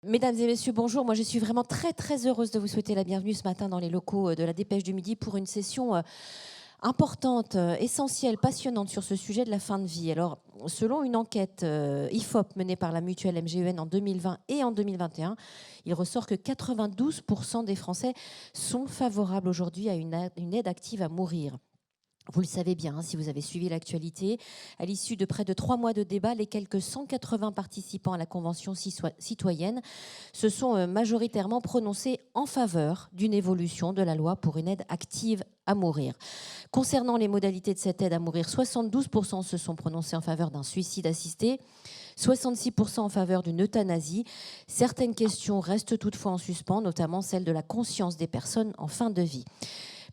Mesdames et messieurs, bonjour. Moi, je suis vraiment très heureuse de vous souhaiter la bienvenue ce matin dans les locaux de la Dépêche du Midi pour une session importante, essentielle, passionnante sur ce sujet de la fin de vie. Alors, selon une enquête IFOP menée par la mutuelle MGEN en 2020 et en 2021, il ressort que 92% des Français sont favorables aujourd'hui à une aide active à mourir. Vous le savez bien, si vous avez suivi l'actualité, à l'issue de près de 3 mois de débat, les quelques 180 participants à la Convention citoyenne se sont majoritairement prononcés en faveur d'une évolution de la loi pour une aide active à mourir. Concernant les modalités de cette aide à mourir, 72% se sont prononcés en faveur d'un suicide assisté, 66% en faveur d'une euthanasie. Certaines questions restent toutefois en suspens, notamment celle de la conscience des personnes en fin de vie.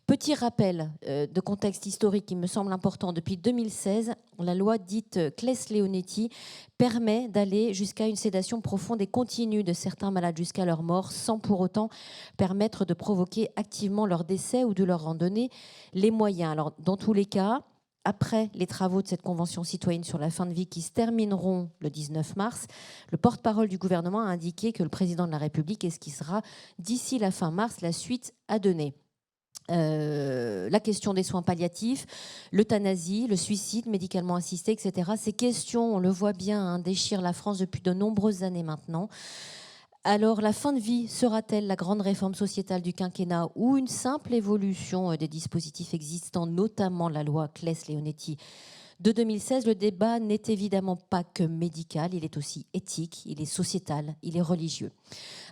Petit rappel de contexte historique qui me semble important. Depuis 2016, la loi dite Claes-Leonetti permet d'aller jusqu'à une sédation profonde et continue de certains malades jusqu'à leur mort, sans pour autant permettre de provoquer activement leur décès ou de leur en donner les moyens. Alors, dans tous les cas, après les travaux de cette convention citoyenne sur la fin de vie qui se termineront le 19 mars, le porte-parole du gouvernement a indiqué que le président de la République esquissera d'ici la fin mars la suite à donner. La question des soins palliatifs, l'euthanasie, le suicide médicalement assisté, etc. Ces questions, on le voit bien, déchirent la France depuis de nombreuses années maintenant. Alors, la fin de vie sera-t-elle la grande réforme sociétale du quinquennat ou une simple évolution des dispositifs existants, notamment la loi Claes-Leonetti de 2016? Le débat n'est évidemment pas que médical, il est aussi éthique, il est sociétal, il est religieux.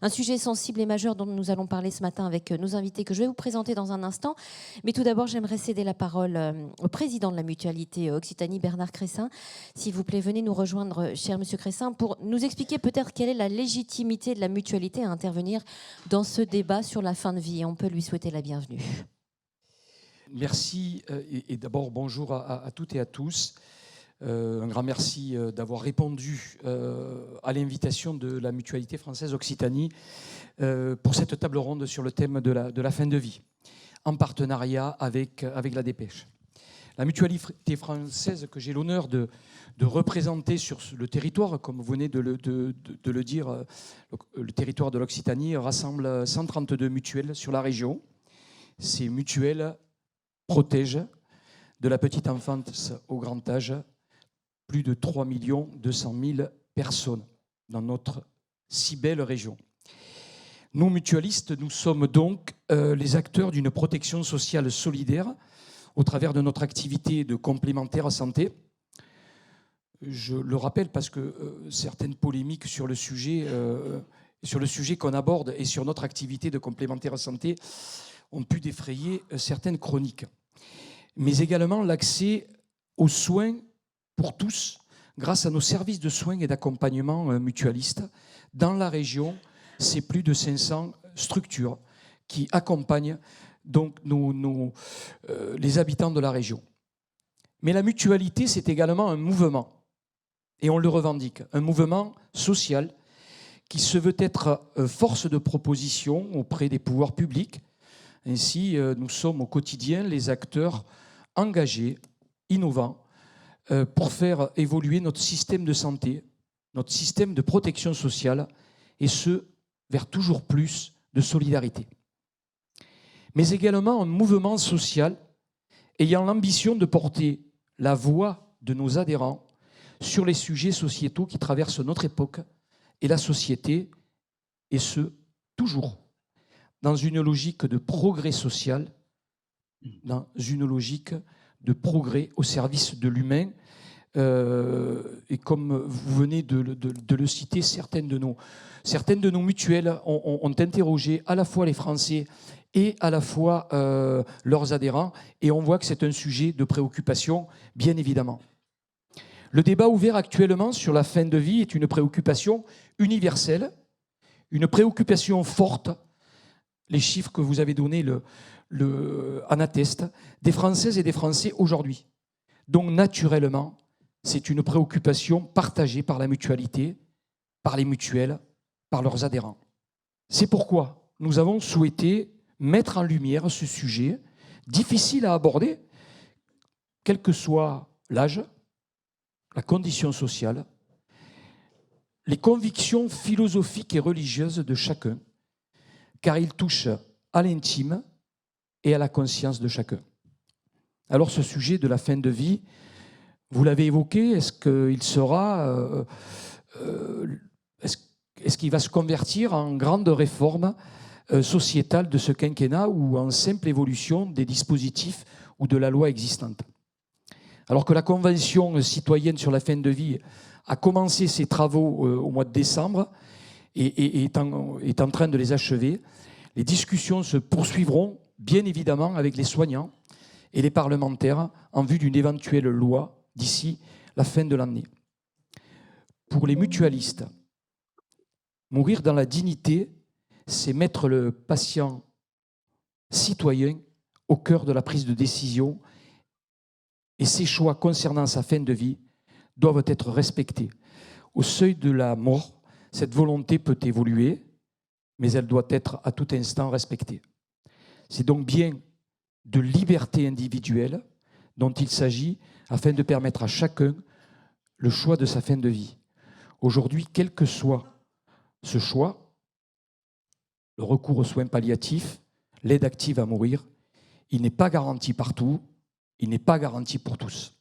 Un sujet sensible et majeur dont nous allons parler ce matin avec nos invités que je vais vous présenter dans un instant. Mais tout d'abord, j'aimerais céder la parole au président de la mutualité Occitanie, Bernard Cressin. S'il vous plaît, venez nous rejoindre, cher monsieur Cressin, pour nous expliquer peut-être quelle est la légitimité de la mutualité à intervenir dans ce débat sur la fin de vie. Et on peut lui souhaiter la bienvenue. Merci et d'abord bonjour à toutes et à tous. Un grand merci d'avoir répondu à l'invitation de la Mutualité française Occitanie pour cette table ronde sur le thème de la fin de vie, en partenariat avec la Dépêche. La Mutualité française que j'ai l'honneur de représenter sur le territoire, comme vous venez de le dire, le territoire de l'Occitanie rassemble 132 mutuelles sur la région. Ces mutuelles protègent de la petite enfance au grand âge plus de 3 200 000 personnes dans notre si belle région. Nous, mutualistes, nous sommes donc les acteurs d'une protection sociale solidaire au travers de notre activité de complémentaire santé. Je le rappelle parce que certaines polémiques sur le sujet qu'on aborde et sur notre activité de complémentaire santé ont pu défrayer certaines chroniques. Mais également l'accès aux soins pour tous, grâce à nos services de soins et d'accompagnement mutualistes. Dans la région, c'est plus de 500 structures qui accompagnent donc les habitants de la région. Mais la mutualité, c'est également un mouvement, et on le revendique, un mouvement social qui se veut être force de proposition auprès des pouvoirs publics. Ainsi, nous sommes au quotidien les acteurs engagés, innovants, pour faire évoluer notre système de santé, notre système de protection sociale, et ce, vers toujours plus de solidarité. Mais également un mouvement social ayant l'ambition de porter la voix de nos adhérents sur les sujets sociétaux qui traversent notre époque et la société, et ce, toujours dans une logique de progrès social, dans une logique de progrès au service de l'humain. Et comme vous venez de le citer, certaines de nos mutuelles ont interrogé à la fois les Français et à la fois leurs adhérents, et on voit que c'est un sujet de préoccupation, bien évidemment. Le débat ouvert actuellement sur la fin de vie est une préoccupation universelle, une préoccupation forte. Les chiffres que vous avez donnés en attestent, des Françaises et des Français aujourd'hui. Donc naturellement, c'est une préoccupation partagée par la mutualité, par les mutuelles, par leurs adhérents. C'est pourquoi nous avons souhaité mettre en lumière ce sujet difficile à aborder, quel que soit l'âge, la condition sociale, les convictions philosophiques et religieuses de chacun, car il touche à l'intime et à la conscience de chacun. Alors ce sujet de la fin de vie, vous l'avez évoqué, est-ce qu'il sera, est-ce qu'il va se convertir en grande réforme sociétale de ce quinquennat ou en simple évolution des dispositifs ou de la loi existante? Alors que la Convention citoyenne sur la fin de vie a commencé ses travaux au mois de décembre et est en train de les achever, les discussions se poursuivront bien évidemment avec les soignants et les parlementaires en vue d'une éventuelle loi d'ici la fin de l'année. Pour les mutualistes, mourir dans la dignité, c'est mettre le patient citoyen au cœur de la prise de décision et ses choix concernant sa fin de vie doivent être respectés. Au seuil de la mort, cette volonté peut évoluer, mais elle doit être à tout instant respectée. C'est donc bien de liberté individuelle dont il s'agit afin de permettre à chacun le choix de sa fin de vie. Aujourd'hui, quel que soit ce choix, le recours aux soins palliatifs, l'aide active à mourir, il n'est pas garanti partout, il n'est pas garanti pour tous.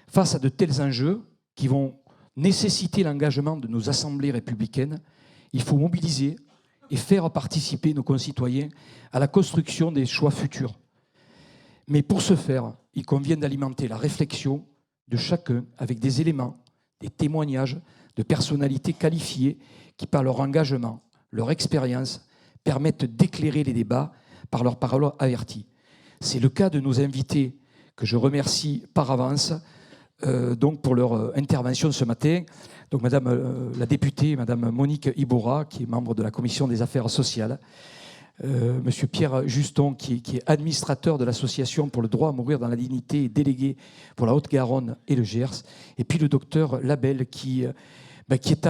Face à de tels enjeux qui vont nécessiter l'engagement de nos assemblées républicaines, il faut mobiliser et faire participer nos concitoyens à la construction des choix futurs. Mais pour ce faire, il convient d'alimenter la réflexion de chacun avec des éléments, des témoignages de personnalités qualifiées qui, par leur engagement, leur expérience, permettent d'éclairer les débats par leurs paroles averties. C'est le cas de nos invités que je remercie par avance donc pour leur intervention ce matin. Donc Madame la députée, Madame Monique Iborra, qui est membre de la Commission des affaires sociales, Monsieur Pierre Juston, qui est administrateur de l'Association pour le droit à mourir dans la dignité et délégué pour la Haute-Garonne et le Gers, et puis le docteur Labelle, qui est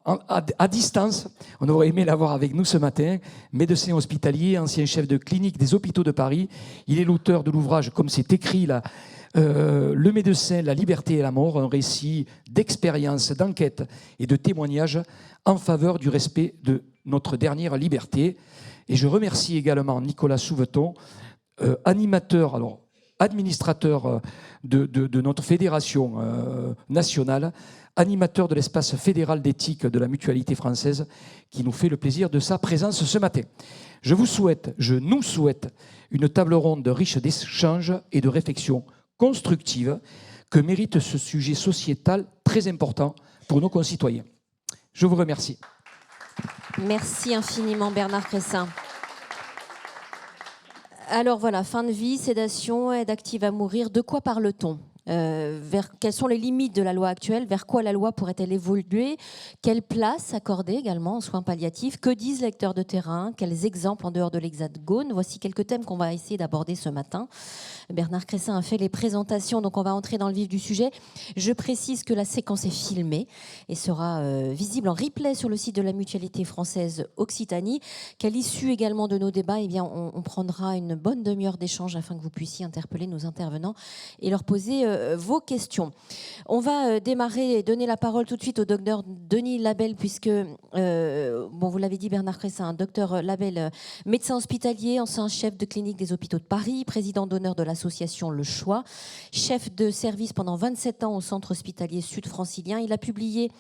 à distance. On aurait aimé l'avoir avec nous ce matin, médecin hospitalier, ancien chef de clinique des hôpitaux de Paris. Il est l'auteur de l'ouvrage, comme c'est écrit là, Le médecin, la liberté et la mort, un récit d'expérience, d'enquête et de témoignage en faveur du respect de notre dernière liberté. Et je remercie également Nicolas Souveton, animateur, alors administrateur de notre fédération nationale, animateur de l'espace fédéral d'éthique de la Mutualité française, qui nous fait le plaisir de sa présence ce matin. Je nous souhaite une table ronde riche d'échanges et de réflexions constructives que mérite ce sujet sociétal très important pour nos concitoyens. Je vous remercie. Merci infiniment Bernard Cressin. Alors voilà, fin de vie, sédation, aide active à mourir, de quoi parle-t-on ? Quelles sont les limites de la loi actuelle? Vers quoi la loi pourrait-elle évoluer? Quelle place accorder également aux soins palliatifs? Que disent les acteurs de terrain? Quels exemples en dehors de l'Hexagone? Voici quelques thèmes qu'on va essayer d'aborder ce matin. Bernard Cressin a fait les présentations, donc on va entrer dans le vif du sujet. Je précise que la séquence est filmée et sera visible en replay sur le site de la Mutualité française Occitanie. Qu'à l'issue également de nos débats, eh bien, on prendra une bonne demi-heure d'échange afin que vous puissiez interpeller nos intervenants et leur poser vos questions. On va démarrer et donner la parole tout de suite au docteur Denis Labelle, puisque, vous l'avez dit Bernard Cressin, docteur Labelle, médecin hospitalier, ancien chef de clinique des hôpitaux de Paris, président d'honneur de l'association Le Choix, chef de service pendant 27 ans au centre hospitalier sud-francilien. Il a publié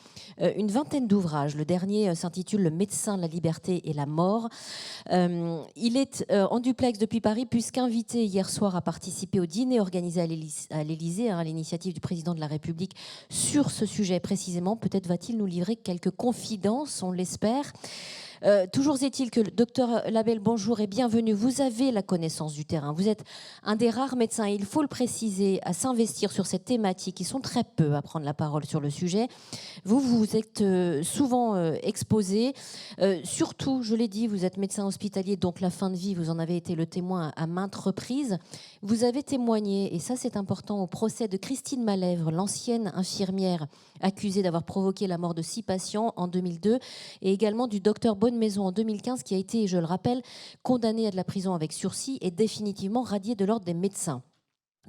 une vingtaine d'ouvrages. Le dernier s'intitule Le médecin, la liberté et la mort. Il est en duplex depuis Paris, puisqu'invité hier soir à participer au dîner organisé à l'Élysée, à l'initiative du président de la République, sur ce sujet précisément. Peut-être va-t-il nous livrer quelques confidences, on l'espère. Toujours est-il que le docteur Labelle, bonjour et bienvenue. Vous avez la connaissance du terrain. Vous êtes un des rares médecins, il faut le préciser, à s'investir sur cette thématique. Ils sont très peu à prendre la parole sur le sujet. Vous êtes souvent exposé. Surtout, je l'ai dit, vous êtes médecin hospitalier, donc la fin de vie, vous en avez été le témoin à maintes reprises. Vous avez témoigné, et ça c'est important, au procès de Christine Malèvre, l'ancienne infirmière accusée d'avoir provoqué la mort de 6 patients en 2002, et également du docteur Bonnemaison en 2015, qui a été, je le rappelle, condamné à de la prison avec sursis et définitivement radié de l'ordre des médecins.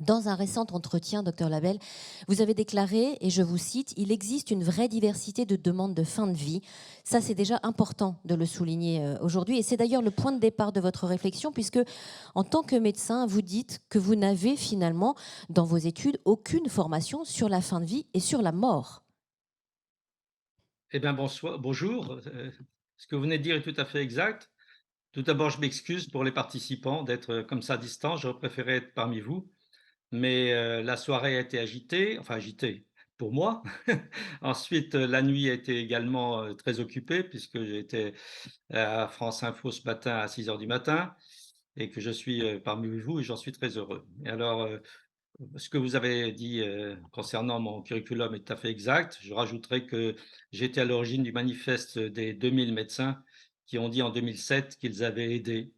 Dans un récent entretien, docteur Labelle, vous avez déclaré, et je vous cite, il existe une vraie diversité de demandes de fin de vie. Ça, c'est déjà important de le souligner aujourd'hui. Et c'est d'ailleurs le point de départ de votre réflexion, puisque en tant que médecin, vous dites que vous n'avez finalement, dans vos études, aucune formation sur la fin de vie et sur la mort. Eh bien, bonsoir, bonjour. Ce que vous venez de dire est tout à fait exact. Tout d'abord, je m'excuse pour les participants d'être comme ça à distance. J'aurais préféré être parmi vous. Mais la soirée a été agitée, enfin agitée pour moi. Ensuite, la nuit a été également très occupée puisque j'étais à France Info ce matin à 6 heures du matin et que je suis parmi vous et j'en suis très heureux. Et alors, ce que vous avez dit concernant mon curriculum est tout à fait exact. Je rajouterai que j'étais à l'origine du manifeste des 2000 médecins qui ont dit en 2007 qu'ils avaient aidé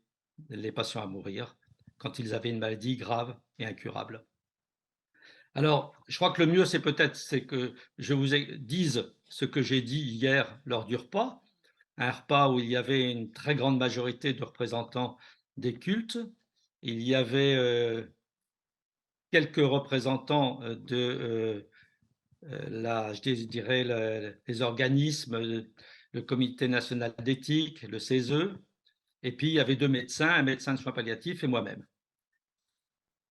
les patients à mourir quand ils avaient une maladie grave et incurable. Alors, je crois que le mieux, c'est que je vous dise ce que j'ai dit hier lors du repas, un repas où il y avait une très grande majorité de représentants des cultes. Il y avait quelques représentants je dirais, les organismes, le Comité national d'éthique, le CESE, et puis il y avait deux médecins, un médecin de soins palliatifs et moi-même.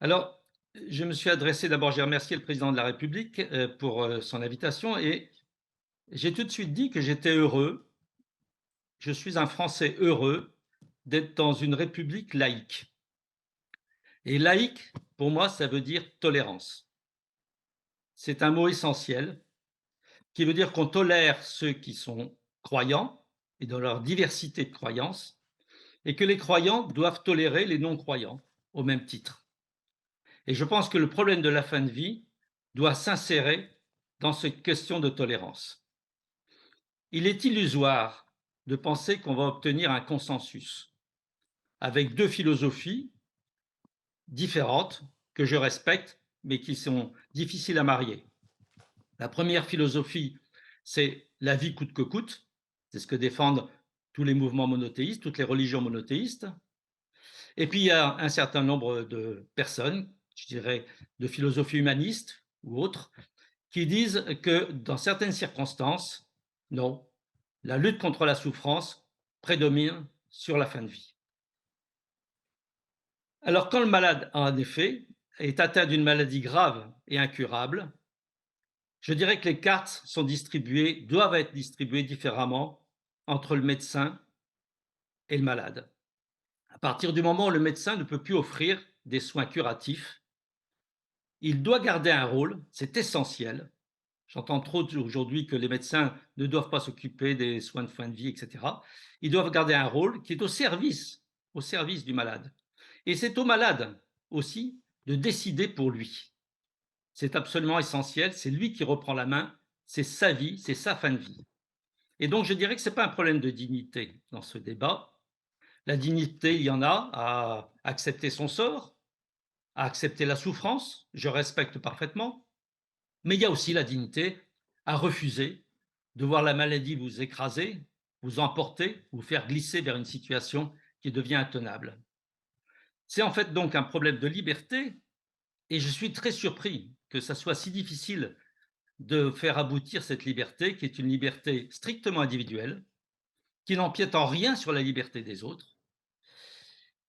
Alors, je me suis adressé, d'abord, j'ai remercié le président de la République pour son invitation et j'ai tout de suite dit que j'étais heureux, je suis un Français heureux d'être dans une république laïque. Et laïque, pour moi, ça veut dire tolérance. C'est un mot essentiel qui veut dire qu'on tolère ceux qui sont croyants et dans leur diversité de croyances, et que les croyants doivent tolérer les non-croyants au même titre. Et je pense que le problème de la fin de vie doit s'insérer dans cette question de tolérance. Il est illusoire de penser qu'on va obtenir un consensus avec deux philosophies différentes que je respecte, mais qui sont difficiles à marier. La première philosophie, c'est la vie coûte que coûte. C'est ce que défendent tous les mouvements monothéistes, toutes les religions monothéistes. Et puis, il y a un certain nombre de personnes, je dirais, de philosophie humaniste ou autres, qui disent que dans certaines circonstances, non, la lutte contre la souffrance prédomine sur la fin de vie. Alors, quand le malade, en effet, est atteint d'une maladie grave et incurable, je dirais que les cartes sont distribuées, doivent être distribuées différemment entre le médecin et le malade. À partir du moment où le médecin ne peut plus offrir des soins curatifs, il doit garder un rôle, c'est essentiel. J'entends trop aujourd'hui que les médecins ne doivent pas s'occuper des soins de fin de vie, etc. Ils doivent garder un rôle qui est au service du malade. Et c'est au malade aussi de décider pour lui. C'est absolument essentiel, c'est lui qui reprend la main, c'est sa vie, c'est sa fin de vie. Et donc je dirais que ce n'est pas un problème de dignité dans ce débat. La dignité, il y en a à accepter son sort, à accepter la souffrance, je respecte parfaitement, mais il y a aussi la dignité à refuser de voir la maladie vous écraser, vous emporter, vous faire glisser vers une situation qui devient intenable. C'est en fait donc un problème de liberté et je suis très surpris que ça soit si difficile de faire aboutir cette liberté qui est une liberté strictement individuelle, qui n'empiète en rien sur la liberté des autres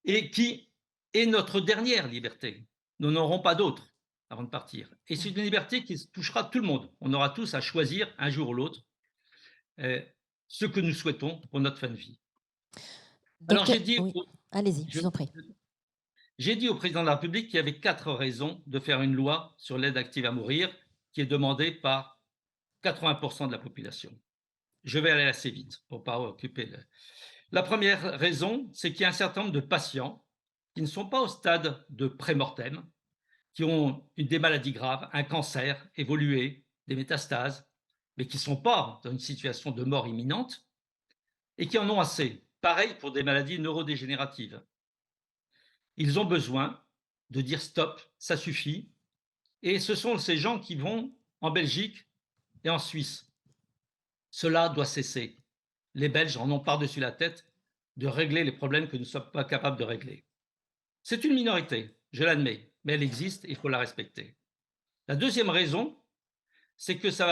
et qui est notre dernière liberté. Nous n'aurons pas d'autre avant de partir. Et c'est une liberté qui touchera tout le monde. On aura tous à choisir un jour ou l'autre ce que nous souhaitons pour notre fin de vie. Alors Docteur, oui, allez-y, je vous en prie. J'ai dit au président de la République qu'il y avait 4 raisons de faire une loi sur l'aide active à mourir qui est demandée par 80% de la population. Je vais aller assez vite pour ne pas occuper. La première raison, c'est qu'il y a un certain nombre de patients qui ne sont pas au stade de pré-mortem, qui ont des maladies graves, un cancer évolué, des métastases, mais qui ne sont pas dans une situation de mort imminente et qui en ont assez. Pareil pour des maladies neurodégénératives. Ils ont besoin de dire stop, ça suffit. Et ce sont ces gens qui vont en Belgique et en Suisse. Cela doit cesser. Les Belges en ont par-dessus la tête de régler les problèmes que nous ne sommes pas capables de régler. C'est une minorité, je l'admets, mais elle existe et il faut la respecter. La deuxième raison, c'est que ça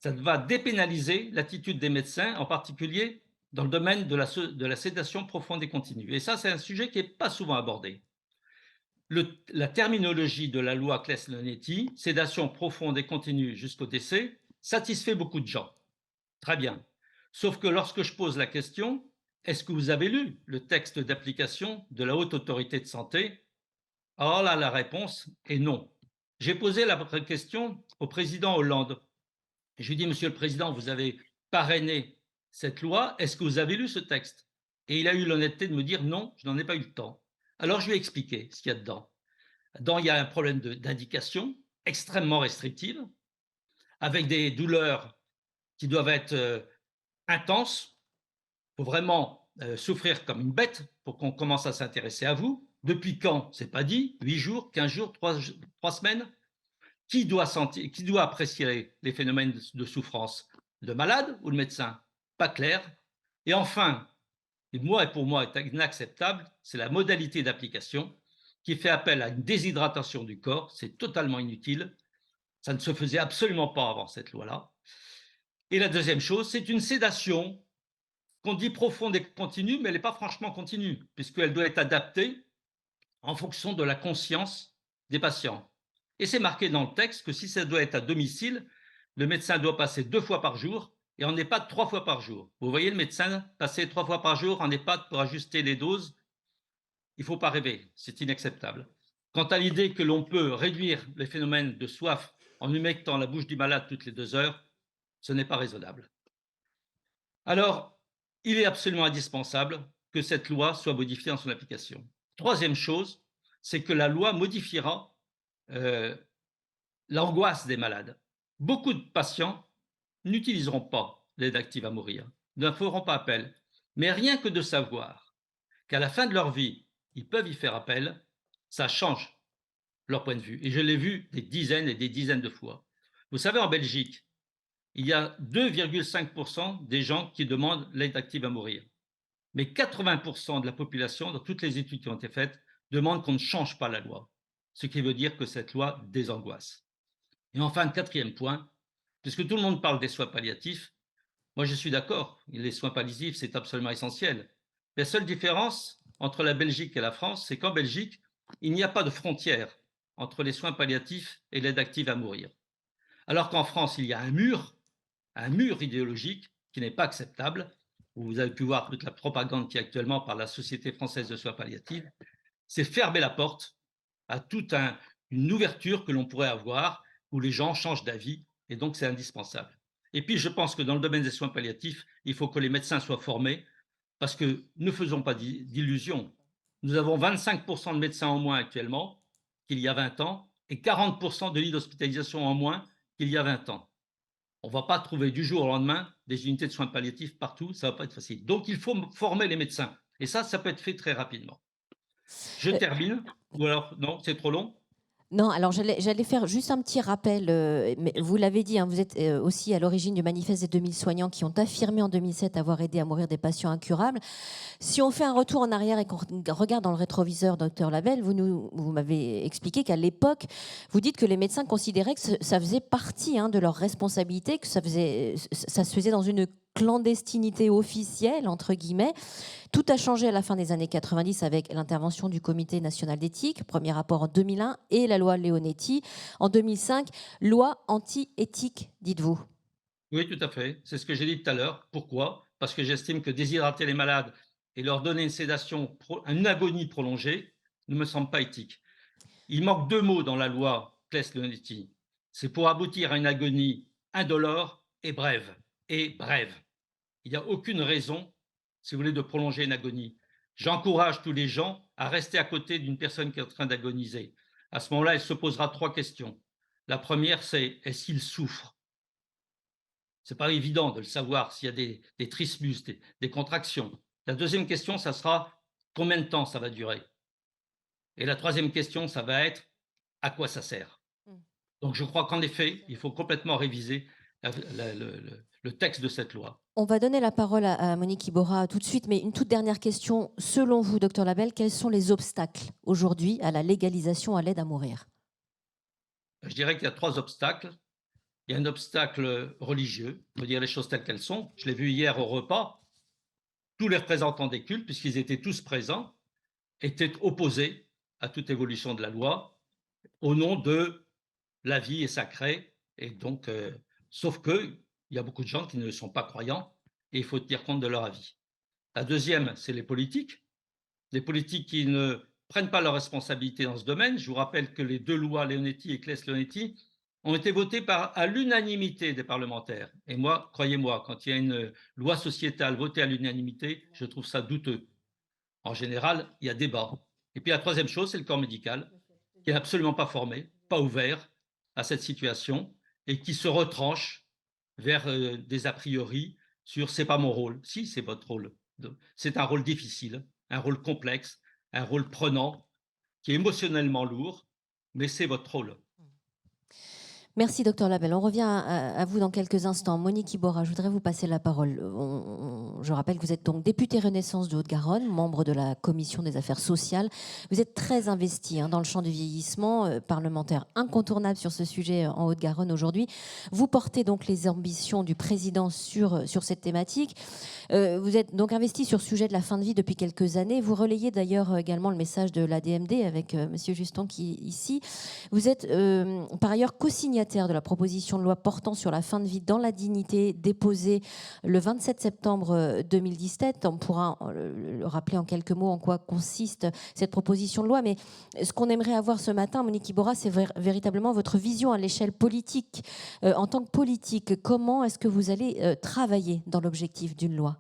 va dépénaliser l'attitude des médecins, en particulier dans le domaine de la sédation profonde et continue. Et ça, c'est un sujet qui n'est pas souvent abordé. La terminologie de la loi Claes-Leonetti, sédation profonde et continue jusqu'au décès, satisfait beaucoup de gens. Très bien. Sauf que lorsque je pose la question, est-ce que vous avez lu le texte d'application de la Haute Autorité de Santé? Alors là, la réponse est non. J'ai posé la question au président Hollande. Je lui ai dit, Monsieur le Président, vous avez parrainé cette loi, est-ce que vous avez lu ce texte? Et il a eu l'honnêteté de me dire non, je n'en ai pas eu le temps. Alors je lui ai expliqué ce qu'il y a dedans. Dedans, il y a un problème d'indication extrêmement restrictive, avec des douleurs qui doivent être intenses. Il faut vraiment souffrir comme une bête pour qu'on commence à s'intéresser à vous. Depuis quand? C'est pas dit. 8 jours, 15 jours, 3 semaines? Qui doit apprécier les phénomènes de souffrance? Le malade ou le médecin? Pas clair. Et enfin, et pour moi est inacceptable, c'est la modalité d'application qui fait appel à une déshydratation du corps. C'est totalement inutile. Ça ne se faisait absolument pas avant cette loi-là. Et la deuxième chose, c'est une sédation qu'on dit profonde et continue, mais elle n'est pas franchement continue, puisqu'elle doit être adaptée en fonction de la conscience des patients. Et c'est marqué dans le texte que si ça doit être à domicile, le médecin doit passer 2 fois par jour et en EHPAD 3 fois par jour. Vous voyez le médecin passer 3 fois par jour en EHPAD pour ajuster les doses? Il ne faut pas rêver, c'est inacceptable. Quant à l'idée que l'on peut réduire les phénomènes de soif en humectant la bouche du malade toutes les 2 heures, ce n'est pas raisonnable. Alors, il est absolument indispensable que cette loi soit modifiée dans son application. Troisième chose, c'est que la loi modifiera l'angoisse des malades. Beaucoup de patients n'utiliseront pas l'aide active à mourir, ne feront pas appel. Mais rien que de savoir qu'à la fin de leur vie, ils peuvent y faire appel, ça change leur point de vue. Et je l'ai vu des dizaines et des dizaines de fois. Vous savez, en Belgique, il y a 2,5% des gens qui demandent l'aide active à mourir. Mais 80% de la population, dans toutes les études qui ont été faites, demandent qu'on ne change pas la loi. Ce qui veut dire que cette loi désangoisse. Et enfin, le quatrième point, puisque tout le monde parle des soins palliatifs, moi je suis d'accord, les soins palliatifs, c'est absolument essentiel. La seule différence entre la Belgique et la France, c'est qu'en Belgique, il n'y a pas de frontière entre les soins palliatifs et l'aide active à mourir. Alors qu'en France, il y a un mur idéologique qui n'est pas acceptable. Vous avez pu voir toute la propagande qui est actuellement par la Société française de soins palliatifs. C'est fermer la porte à toute une ouverture que l'on pourrait avoir où les gens changent d'avis, et donc c'est indispensable. Et puis je pense que dans le domaine des soins palliatifs, il faut que les médecins soient formés, parce que ne faisons pas d'illusions. Nous avons 25% de médecins en moins actuellement qu'il y a 20 ans, et 40% de lits d'hospitalisation en moins qu'il y a 20 ans. On ne va pas trouver du jour au lendemain des unités de soins palliatifs partout, ça ne va pas être facile. Donc il faut former les médecins, et ça peut être fait très rapidement. Je termine, ou alors non, c'est trop long? Non, alors j'allais faire juste un petit rappel, mais vous l'avez dit, hein, vous êtes aussi à l'origine du manifeste des 2000 soignants qui ont affirmé en 2007 avoir aidé à mourir des patients incurables. Si on fait un retour en arrière et qu'on regarde dans le rétroviseur, docteur Labelle, vous m'avez expliqué qu'à l'époque, vous dites que les médecins considéraient que ça faisait partie de leur responsabilité, que ça se faisait dans une clandestinité officielle, entre guillemets. Tout a changé à la fin des années 90 avec l'intervention du Comité national d'éthique, premier rapport en 2001, et la loi Leonetti en 2005, loi anti-éthique, dites-vous. Oui, tout à fait. C'est ce que j'ai dit tout à l'heure. Pourquoi? Parce que j'estime que déshydrater les malades et leur donner une sédation, une agonie prolongée, ne me semble pas éthique. Il manque 2 mots dans la loi Claes-Leonetti. C'est pour aboutir à une agonie indolore et brève. Et brève. Il n'y a aucune raison, si vous voulez, de prolonger une agonie. J'encourage tous les gens à rester à côté d'une personne qui est en train d'agoniser. À ce moment-là, il se posera 3 questions. La première, c'est est-ce qu'il souffre? Ce n'est pas évident de le savoir s'il y a des trismus, des contractions. La deuxième question, ça sera combien de temps ça va durer? Et la troisième question, ça va être à quoi ça sert? Donc je crois qu'en effet, il faut complètement réviser le texte de cette loi. On va donner la parole à Monique Iborra tout de suite, mais une toute dernière question. Selon vous, docteur Labelle, quels sont les obstacles aujourd'hui à la légalisation à l'aide à mourir? Je dirais qu'il y a 3 obstacles. Il y a un obstacle religieux, il faut dire les choses telles qu'elles sont. Je l'ai vu hier au repas, tous les représentants des cultes, puisqu'ils étaient tous présents, étaient opposés à toute évolution de la loi au nom de la vie est sacrée. Et donc, sauf qu'il y a beaucoup de gens qui ne sont pas croyants et il faut tenir compte de leur avis. La deuxième, c'est les politiques qui ne prennent pas leurs responsabilités dans ce domaine. Je vous rappelle que les 2 lois Leonetti et Claes-Leonetti ont été votées à l'unanimité des parlementaires. Et moi, croyez-moi, quand il y a une loi sociétale votée à l'unanimité, je trouve ça douteux. En général, il y a débat. Et puis la troisième chose, c'est le corps médical, qui n'est absolument pas formé, pas ouvert à cette situation et qui se retranche vers des a priori sur c'est pas mon rôle. Si, c'est votre rôle. C'est un rôle difficile, un rôle complexe, un rôle prenant, qui est émotionnellement lourd, mais c'est votre rôle. Merci, docteur Labelle. On revient à vous dans quelques instants. Monique Iborra, je voudrais vous passer la parole. Je rappelle que vous êtes donc députée Renaissance de Haute-Garonne, membre de la Commission des affaires sociales. Vous êtes très investie dans le champ du vieillissement, parlementaire incontournable sur ce sujet en Haute-Garonne aujourd'hui. Vous portez donc les ambitions du président sur cette thématique. Vous êtes donc investi sur le sujet de la fin de vie depuis quelques années. Vous relayez d'ailleurs également le message de l'ADMD avec Monsieur Juston qui est ici. Vous êtes par ailleurs co-signataire de la proposition de loi portant sur la fin de vie dans la dignité déposée le 27 septembre 2017. On pourra le rappeler en quelques mots en quoi consiste cette proposition de loi. Mais ce qu'on aimerait avoir ce matin, Monique Iborra, c'est véritablement votre vision à l'échelle politique. En tant que politique, comment est-ce que vous allez travailler dans l'objectif d'une loi ?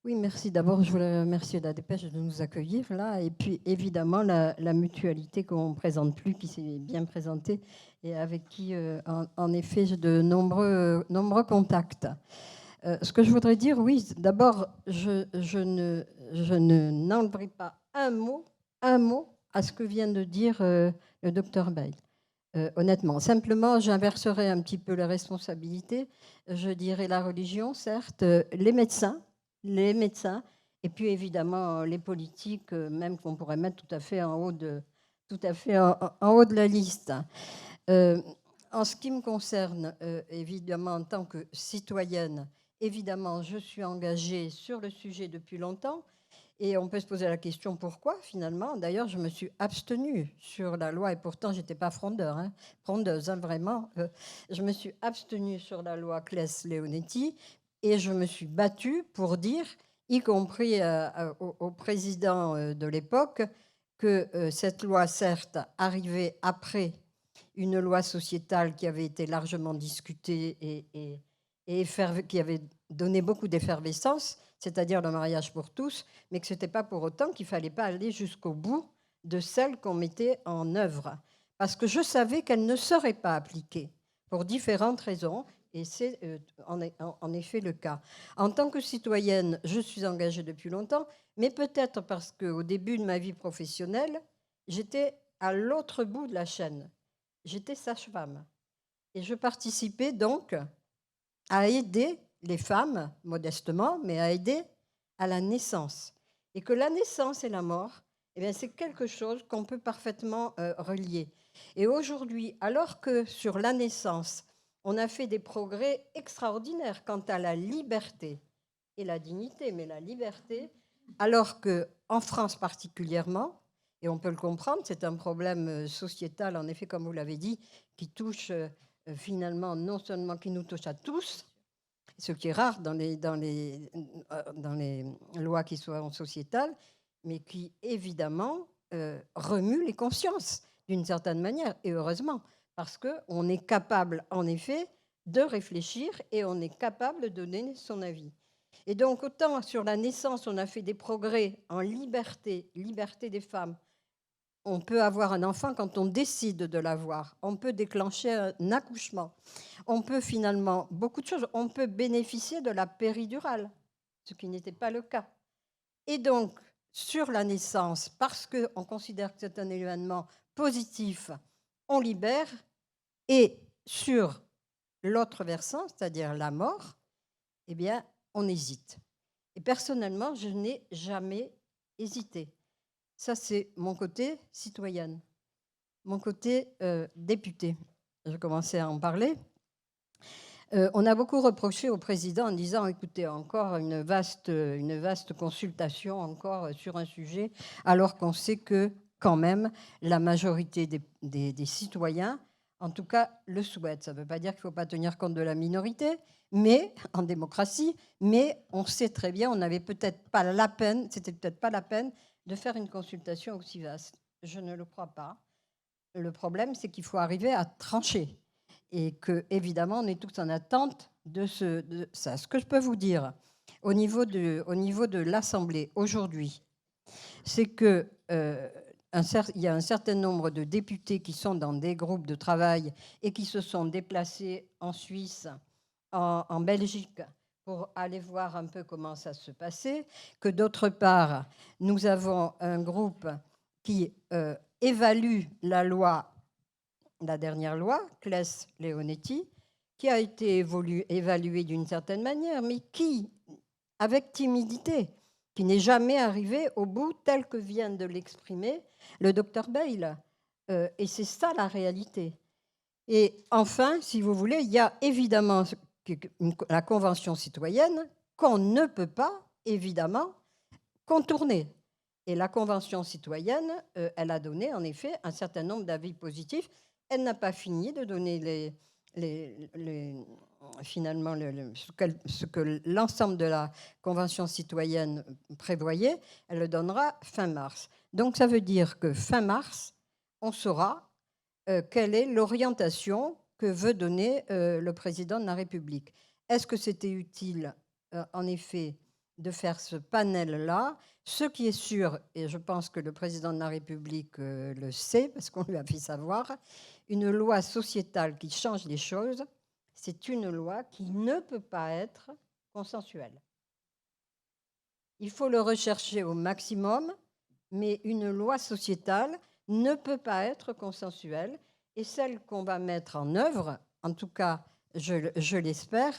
Oui, merci. D'abord, je voulais remercier la Dépêche de nous accueillir là. Et puis, évidemment, la mutualité qu'on ne présente plus, qui s'est bien présentée et avec qui, en effet, j'ai de nombreux contacts. Ce que je voudrais dire, oui, d'abord, je n'enlèverai pas un mot à ce que vient de dire le docteur Bail. Honnêtement, simplement, j'inverserai un petit peu les responsabilités. Je dirais la religion, certes, les médecins, et puis évidemment les politiques, même qu'on pourrait mettre tout à fait en haut de la liste. En ce qui me concerne, évidemment, en tant que citoyenne, évidemment, je suis engagée sur le sujet depuis longtemps. Et on peut se poser la question pourquoi, finalement. D'ailleurs, je me suis abstenue sur la loi, et pourtant, je n'étais pas frondeuse, vraiment. Je me suis abstenue sur la loi Claes-Leonetti, et je me suis battue pour dire, y compris au président de l'époque, que cette loi, certes, arrivait après une loi sociétale qui avait été largement discutée et qui avait donné beaucoup d'effervescence, c'est-à-dire le mariage pour tous, mais que ce n'était pas pour autant qu'il ne fallait pas aller jusqu'au bout de celle qu'on mettait en œuvre. Parce que je savais qu'elle ne serait pas appliquée pour différentes raisons, et c'est en effet le cas. En tant que citoyenne, je suis engagée depuis longtemps, mais peut-être parce qu'au début de ma vie professionnelle, j'étais à l'autre bout de la chaîne. J'étais sage-femme. Et je participais donc à aider les femmes, modestement, mais à aider à la naissance. Et que la naissance et la mort, eh bien, c'est quelque chose qu'on peut parfaitement relier. Et aujourd'hui, alors que sur la naissance, on a fait des progrès extraordinaires quant à la liberté et la dignité, mais la liberté, alors qu'en France particulièrement, et on peut le comprendre, c'est un problème sociétal, en effet, comme vous l'avez dit, qui touche finalement, non seulement qui nous touche à tous, ce qui est rare dans les lois qui soient sociétales, mais qui, évidemment, remue les consciences d'une certaine manière, et heureusement, parce qu'on est capable, en effet, de réfléchir et on est capable de donner son avis. Et donc, autant sur la naissance, on a fait des progrès en liberté des femmes. On peut avoir un enfant quand on décide de l'avoir. On peut déclencher un accouchement. On peut finalement, beaucoup de choses, on peut bénéficier de la péridurale, ce qui n'était pas le cas. Et donc, sur la naissance, parce qu'on considère que c'est un événement positif, on libère. Et sur l'autre versant, c'est-à-dire la mort, eh bien, on hésite. Et personnellement, je n'ai jamais hésité. Ça, c'est mon côté citoyenne, mon côté députée. Je commençais à en parler. On a beaucoup reproché au président en disant, écoutez, encore une vaste consultation encore sur un sujet, alors qu'on sait que quand même la majorité des citoyens, en tout cas, le souhaitent. Ça ne veut pas dire qu'il ne faut pas tenir compte de la minorité, mais en démocratie, mais on sait très bien, on n'avait peut-être pas la peine, c'était peut-être pas la peine de faire une consultation aussi vaste. Je ne le crois pas. Le problème, c'est qu'il faut arriver à trancher et que, évidemment, on est tous en attente de ça. Ce que je peux vous dire au niveau de l'Assemblée aujourd'hui, c'est que il y a un certain nombre de députés qui sont dans des groupes de travail et qui se sont déplacés en Suisse, en Belgique, pour aller voir un peu comment ça se passait, que d'autre part, nous avons un groupe qui évalue la dernière loi, Claes-Leonetti, qui a été évaluée d'une certaine manière, mais qui, avec timidité, qui n'est jamais arrivé au bout tel que vient de l'exprimer le docteur Bail. Et c'est ça la réalité. Et enfin, si vous voulez, il y a évidemment la Convention citoyenne qu'on ne peut pas, évidemment, contourner. Et la Convention citoyenne, elle a donné en effet un certain nombre d'avis positifs. Elle n'a pas fini de donner finalement ce que l'ensemble de la Convention citoyenne prévoyait. Elle le donnera fin mars. Donc ça veut dire que fin mars, on saura quelle est l'orientation que veut donner le président de la République. Est-ce que c'était utile, en effet, de faire ce panel-là? Ce qui est sûr, et je pense que le président de la République le sait, parce qu'on lui a fait savoir, une loi sociétale qui change les choses, c'est une loi qui ne peut pas être consensuelle. Il faut le rechercher au maximum, mais une loi sociétale ne peut pas être consensuelle. Et celle qu'on va mettre en œuvre, en tout cas, je l'espère,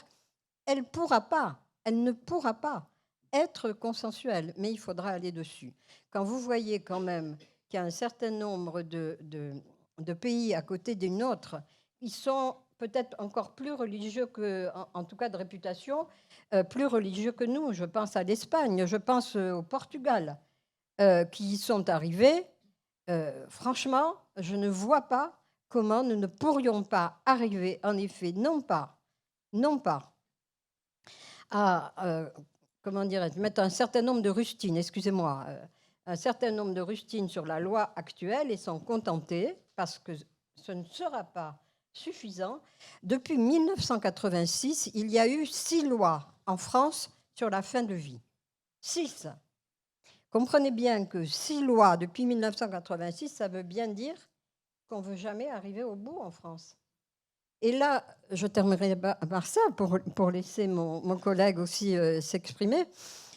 elle ne pourra pas être consensuelle, mais il faudra aller dessus. Quand vous voyez quand même qu'il y a un certain nombre de pays à côté des nôtres, ils sont peut-être encore plus religieux que, en tout cas de réputation, plus religieux que nous. Je pense à l'Espagne, je pense au Portugal, qui y sont arrivés. Franchement, je ne vois pas comment nous ne pourrions pas arriver, en effet, non pas à comment dirais-je, mettre un certain nombre de rustines, excusez-moi, un certain nombre de rustines sur la loi actuelle et s'en contenter, parce que ce ne sera pas suffisant. Depuis 1986, il y a eu 6 lois en France sur la fin de vie. 6. Comprenez bien que 6 lois depuis 1986, ça veut bien dire qu'on ne veut jamais arriver au bout en France. Et là, je terminerai par ça, pour laisser mon collègue aussi s'exprimer.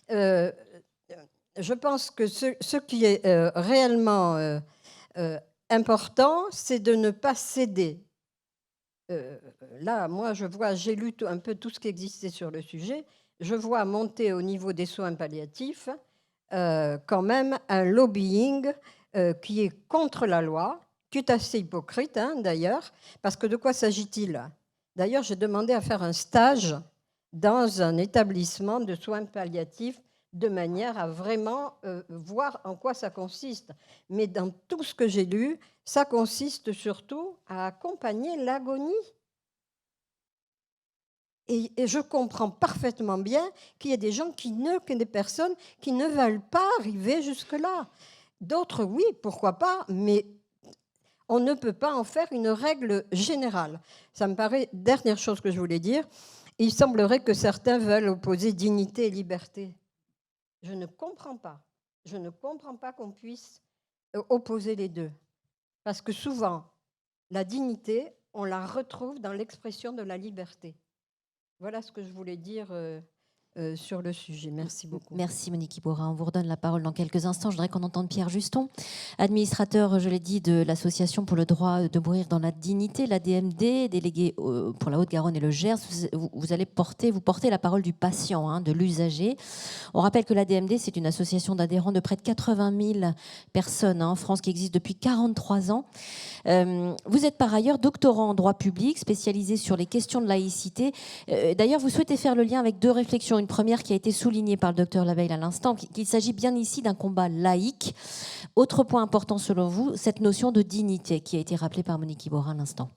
Je pense que ce qui est réellement important, c'est de ne pas céder. Là, moi, j'ai lu un peu tout ce qui existait sur le sujet. Je vois monter au niveau des soins palliatifs quand même un lobbying qui est contre la loi, qui est assez hypocrite, hein, d'ailleurs, parce que de quoi s'agit-il? D'ailleurs, j'ai demandé à faire un stage dans un établissement de soins palliatifs de manière à vraiment voir en quoi ça consiste. Mais dans tout ce que j'ai lu, ça consiste surtout à accompagner l'agonie. Et je comprends parfaitement bien qu'il y a des gens des personnes qui ne veulent pas arriver jusque-là. D'autres, oui, pourquoi pas, mais on ne peut pas en faire une règle générale. Ça me paraît, dernière chose que je voulais dire, il semblerait que certains veulent opposer dignité et liberté. Je ne comprends pas. Je ne comprends pas qu'on puisse opposer les deux. Parce que souvent, la dignité, on la retrouve dans l'expression de la liberté. Voilà ce que je voulais dire sur le sujet. Merci beaucoup. Merci Monique Iborra. On vous redonne la parole dans quelques instants. Je voudrais qu'on entende Pierre Juston, administrateur, je l'ai dit, de l'Association pour le droit de mourir dans la dignité, l'ADMD, délégué pour la Haute-Garonne et le Gers. Vous allez porter la parole du patient, hein, de l'usager. On rappelle que l'ADMD, c'est une association d'adhérents de près de 80 000 personnes, hein, en France, qui existe depuis 43 ans. Vous êtes par ailleurs doctorant en droit public, spécialisé sur les questions de laïcité. D'ailleurs, vous souhaitez faire le lien avec deux réflexions. Une première qui a été soulignée par le docteur Laveille à l'instant, qu'il s'agit bien ici d'un combat laïque. Autre point important selon vous, cette notion de dignité qui a été rappelée par Monique Iborra à l'instant.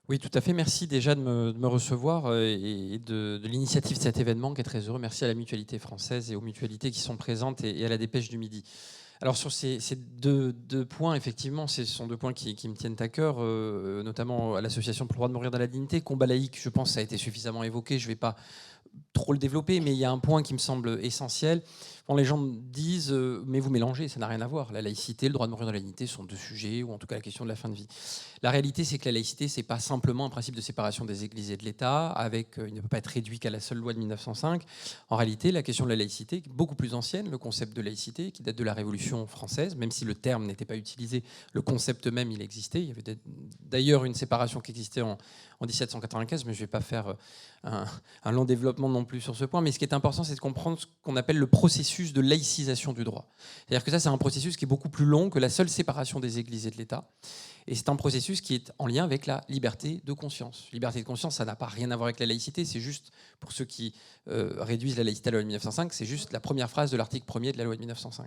Oui, tout à fait. Merci déjà de me recevoir et de l'initiative de cet événement qui est très heureux. Merci à la Mutualité française et aux mutualités qui sont présentes et à la Dépêche du Midi. Alors sur ces deux points, effectivement, ce sont deux points qui me tiennent à cœur, notamment à l'Association pour le droit de mourir dans la dignité. Combat laïque, je pense que ça a été suffisamment évoqué, je ne vais pas trop le développer, mais il y a un point qui me semble essentiel. Quand les gens me disent mais vous mélangez, ça n'a rien à voir. La laïcité, le droit de mourir dans la dignité sont deux sujets, ou en tout cas la question de la fin de vie. La réalité, c'est que la laïcité, c'est pas simplement un principe de séparation des églises et de l'État, avec il ne peut pas être réduit qu'à la seule loi de 1905. En réalité, la question de la laïcité est beaucoup plus ancienne. Le concept de laïcité, qui date de la Révolution française, même si le terme n'était pas utilisé, le concept même, il existait. Il y avait d'ailleurs une séparation qui existait en 1795, mais je ne vais pas faire un long développement non plus sur ce point. Mais ce qui est important, c'est de comprendre ce qu'on appelle le processus de laïcisation du droit. C'est-à-dire que ça, c'est un processus qui est beaucoup plus long que la seule séparation des églises et de l'État. Et c'est un processus qui est en lien avec la liberté de conscience. Liberté de conscience, ça n'a pas rien à voir avec la laïcité. C'est juste, pour ceux qui réduisent la laïcité à la loi de 1905, c'est juste la première phrase de l'article 1er de la loi de 1905.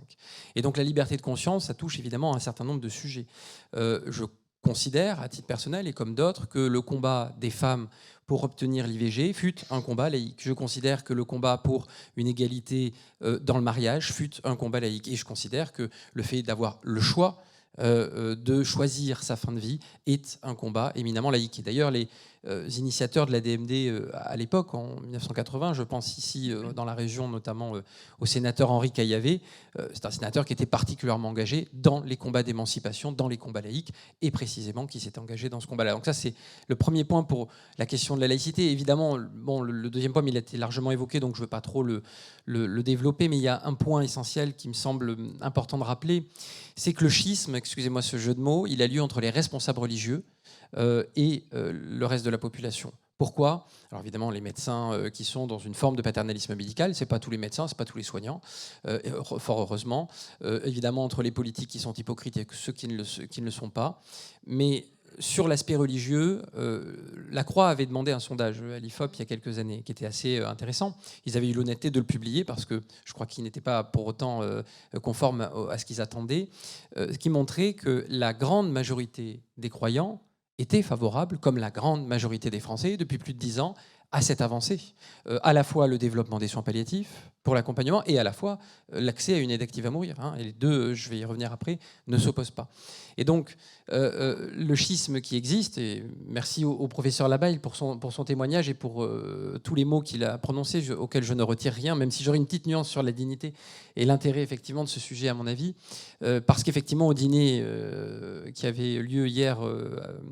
Et donc la liberté de conscience, ça touche évidemment un certain nombre de sujets. Je considère, à titre personnel et comme d'autres, que le combat des femmes pour obtenir l'IVG fut un combat laïque. Je considère que le combat pour une égalité dans le mariage fut un combat laïque. Et je considère que le fait d'avoir le choix de choisir sa fin de vie est un combat éminemment laïque. Et d'ailleurs, les initiateurs de la DMD à l'époque, en 1980, je pense ici dans la région, notamment au sénateur Henri Caillavet, c'est un sénateur qui était particulièrement engagé dans les combats d'émancipation, dans les combats laïques, et précisément qui s'est engagé dans ce combat-là. Donc ça, c'est le premier point pour la question de la laïcité. Évidemment, bon, le deuxième point, il a été largement évoqué, donc je ne veux pas trop le développer, mais il y a un point essentiel qui me semble important de rappeler, c'est que le schisme, excusez-moi ce jeu de mots, il a lieu entre les responsables religieux et le reste de la population. Pourquoi ? Alors évidemment, les médecins qui sont dans une forme de paternalisme médical, ce n'est pas tous les médecins, ce n'est pas tous les soignants, fort heureusement. Évidemment, entre les politiques qui sont hypocrites et ceux qui ne le sont pas. Mais sur l'aspect religieux, la Croix avait demandé un sondage à l'IFOP il y a quelques années, qui était assez intéressant. Ils avaient eu l'honnêteté de le publier, parce que je crois qu'il n'était pas pour autant conforme à ce qu'ils attendaient, qui montrait que la grande majorité des croyants était favorable, comme la grande majorité des Français, depuis plus de 10 ans, à cette avancée. À la fois le développement des soins palliatifs pour l'accompagnement et à la fois l'accès à une aide active à mourir. Et les deux, je vais y revenir après, ne s'opposent pas. Et donc, le schisme qui existe, et merci au professeur Labaille pour son témoignage et pour tous les mots qu'il a prononcés, auxquels je ne retire rien, même si j'aurais une petite nuance sur la dignité et l'intérêt effectivement de ce sujet, à mon avis, parce qu'effectivement, au dîner qui avait lieu hier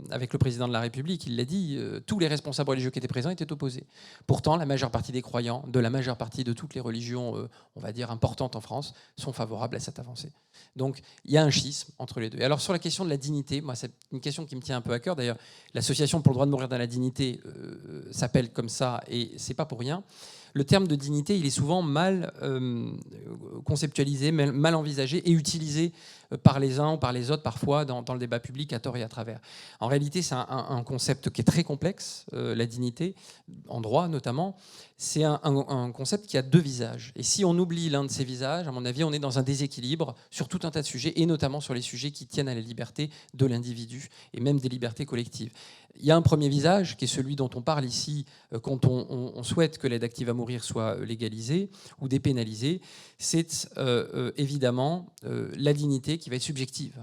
avec le président de la République, il l'a dit, tous les responsables religieux qui étaient présents étaient opposés. Pourtant, la majeure partie des croyants, de la majeure partie de toutes les religions, on va dire, importantes en France, sont favorables à cette avancée. Donc, il y a un schisme entre les deux. Et alors, sur la question de la dignité, moi, c'est une question qui me tient un peu à cœur. D'ailleurs, l'Association pour le droit de mourir dans la dignité s'appelle comme ça, et c'est pas pour rien. Le terme de dignité, il est souvent mal conceptualisé, mal envisagé et utilisé par les uns ou par les autres, parfois, dans le débat public, à tort et à travers. En réalité, c'est un concept qui est très complexe, la dignité, en droit notamment. C'est un concept qui a deux visages. Et si on oublie l'un de ces visages, à mon avis, on est dans un déséquilibre sur tout un tas de sujets, et notamment sur les sujets qui tiennent à la liberté de l'individu, et même des libertés collectives. Il y a un premier visage, qui est celui dont on parle ici quand on souhaite que l'aide active à mourir soit légalisée ou dépénalisée. C'est évidemment la dignité qui va être subjective.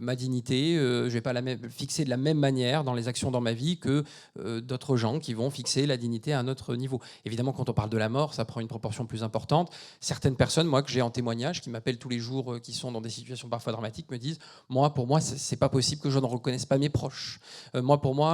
Ma dignité, je ne vais pas la fixer de la même manière dans les actions dans ma vie que d'autres gens qui vont fixer la dignité à un autre niveau. Évidemment, quand on parle de la mort, ça prend une proportion plus importante. Certaines personnes, moi, que j'ai en témoignage, qui m'appellent tous les jours, qui sont dans des situations parfois dramatiques, me disent « pour moi, c'est pas possible que je ne reconnaisse pas mes proches. Pour moi,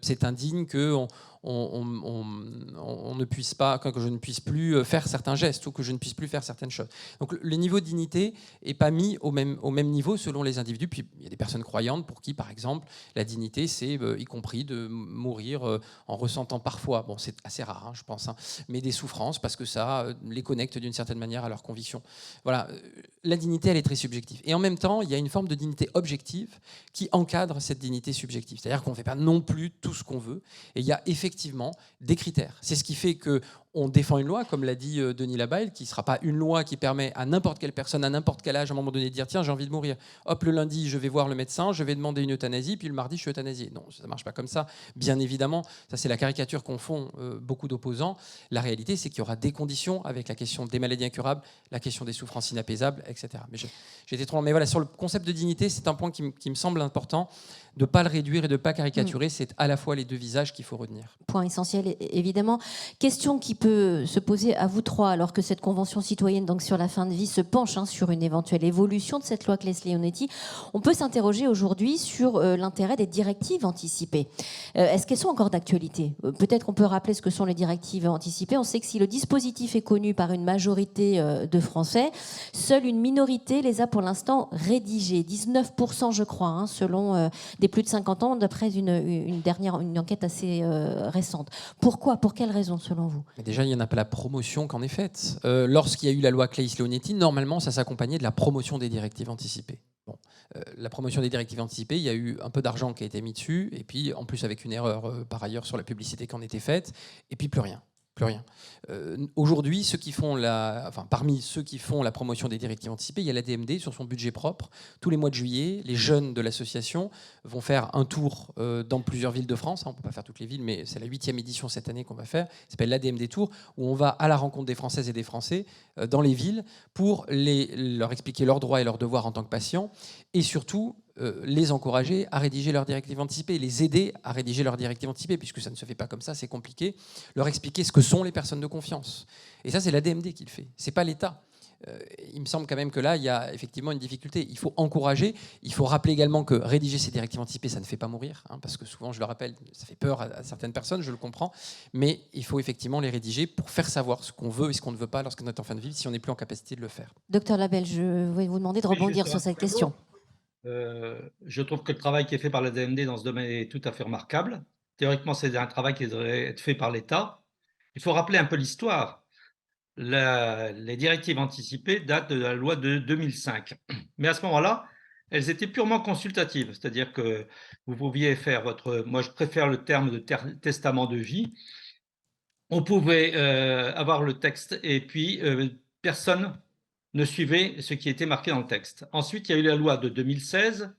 c'est indigne qu'on on ne puisse pas, que je ne puisse plus faire certains gestes ou que je ne puisse plus faire certaines choses. Donc le niveau de dignité n'est pas mis au même niveau selon les individus. Puis il y a des personnes croyantes pour qui, par exemple, la dignité, c'est y compris de mourir en ressentant parfois, bon c'est assez rare, je pense, mais des souffrances parce que ça les connecte d'une certaine manière à leurs convictions. Voilà, la dignité, elle est très subjective. Et en même temps, il y a une forme de dignité objective qui encadre cette dignité subjective. C'est-à-dire qu'on ne fait pas non plus tout ce qu'on veut. Et il y a effectivement des critères. C'est ce qui fait qu'on défend une loi, comme l'a dit Denis Labaille, qui ne sera pas une loi qui permet à n'importe quelle personne, à n'importe quel âge, à un moment donné, de dire tiens, j'ai envie de mourir. Hop, le lundi, je vais voir le médecin, je vais demander une euthanasie, puis le mardi, je suis euthanasié. Non, ça ne marche pas comme ça. Bien évidemment, ça c'est la caricature qu'en font beaucoup d'opposants. La réalité, c'est qu'il y aura des conditions avec la question des maladies incurables, la question des souffrances inapaisables, etc. Mais j'ai été trop long. Mais voilà, sur le concept de dignité, c'est un point qui me semble important, de ne pas le réduire et de ne pas caricaturer. C'est à la fois les deux visages qu'il faut retenir. Point essentiel, évidemment. Question qui peut se poser à vous trois, alors que cette convention citoyenne donc, sur la fin de vie se penche sur une éventuelle évolution de cette loi Claes-Leonetti. On peut s'interroger aujourd'hui sur l'intérêt des directives anticipées. Est-ce qu'elles sont encore d'actualité ? Peut-être qu'on peut rappeler ce que sont les directives anticipées. On sait que si le dispositif est connu par une majorité de Français, seule une minorité les a pour l'instant rédigées. 19%, je crois, selon des plus de 50 ans, d'après une enquête assez récente. Pourquoi ? Pour quelles raisons, selon vous ? Mais déjà, il n'y en a pas la promotion qu'en est faite. Lorsqu'il y a eu la loi Claes-Leonetti, normalement, ça s'accompagnait de la promotion des directives anticipées. Bon. La promotion des directives anticipées, il y a eu un peu d'argent qui a été mis dessus, et puis en plus avec une erreur par ailleurs sur la publicité qui en était faite, et puis plus rien. Plus rien. Aujourd'hui, parmi ceux qui font la promotion des directives anticipées, il y a la DMD sur son budget propre. Tous les mois de juillet, les jeunes de l'association vont faire un tour dans plusieurs villes de France. On ne peut pas faire toutes les villes, mais c'est la 8e édition cette année qu'on va faire. Ça s'appelle l'ADMD Tour, où on va à la rencontre des Françaises et des Français dans les villes pour leur expliquer leurs droits et leurs devoirs en tant que patients, et surtout les encourager à rédiger leurs directives anticipées, les aider à rédiger leurs directives anticipées, puisque ça ne se fait pas comme ça, c'est compliqué, leur expliquer ce que sont les personnes de confiance. Et ça, c'est l'ADMD qui le fait, c'est pas l'État. Il me semble quand même que là, il y a effectivement une difficulté. Il faut encourager, il faut rappeler également que rédiger ces directives anticipées, ça ne fait pas mourir, parce que souvent, je le rappelle, ça fait peur à certaines personnes, je le comprends, mais il faut effectivement les rédiger pour faire savoir ce qu'on veut et ce qu'on ne veut pas lorsqu'on est en fin de vie, si on n'est plus en capacité de le faire. Docteur Labelle, je vais vous demander de rebondir sur cette question. Je trouve que le travail qui est fait par la DMD dans ce domaine est tout à fait remarquable. Théoriquement, c'est un travail qui devrait être fait par l'État. Il faut rappeler un peu l'histoire. Les directives anticipées datent de la loi de 2005. Mais à ce moment-là, elles étaient purement consultatives. C'est-à-dire que vous pouviez faire moi je préfère le terme de testament de vie. On pouvait avoir le texte et puis personne ne suivait ce qui était marqué dans le texte. Ensuite, il y a eu la loi de 2016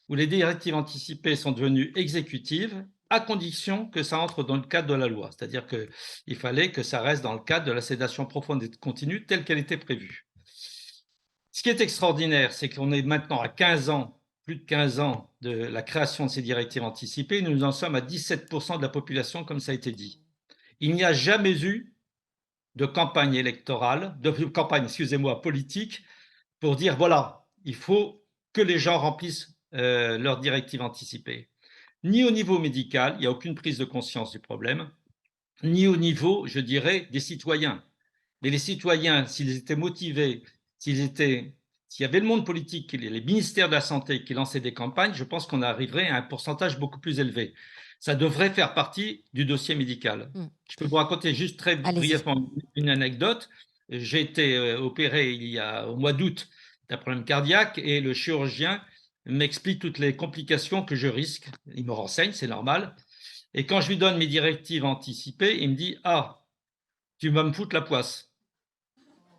où les directives anticipées sont devenues exécutives à condition que ça entre dans le cadre de la loi. C'est-à-dire qu'il fallait que ça reste dans le cadre de la sédation profonde et continue telle qu'elle était prévue. Ce qui est extraordinaire, c'est qu'on est maintenant à 15 ans, plus de 15 ans de la création de ces directives anticipées. Nous en sommes à 17% de la population, comme ça a été dit. Il n'y a jamais eu de campagne électorale, politique, pour dire voilà, il faut que les gens remplissent leurs directives anticipées. Ni au niveau médical, il n'y a aucune prise de conscience du problème, ni au niveau, je dirais, des citoyens. Mais les citoyens, s'ils étaient motivés, s'il y avait le monde politique, les ministères de la Santé qui lançaient des campagnes, je pense qu'on arriverait à un pourcentage beaucoup plus élevé. Ça devrait faire partie du dossier médical. Je peux vous raconter juste très brièvement une anecdote. J'ai été opéré au mois d'août d'un problème cardiaque et le chirurgien m'explique toutes les complications que je risque. Il me renseigne, c'est normal. Et quand je lui donne mes directives anticipées, il me dit « Ah, tu vas me foutre la poisse ».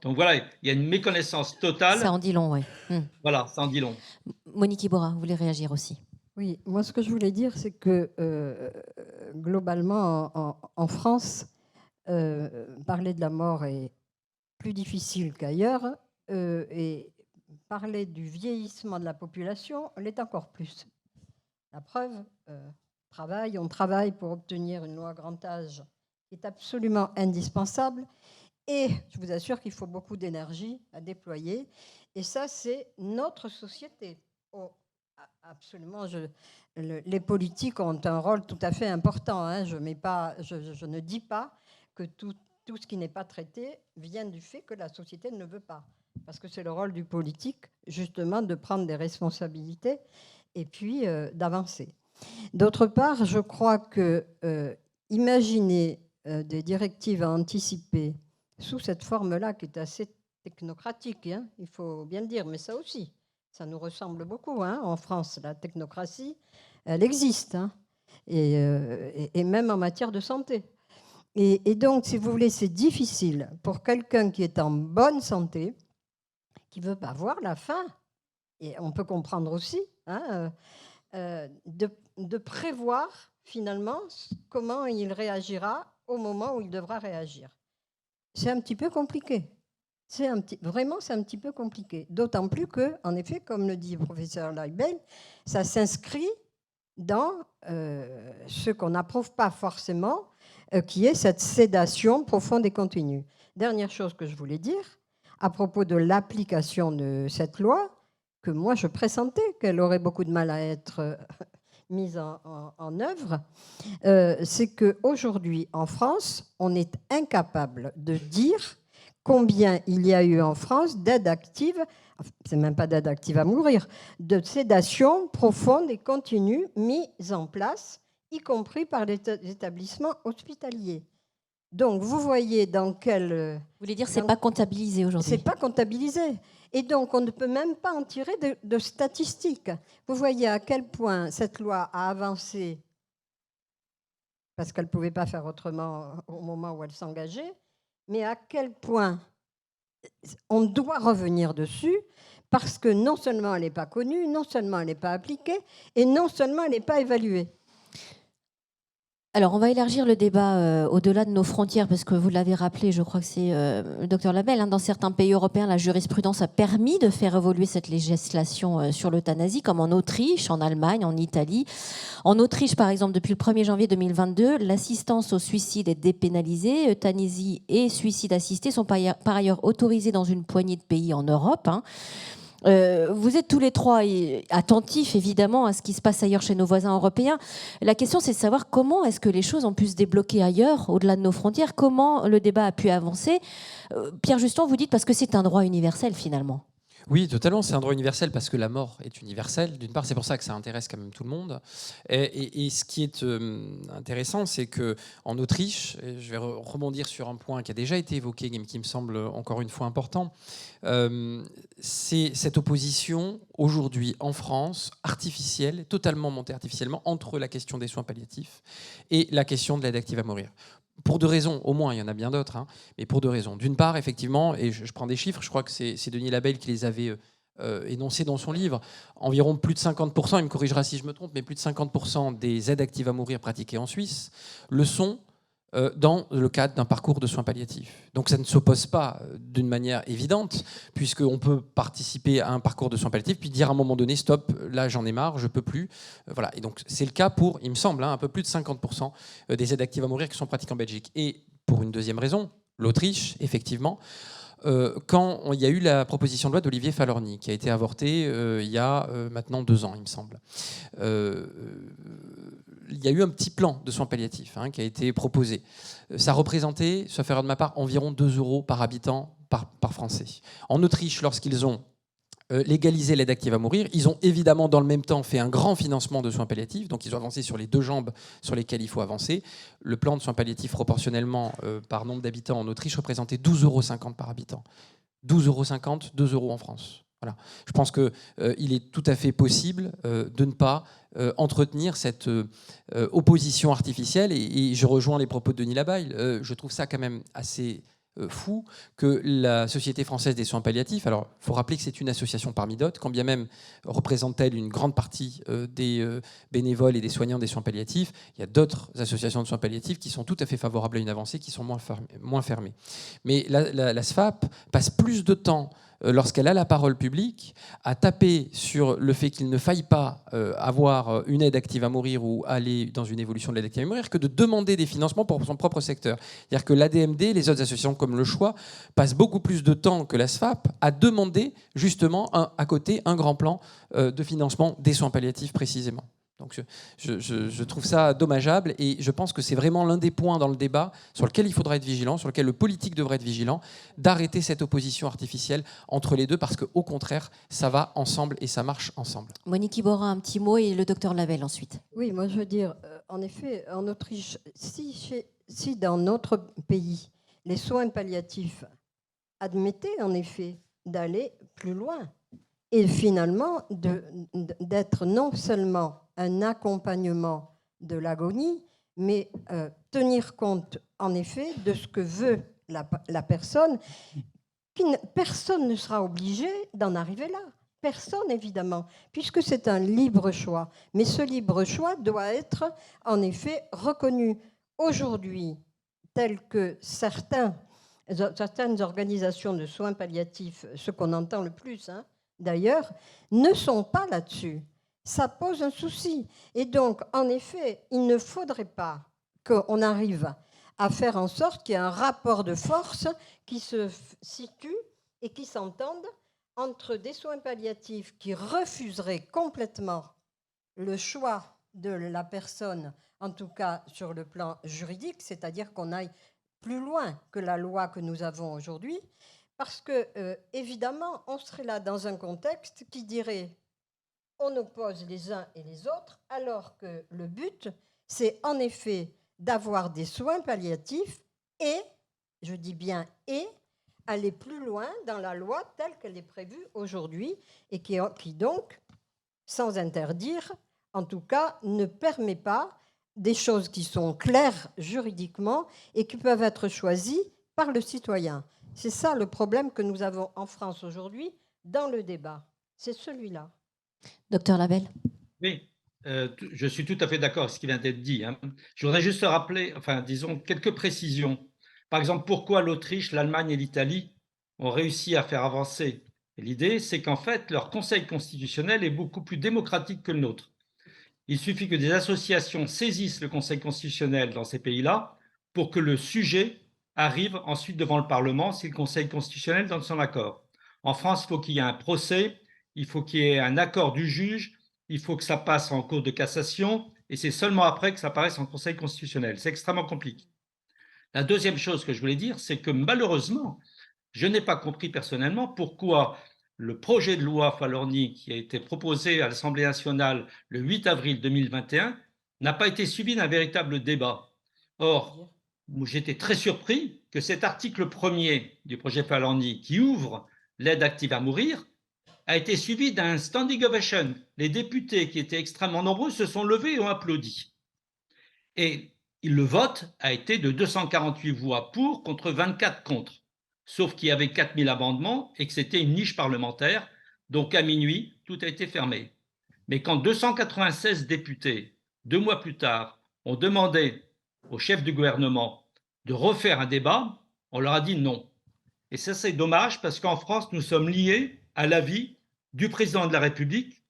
Donc voilà, il y a une méconnaissance totale. Ça en dit long, oui. Voilà, ça en dit long. Monique Iborra, vous voulez réagir aussi ? Oui, moi ce que je voulais dire, c'est que globalement, en France, parler de la mort est plus difficile qu'ailleurs, et parler du vieillissement de la population l'est encore plus. La preuve, on travaille pour obtenir une loi grand âge qui est absolument indispensable, et je vous assure qu'il faut beaucoup d'énergie à déployer, et ça c'est notre société. Absolument. Les politiques ont un rôle tout à fait important, hein. Je ne dis pas que tout ce qui n'est pas traité vient du fait que la société ne veut pas. Parce que c'est le rôle du politique, justement, de prendre des responsabilités et puis d'avancer. D'autre part, je crois que imaginer des directives à anticiper sous cette forme-là, qui est assez technocratique, hein, il faut bien le dire, mais ça aussi, ça nous ressemble beaucoup. Hein. En France, la technocratie, elle existe, hein, et même en matière de santé. Et donc, si vous voulez, c'est difficile pour quelqu'un qui est en bonne santé, qui ne veut pas voir la fin, et on peut comprendre aussi, hein, de prévoir finalement comment il réagira au moment où il devra réagir. C'est un petit peu compliqué. Vraiment, c'est un petit peu compliqué. D'autant plus que, en effet, comme le dit le professeur Leibel, ça s'inscrit dans ce qu'on n'approuve pas forcément, qui est cette sédation profonde et continue. Dernière chose que je voulais dire, à propos de l'application de cette loi, que moi je pressentais qu'elle aurait beaucoup de mal à être mise en œuvre, c'est qu'aujourd'hui, en France, on est incapable de dire combien il y a eu en France d'aides actives, c'est même pas d'aide active à mourir, de sédation profonde et continue mise en place, y compris par les établissements hospitaliers. Donc, vous voyez dans quel... Vous voulez dire que ce n'est pas comptabilisé aujourd'hui? C'est pas comptabilisé. Et donc, on ne peut même pas en tirer de statistiques. Vous voyez à quel point cette loi a avancé, parce qu'elle ne pouvait pas faire autrement au moment où elle s'engageait, mais à quel point on doit revenir dessus, parce que non seulement elle n'est pas connue, non seulement elle n'est pas appliquée, et non seulement elle n'est pas évaluée. Alors, on va élargir le débat au-delà de nos frontières, parce que vous l'avez rappelé, je crois que c'est le docteur Labelle, hein, dans certains pays européens, la jurisprudence a permis de faire évoluer cette législation sur l'euthanasie, comme en Autriche, en Allemagne, en Italie. En Autriche, par exemple, depuis le 1er janvier 2022, l'assistance au suicide est dépénalisée. Euthanasie et suicide assisté sont par ailleurs autorisés dans une poignée de pays en Europe, hein. Vous êtes tous les trois attentifs, évidemment, à ce qui se passe ailleurs chez nos voisins européens. La question, c'est de savoir comment est-ce que les choses ont pu se débloquer ailleurs, au-delà de nos frontières, comment le débat a pu avancer. Pierre Juston, vous dites parce que c'est un droit universel, finalement. Oui, totalement, c'est un droit universel parce que la mort est universelle. D'une part, c'est pour ça que ça intéresse quand même tout le monde. Et ce qui est intéressant, c'est qu'en Autriche, et je vais rebondir sur un point qui a déjà été évoqué, mais qui me semble encore une fois important, c'est cette opposition aujourd'hui en France, artificielle, totalement montée artificiellement, entre la question des soins palliatifs et la question de l'aide active à mourir. Pour deux raisons, au moins, il y en a bien d'autres, hein, mais pour deux raisons. D'une part, effectivement, et je prends des chiffres, je crois que c'est Denis Labelle qui les avait énoncés dans son livre, environ plus de 50%, il me corrigera si je me trompe, mais plus de 50% des aides actives à mourir pratiquées en Suisse le sont dans le cadre d'un parcours de soins palliatifs. Donc ça ne s'oppose pas d'une manière évidente, puisqu'on peut participer à un parcours de soins palliatifs, puis dire à un moment donné, stop, là j'en ai marre, je peux plus. Voilà. Et donc c'est le cas pour, il me semble, un peu plus de 50% des aides actives à mourir qui sont pratiquées en Belgique. Et pour une deuxième raison, l'Autriche, effectivement, quand il y a eu la proposition de loi d'Olivier Falorni, qui a été avortée il y a maintenant 2 ans, il me semble. Il y a eu un petit plan de soins palliatifs qui a été proposé. Ça représentait, sauf erreur de ma part, environ 2 € par habitant par Français. En Autriche, lorsqu'ils ont légalisé l'aide active à mourir, ils ont évidemment dans le même temps fait un grand financement de soins palliatifs, donc ils ont avancé sur les 2 jambes sur lesquelles il faut avancer. Le plan de soins palliatifs proportionnellement par nombre d'habitants en Autriche représentait 12,50 € par habitant. 12,50 €, 2 € en France. Voilà. Je pense qu'il est tout à fait possible de ne pas entretenir cette opposition artificielle. Et je rejoins les propos de Denis Labaille. Je trouve ça quand même assez fou que la Société française des soins palliatifs, alors il faut rappeler que c'est une association parmi d'autres, quand bien même représente-t-elle une grande partie des bénévoles et des soignants des soins palliatifs, il y a d'autres associations de soins palliatifs qui sont tout à fait favorables à une avancée, qui sont moins fermées. Mais la SFAP passe plus de temps lorsqu'elle a la parole publique, à taper sur le fait qu'il ne faille pas avoir une aide active à mourir ou aller dans une évolution de l'aide active à mourir, que de demander des financements pour son propre secteur. C'est-à-dire que l'ADMD, les autres associations comme le Choix, passent beaucoup plus de temps que la SFAP à demander justement à côté un grand plan de financement des soins palliatifs précisément. Donc je trouve ça dommageable et je pense que c'est vraiment l'un des points dans le débat sur lequel il faudra être vigilant, sur lequel le politique devrait être vigilant, d'arrêter cette opposition artificielle entre les deux parce qu'au contraire, ça va ensemble et ça marche ensemble. Monique Iborra, un petit mot et le docteur Lavelle ensuite. Oui, moi je veux dire, en effet, en Autriche, si dans notre pays, les soins palliatifs admettaient en effet d'aller plus loin et finalement d'être non seulement un accompagnement de l'agonie, mais tenir compte en effet de ce que veut la personne. Personne ne sera obligé d'en arriver là. Personne, évidemment, puisque c'est un libre choix. Mais ce libre choix doit être, en effet, reconnu. Aujourd'hui, tel que certaines organisations de soins palliatifs, ce qu'on entend le plus, d'ailleurs, ne sont pas là-dessus. Ça pose un souci. Et donc, en effet, il ne faudrait pas qu'on arrive à faire en sorte qu'il y ait un rapport de force qui se situe et qui s'entende entre des soins palliatifs qui refuseraient complètement le choix de la personne, en tout cas sur le plan juridique, c'est-à-dire qu'on aille plus loin que la loi que nous avons aujourd'hui, parce que, évidemment, on serait là dans un contexte qui dirait on oppose les uns et les autres, alors que le but, c'est en effet d'avoir des soins palliatifs et, je dis bien et, aller plus loin dans la loi telle qu'elle est prévue aujourd'hui et qui donc, sans interdire, en tout cas, ne permet pas des choses qui sont claires juridiquement et qui peuvent être choisies par le citoyen. C'est ça le problème que nous avons en France aujourd'hui dans le débat. C'est celui-là. Docteur Lavelle. Oui, je suis tout à fait d'accord avec ce qui vient d'être dit. Je voudrais juste rappeler, disons, quelques précisions. Par exemple, pourquoi l'Autriche, l'Allemagne et l'Italie ont réussi à faire avancer. L'idée, c'est qu'en fait, leur conseil constitutionnel est beaucoup plus démocratique que le nôtre. Il suffit que des associations saisissent le conseil constitutionnel dans ces pays-là pour que le sujet arrive ensuite devant le Parlement si le conseil constitutionnel donne son accord. En France, il faut qu'il y ait un procès, il faut qu'il y ait un accord du juge, il faut que ça passe en cour de cassation et c'est seulement après que ça apparaisse en conseil constitutionnel. C'est extrêmement compliqué. La deuxième chose que je voulais dire, c'est que malheureusement, je n'ai pas compris personnellement pourquoi le projet de loi Falorni qui a été proposé à l'Assemblée nationale le 8 avril 2021 n'a pas été suivi d'un véritable débat. Or, j'étais très surpris que cet article 1er du projet Falorni qui ouvre l'aide active à mourir a été suivi d'un standing ovation. Les députés qui étaient extrêmement nombreux se sont levés et ont applaudi. Et le vote a été de 248 voix pour contre 24 contre. Sauf qu'il y avait 4000 amendements et que c'était une niche parlementaire. Donc à minuit, tout a été fermé. Mais quand 296 députés, 2 mois plus tard, ont demandé au chef du gouvernement de refaire un débat, on leur a dit non. Et ça, c'est dommage parce qu'en France, nous sommes liés à l'avis du président de la République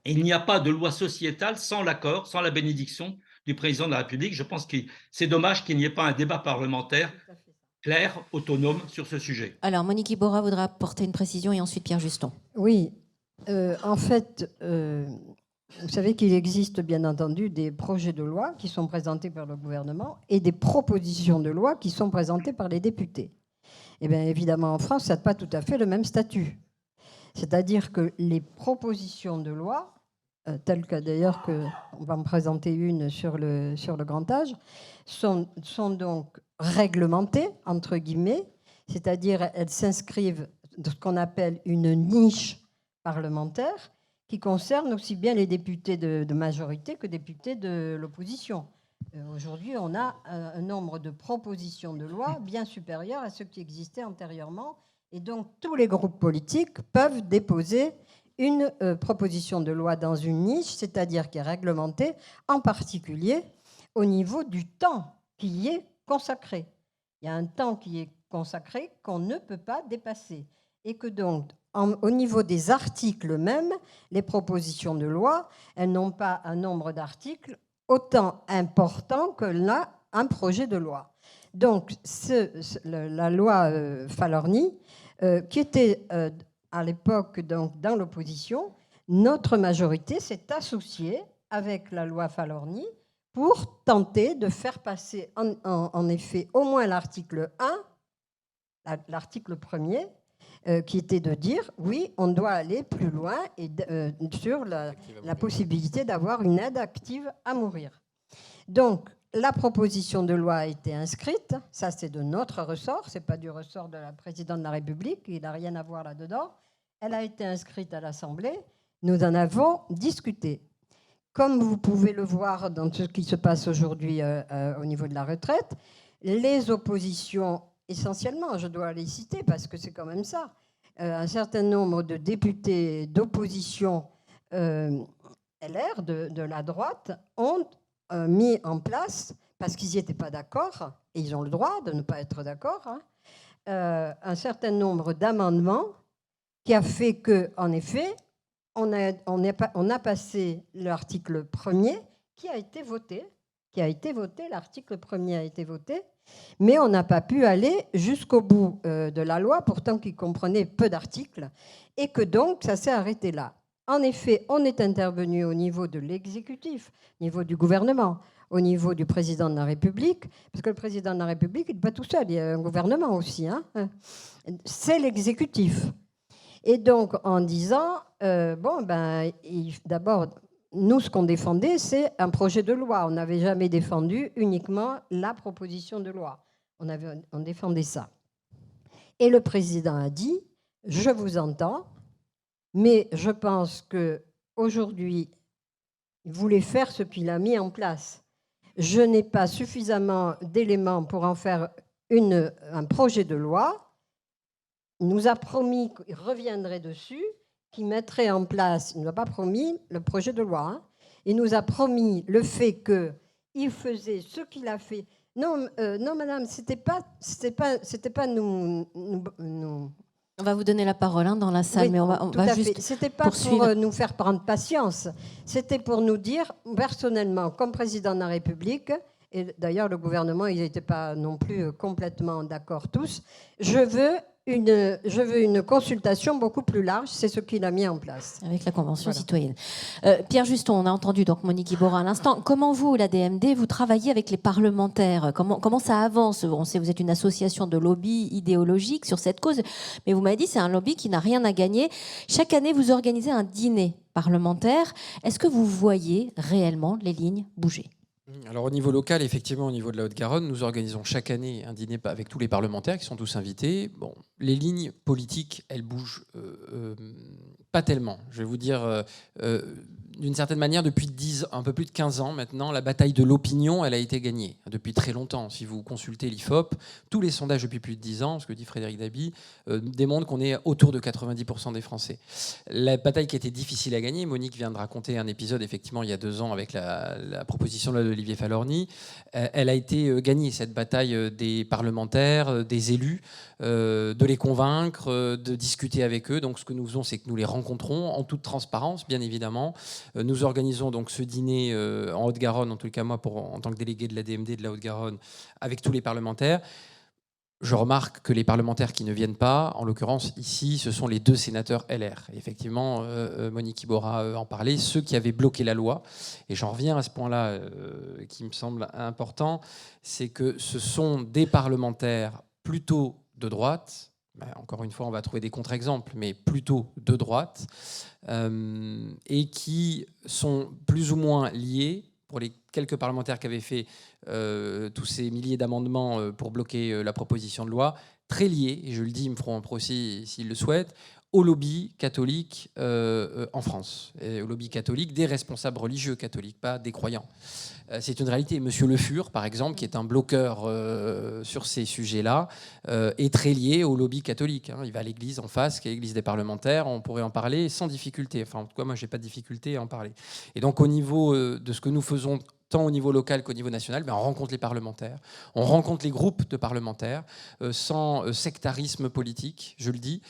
et il n'y a pas de loi sociétale sans l'accord, sans la bénédiction du président de la République. Je pense que c'est dommage qu'il n'y ait pas un débat parlementaire clair, autonome sur ce sujet. Alors, Monique Iborra voudra apporter une précision et ensuite Pierre Juston. Oui, en fait, vous savez qu'il existe bien entendu des projets de loi qui sont présentés par le gouvernement et des propositions de loi qui sont présentées par les députés. Eh bien, évidemment, en France, ça n'a pas tout à fait le même statut. C'est-à-dire que les propositions de loi, telles que d'ailleurs on va me présenter une sur le grand âge, sont donc réglementées, entre guillemets, c'est-à-dire elles s'inscrivent dans ce qu'on appelle une niche parlementaire qui concerne aussi bien les députés de majorité que les députés de l'opposition. Aujourd'hui, on a un nombre de propositions de loi bien supérieur à ce qui existait antérieurement. Et donc, tous les groupes politiques peuvent déposer une proposition de loi dans une niche, c'est-à-dire qui est réglementée, en particulier au niveau du temps qui y est consacré. Il y a un temps qui est consacré qu'on ne peut pas dépasser. et que donc, au niveau des articles même, les propositions de loi, elles n'ont pas un nombre d'articles autant important que là, un projet de loi. Donc, la loi Falorni, qui était à l'époque donc dans l'opposition, notre majorité s'est associée avec la loi Falorni pour tenter de faire passer en effet au moins l'article 1, l'article 1er, qui était de dire, oui, on doit aller plus loin et, sur la possibilité d'avoir une aide active à mourir. Donc, la proposition de loi a été inscrite, ça c'est de notre ressort, ce n'est pas du ressort de la présidente de la République, il n'a rien à voir là-dedans. Elle a été inscrite à l'Assemblée, nous en avons discuté. Comme vous pouvez le voir dans ce qui se passe aujourd'hui au niveau de la retraite, les oppositions, essentiellement, je dois les citer parce que c'est quand même ça, un certain nombre de députés d'opposition LR, de la droite, ont mis en place, parce qu'ils n'y étaient pas d'accord, et ils ont le droit de ne pas être d'accord, un certain nombre d'amendements qui a fait qu'en effet, on a passé l'article 1er qui a été voté, l'article 1er a été voté, mais on n'a pas pu aller jusqu'au bout de la loi, pourtant qui comprenait peu d'articles, et que donc ça s'est arrêté là. En effet, on est intervenu au niveau de l'exécutif, au niveau du gouvernement, au niveau du président de la République, parce que le président de la République, il n'est pas tout seul, il y a un gouvernement aussi. C'est l'exécutif. Et donc, en disant, d'abord, nous, ce qu'on défendait, c'est un projet de loi. On n'avait jamais défendu uniquement la proposition de loi. On défendait ça. Et le président a dit, je vous entends, mais je pense qu'aujourd'hui, il voulait faire ce qu'il a mis en place. Je n'ai pas suffisamment d'éléments pour en faire un projet de loi. Il nous a promis qu'il reviendrait dessus, qu'il mettrait en place, il ne nous a pas promis le projet de loi, il nous a promis le fait qu'il faisait ce qu'il a fait. Non, madame, c'était pas nous. On va vous donner la parole dans la salle, oui, mais on va juste c'était pas poursuivre. pour nous faire prendre patience, c'était pour nous dire, personnellement, comme président de la République, et d'ailleurs le gouvernement, ils n'étaient pas non plus complètement d'accord tous, je veux une consultation beaucoup plus large, c'est ce qu'il a mis en place. Avec la Convention citoyenne. Pierre Juston, on a entendu donc Monique Iborra à l'instant. Comment vous, la DMD, vous travaillez avec les parlementaires ? Comment ça avance ? On sait que vous êtes une association de lobby idéologique sur cette cause, mais vous m'avez dit que c'est un lobby qui n'a rien à gagner. Chaque année, vous organisez un dîner parlementaire. Est-ce que vous voyez réellement les lignes bouger ? Alors au niveau local, effectivement, au niveau de la Haute-Garonne, nous organisons chaque année un dîner avec tous les parlementaires qui sont tous invités. Bon, les lignes politiques, elles bougent pas tellement. Je vais vous dire, d'une certaine manière, depuis un peu plus de 15 ans maintenant, la bataille de l'opinion, elle a été gagnée depuis très longtemps. Si vous consultez l'IFOP, tous les sondages depuis plus de 10 ans, ce que dit Frédéric Dabi, démontrent qu'on est autour de 90% des Français. La bataille qui a été difficile à gagner, Monique vient de raconter un épisode, effectivement, il y a 2 ans avec la proposition de loi d'Olivier Falorni. Elle a été gagnée, cette bataille des parlementaires, des élus, de les convaincre, de discuter avec eux. Donc ce que nous faisons, c'est que nous les rencontrons en toute transparence, bien évidemment. Nous organisons donc ce dîner en Haute-Garonne, en tout cas moi, en tant que délégué de la DMD de la Haute-Garonne, avec tous les parlementaires. Je remarque que les parlementaires qui ne viennent pas, en l'occurrence ici, ce sont les 2 sénateurs LR. Et effectivement, Monique Iborra en parlait, ceux qui avaient bloqué la loi. Et j'en reviens à ce point-là qui me semble important, c'est que ce sont des parlementaires plutôt de droite. Encore une fois, on va trouver des contre-exemples, mais plutôt de droite, et qui sont plus ou moins liés, pour les quelques parlementaires qui avaient fait tous ces milliers d'amendements pour bloquer la proposition de loi, très liés, et je le dis, ils me feront un procès s'ils le souhaitent, au lobby catholique en France, et au lobby catholique des responsables religieux catholiques, pas des croyants. C'est une réalité. Monsieur Le Fur, par exemple, qui est un bloqueur sur ces sujets-là, est très lié au lobby catholique. Il va à l'église en face, qui est l'église des parlementaires. On pourrait en parler sans difficulté. Enfin, en tout cas, moi, je n'ai pas de difficulté à en parler. Et donc, au niveau de ce que nous faisons tant au niveau local qu'au niveau national, on rencontre les parlementaires, on rencontre les groupes de parlementaires, sans sectarisme politique, je le dis,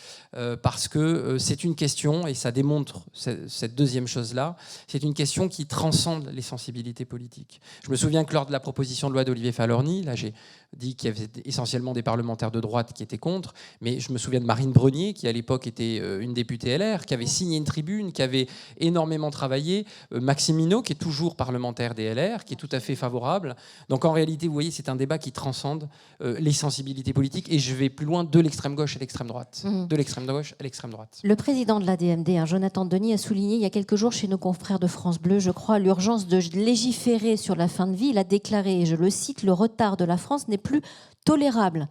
parce que c'est une question, et ça démontre cette deuxième chose-là, c'est une question qui transcende les sensibilités politiques. Je me souviens que lors de la proposition de loi d'Olivier Falorni, là j'ai dit qu'il y avait essentiellement des parlementaires de droite qui étaient contre, mais je me souviens de Marine Brenier, qui à l'époque était une députée LR, qui avait signé une tribune, qui avait énormément travaillé, Maxime Minot, qui est toujours parlementaire des LR, qui est tout à fait favorable. Donc en réalité, vous voyez, c'est un débat qui transcende les sensibilités politiques, et je vais plus loin de l'extrême gauche à l'extrême droite. De l'extrême gauche à l'extrême droite. Le président de l'ADMD, Jonathan Denis, a souligné il y a quelques jours chez nos confrères de France Bleu, je crois, l'urgence de légiférer sur la fin de vie. Il a déclaré, et je le cite, « Le retard de la France n'est plus tolérable ».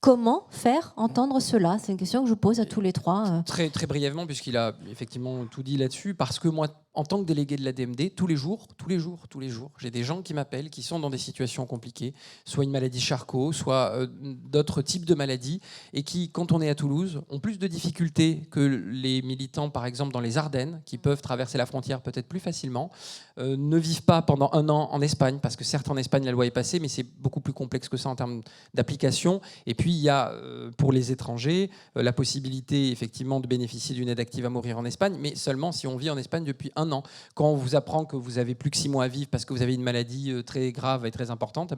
Comment faire entendre cela? C'est une question que je vous pose à tous les trois. Très, très brièvement, puisqu'il a effectivement tout dit là-dessus, parce que moi, en tant que délégué de l'ADMD, tous les jours, j'ai des gens qui m'appellent, qui sont dans des situations compliquées, soit une maladie Charcot, soit d'autres types de maladies, et qui, quand on est à Toulouse, ont plus de difficultés que les militants, par exemple, dans les Ardennes, qui peuvent traverser la frontière peut-être plus facilement, ne vivent pas pendant un an en Espagne, parce que certes, en Espagne, la loi est passée, mais c'est beaucoup plus complexe que ça en termes d'application. Et puis, il y a, pour les étrangers, la possibilité, effectivement, de bénéficier d'une aide active à mourir en Espagne, mais seulement si on vit en Espagne depuis un an. Quand on vous apprend que vous avez plus que 6 mois à vivre parce que vous avez une maladie très grave et très importante,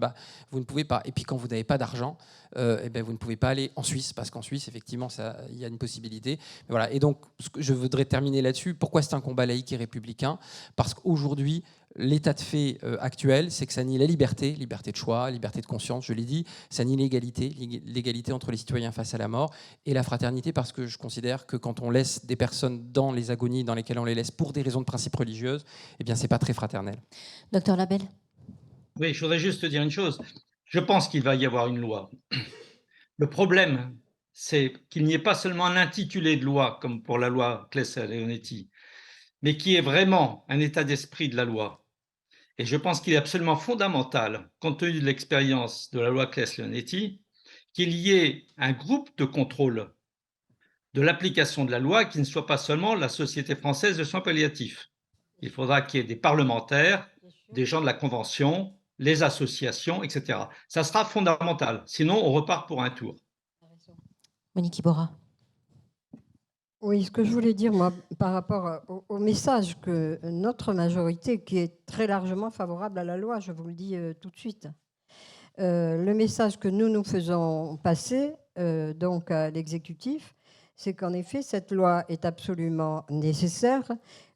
vous ne pouvez pas. Et puis quand vous n'avez pas d'argent, vous ne pouvez pas aller en Suisse, parce qu'en Suisse, effectivement, il y a une possibilité. Mais voilà. Et donc, je voudrais terminer là-dessus. Pourquoi c'est un combat laïque et républicain? Parce qu'aujourd'hui, l'état de fait actuel, c'est que ça nie la liberté de choix, liberté de conscience, je l'ai dit, ça nie l'égalité entre les citoyens face à la mort, et la fraternité, parce que je considère que quand on laisse des personnes dans les agonies dans lesquelles on les laisse pour des raisons de principe religieuses, eh bien, c'est pas très fraternel. Docteur Labelle. Oui, je voudrais juste te dire une chose. Je pense qu'il va y avoir une loi. Le problème, c'est qu'il n'y ait pas seulement un intitulé de loi, comme pour la loi Claes-Leonetti, mais qui est vraiment un état d'esprit de la loi. Et je pense qu'il est absolument fondamental, compte tenu de l'expérience de la loi Claes-Leonetti, qu'il y ait un groupe de contrôle de l'application de la loi qui ne soit pas seulement la Société française de soins palliatifs. Il faudra qu'il y ait des parlementaires, des gens de la Convention, les associations, etc. Ça sera fondamental. Sinon, on repart pour un tour. Monique Iborra. Oui, ce que je voulais dire, moi, par rapport au message que notre majorité, qui est très largement favorable à la loi, je vous le dis tout de suite, le message que nous faisons passer donc à l'exécutif, c'est qu'en effet, cette loi est absolument nécessaire,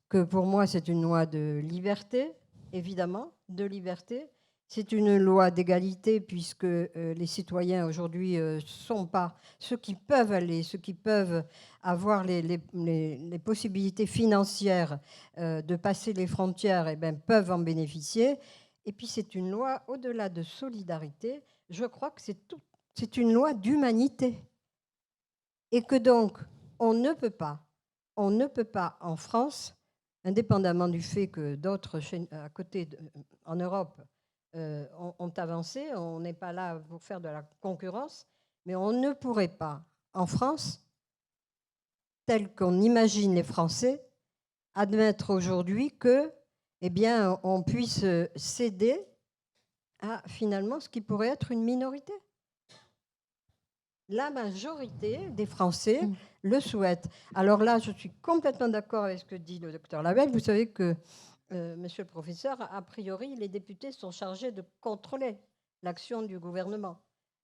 que pour moi, c'est une loi de liberté, évidemment, de liberté. C'est une loi d'égalité, puisque les citoyens aujourd'hui ne sont pas ceux qui peuvent aller, ceux qui peuvent avoir les possibilités financières de passer les frontières, et peuvent en bénéficier. Et puis c'est une loi, au-delà de solidarité, je crois que c'est une loi d'humanité. Et que donc, on ne peut pas en France, indépendamment du fait que d'autres à côté, en Europe, ont avancé, on n'est pas là pour faire de la concurrence, mais on ne pourrait pas, en France, tel qu'on imagine les Français, admettre aujourd'hui que, on puisse céder à finalement ce qui pourrait être une minorité. La majorité des Français le souhaitent. Alors là, je suis complètement d'accord avec ce que dit le docteur Labelle. Vous savez que, monsieur le professeur, a priori, les députés sont chargés de contrôler l'action du gouvernement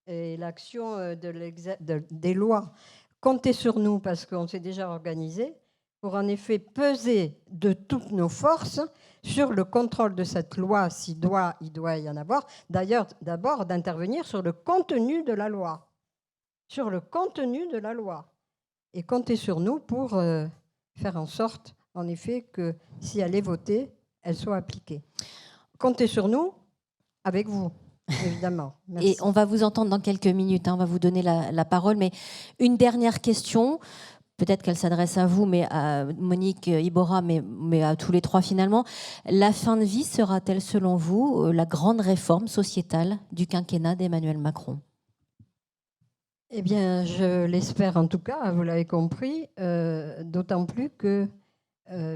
et l'action des lois. Comptez sur nous, parce qu'on s'est déjà organisé, pour en effet peser de toutes nos forces sur le contrôle de cette loi, s'il doit y en avoir. D'ailleurs, d'abord, d'intervenir sur le contenu de la loi. Sur le contenu de la loi. Et comptez sur nous pour faire en sorte, en effet, que si elle est votée, elle soit appliquée. Comptez sur nous, avec vous, évidemment. Merci. Et on va vous entendre dans quelques minutes, on va vous donner la parole. Mais une dernière question, peut-être qu'elle s'adresse à vous, mais à Monique Iborra, mais à tous les trois finalement. La fin de vie sera-t-elle, selon vous, la grande réforme sociétale du quinquennat d'Emmanuel Macron ? Eh bien, je l'espère en tout cas, vous l'avez compris, d'autant plus que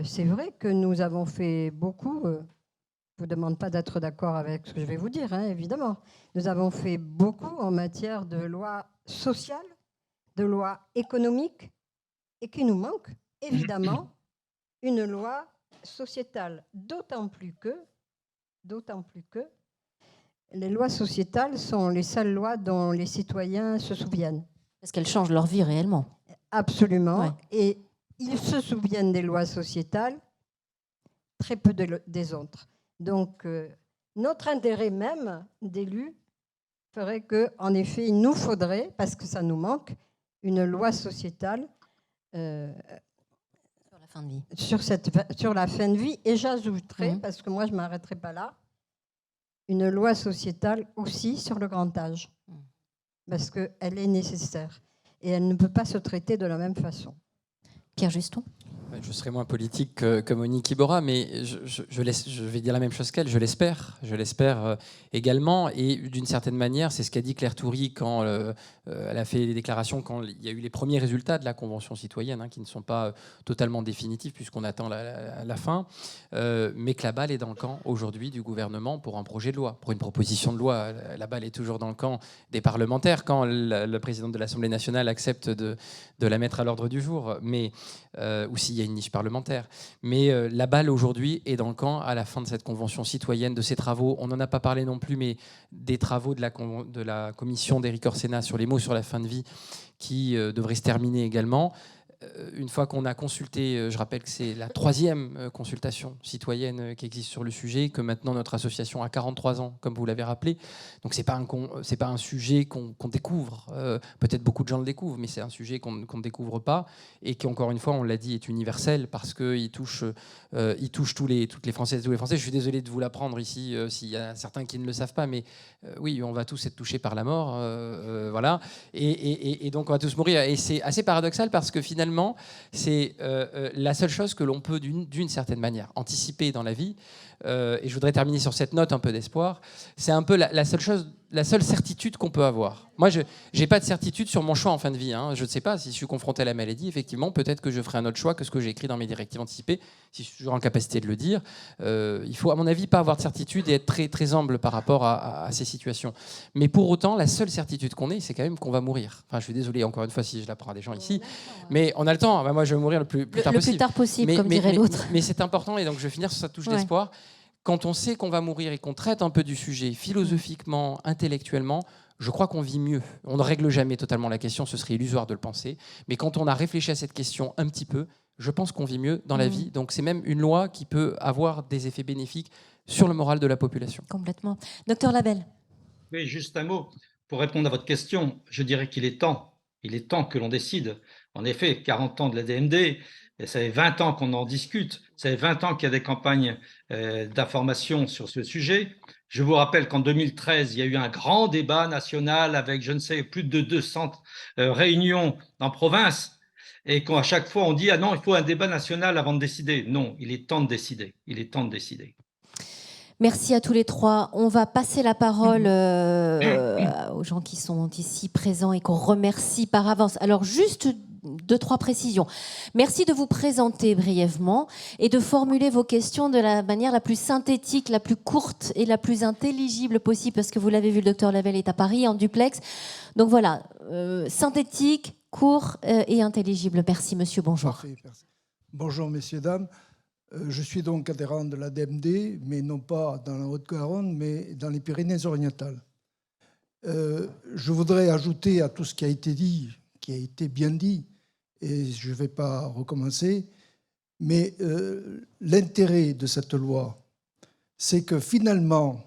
c'est vrai que nous avons fait beaucoup Je ne vous demande pas d'être d'accord avec ce que je vais vous dire, hein, évidemment. Nous avons fait beaucoup en matière de loi sociale, de loi économique, et qu'il nous manque, évidemment, une loi sociétale. D'autant plus que les lois sociétales sont les seules lois dont les citoyens se souviennent. Parce qu'elles changent leur vie réellement. Absolument. Ouais. Et ils se souviennent des lois sociétales, très peu des autres. Donc, notre intérêt même d'élus ferait qu'en effet, il nous faudrait, parce que ça nous manque, une loi sociétale Sur la fin de vie. sur la fin de vie. Et j'ajouterais, parce que moi, je ne m'arrêterai pas là, une loi sociétale aussi sur le grand âge. Parce qu'elle est nécessaire. Et elle ne peut pas se traiter de la même façon. Pierre Juston. Je serai moins politique que Monique Iborra, mais je vais dire la même chose qu'elle, je l'espère également. Et d'une certaine manière, c'est ce qu'a dit Claire Toury quand elle a fait les déclarations, quand il y a eu les premiers résultats de la Convention citoyenne, hein, qui ne sont pas totalement définitifs puisqu'on attend la fin, mais que la balle est dans le camp aujourd'hui du gouvernement pour un projet de loi, pour une proposition de loi. La balle est toujours dans le camp des parlementaires quand le président de l'Assemblée nationale accepte de la mettre à l'ordre du jour, mais ou s'il y a une niche parlementaire. Mais la balle aujourd'hui est dans le camp à la fin de cette convention citoyenne, de ces travaux. On n'en a pas parlé non plus, mais des travaux de la commission d'Éric Orsena sur les mots sur la fin de vie qui devraient se terminer également. Une fois qu'on a consulté, je rappelle que c'est la 3e consultation citoyenne qui existe sur le sujet, que maintenant notre association a 43 ans, comme vous l'avez rappelé. Donc c'est pas un sujet qu'on découvre. Peut-être beaucoup de gens le découvrent, mais c'est un sujet qu'on ne découvre pas et qui, encore une fois, on l'a dit, est universel parce qu'il touche toutes les Françaises et tous les Français. Je suis désolé de vous l'apprendre ici, s'il y a certains qui ne le savent pas, mais oui, on va tous être touchés par la mort. Voilà. Et donc on va tous mourir. Et c'est assez paradoxal parce que finalement, c'est la seule chose que l'on peut, d'une certaine manière, anticiper dans la vie. Et je voudrais terminer sur cette note un peu d'espoir. C'est un peu la seule certitude qu'on peut avoir. Moi, je n'ai pas de certitude sur mon choix en fin de vie. Hein. Je ne sais pas si je suis confronté à la maladie. Effectivement, peut-être que je ferai un autre choix que ce que j'ai écrit dans mes directives anticipées, si je suis toujours en capacité de le dire. Il faut, à mon avis, pas avoir de certitude et être très, très humble par rapport à ces situations. Mais pour autant, la seule certitude qu'on ait, c'est quand même qu'on va mourir. Enfin, je suis désolé, encore une fois, si je l'apprends à des gens ici. Mais on a le temps. Moi, je vais mourir le plus tard possible. Le plus tard possible, comme dirait l'autre. Mais c'est important, et donc je vais finir sur cette touche d'espoir. Quand on sait qu'on va mourir et qu'on traite un peu du sujet philosophiquement, intellectuellement, je crois qu'on vit mieux. On ne règle jamais totalement la question, ce serait illusoire de le penser. Mais quand on a réfléchi à cette question un petit peu, je pense qu'on vit mieux dans la vie. Donc c'est même une loi qui peut avoir des effets bénéfiques sur le moral de la population. Complètement. Docteur Labelle. Oui, juste un mot. Pour répondre à votre question, je dirais qu'il est temps. Il est temps que l'on décide. En effet, 40 ans de la DMD, et ça fait 20 ans qu'on en discute, ça fait 20 ans qu'il y a des campagnes d'information sur ce sujet. Je vous rappelle qu'en 2013, il y a eu un grand débat national avec, je ne sais, plus de 200 réunions en province, et qu'à chaque fois on dit « Ah non, il faut un débat national avant de décider ». Non, il est temps de décider. Il est temps de décider. Merci à tous les trois. On va passer la parole aux gens qui sont ici présents et qu'on remercie par avance. Alors, juste 2-3 précisions. Merci de vous présenter brièvement et de formuler vos questions de la manière la plus synthétique, la plus courte et la plus intelligible possible, parce que vous l'avez vu, le docteur Labelle est à Paris, en duplex. Donc voilà, synthétique, court et intelligible. Merci, monsieur. Bonjour. Parfait, merci. Bonjour, messieurs, dames. Je suis donc adhérent de la DMD, mais non pas dans la Haute-Garonne, mais dans les Pyrénées-Orientales. Je voudrais ajouter à tout ce qui a été dit, qui a été bien dit, et je ne vais pas recommencer, mais l'intérêt de cette loi, c'est que finalement,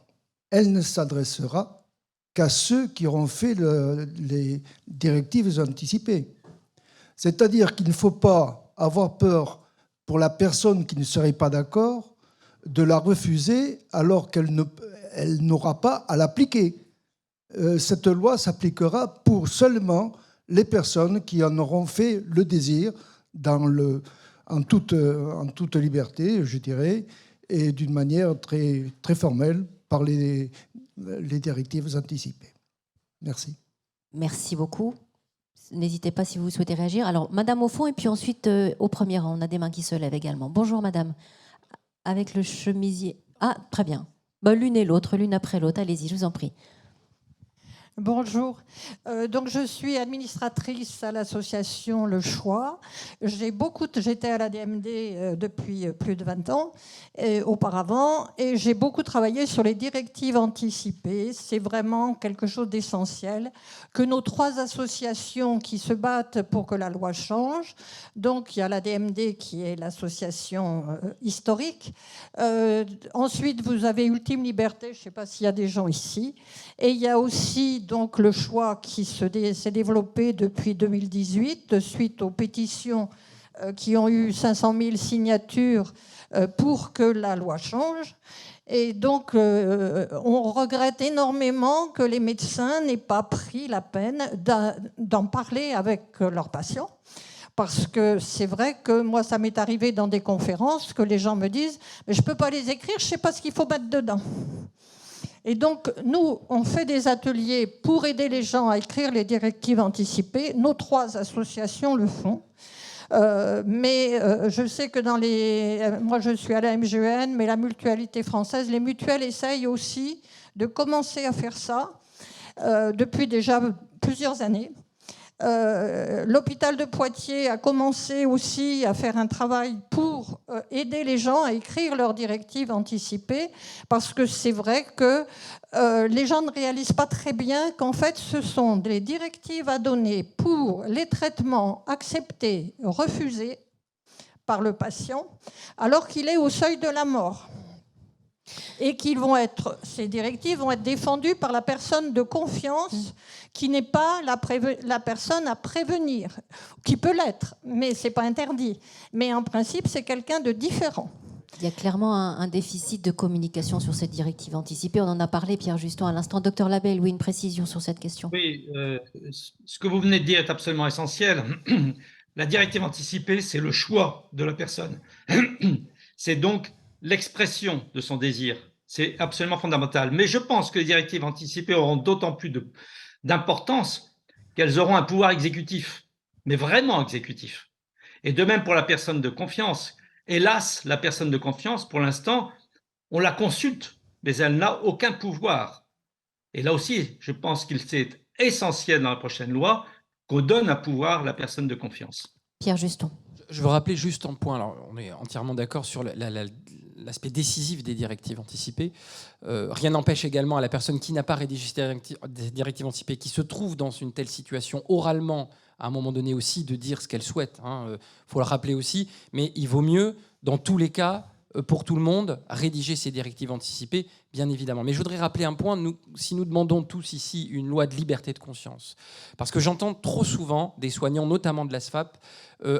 elle ne s'adressera qu'à ceux qui auront fait les directives anticipées. C'est-à-dire qu'il ne faut pas avoir peur pour la personne qui ne serait pas d'accord de la refuser alors qu'elle n'aura pas à l'appliquer. Cette loi s'appliquera pour seulement les personnes qui en auront fait le désir en toute liberté, je dirais, et d'une manière très, très formelle par les directives anticipées. Merci. Merci beaucoup. N'hésitez pas si vous souhaitez réagir. Alors, madame au fond, et puis ensuite au premier rang. On a des mains qui se lèvent également. Bonjour, madame. Avec le chemisier. Ah, très bien. Bah, l'une et l'autre, l'une après l'autre. Allez-y, je vous en prie. Bonjour. Donc je suis administratrice à l'association Le Choix. J'étais à la DMD depuis plus de 20 ans auparavant, et j'ai beaucoup travaillé sur les directives anticipées. C'est vraiment quelque chose d'essentiel que nos 3 associations qui se battent pour que la loi change. Donc il y a la DMD qui est l'association historique. Ensuite vous avez Ultime Liberté, je ne sais pas s'il y a des gens ici. Et il y a aussi donc Le Choix qui s'est développé depuis 2018 suite aux pétitions qui ont eu 500 000 signatures pour que la loi change. Et donc on regrette énormément que les médecins n'aient pas pris la peine d'en parler avec leurs patients. Parce que c'est vrai que moi, ça m'est arrivé dans des conférences que les gens me disent « mais je ne peux pas les écrire, je ne sais pas ce qu'il faut mettre dedans ». Et donc, nous, on fait des ateliers pour aider les gens à écrire les directives anticipées. Nos 3 associations le font. Mais je sais que moi, je suis à la MGEN, mais la Mutualité française, les mutuelles essayent aussi de commencer à faire ça depuis déjà plusieurs années. L'hôpital de Poitiers a commencé aussi à faire un travail pour aider les gens à écrire leurs directives anticipées, parce que c'est vrai que les gens ne réalisent pas très bien qu'en fait ce sont des directives à donner pour les traitements acceptés, refusés par le patient, alors qu'il est au seuil de la mort. Et ces directives vont être défendues par la personne de confiance qui n'est pas la personne à prévenir, qui peut l'être, mais ce n'est pas interdit. Mais en principe, c'est quelqu'un de différent. Il y a clairement un déficit de communication sur cette directive anticipée. On en a parlé, Pierre Juston, à l'instant. Docteur Labelle, oui, une précision sur cette question. Oui, ce que vous venez de dire est absolument essentiel. La directive anticipée, c'est le choix de la personne. C'est donc l'expression de son désir. C'est absolument fondamental. Mais je pense que les directives anticipées auront d'autant plus d'importance qu'elles auront un pouvoir exécutif, mais vraiment exécutif. Et de même pour la personne de confiance. Hélas, la personne de confiance, pour l'instant, on la consulte, mais elle n'a aucun pouvoir. Et là aussi, je pense qu'il est essentiel dans la prochaine loi qu'on donne un pouvoir à la personne de confiance. Pierre Juston. Je veux rappeler juste un point. Alors, on est entièrement d'accord sur l'aspect décisif des directives anticipées. Rien n'empêche également à la personne qui n'a pas rédigé des directives anticipées, qui se trouve dans une telle situation oralement, à un moment donné aussi, de dire ce qu'elle souhaite. Faut le rappeler aussi. Mais il vaut mieux, dans tous les cas, pour tout le monde, rédiger ces directives anticipées, bien évidemment. Mais je voudrais rappeler un point, si nous demandons tous ici une loi de liberté de conscience, parce que j'entends trop souvent des soignants, notamment de la SFAP,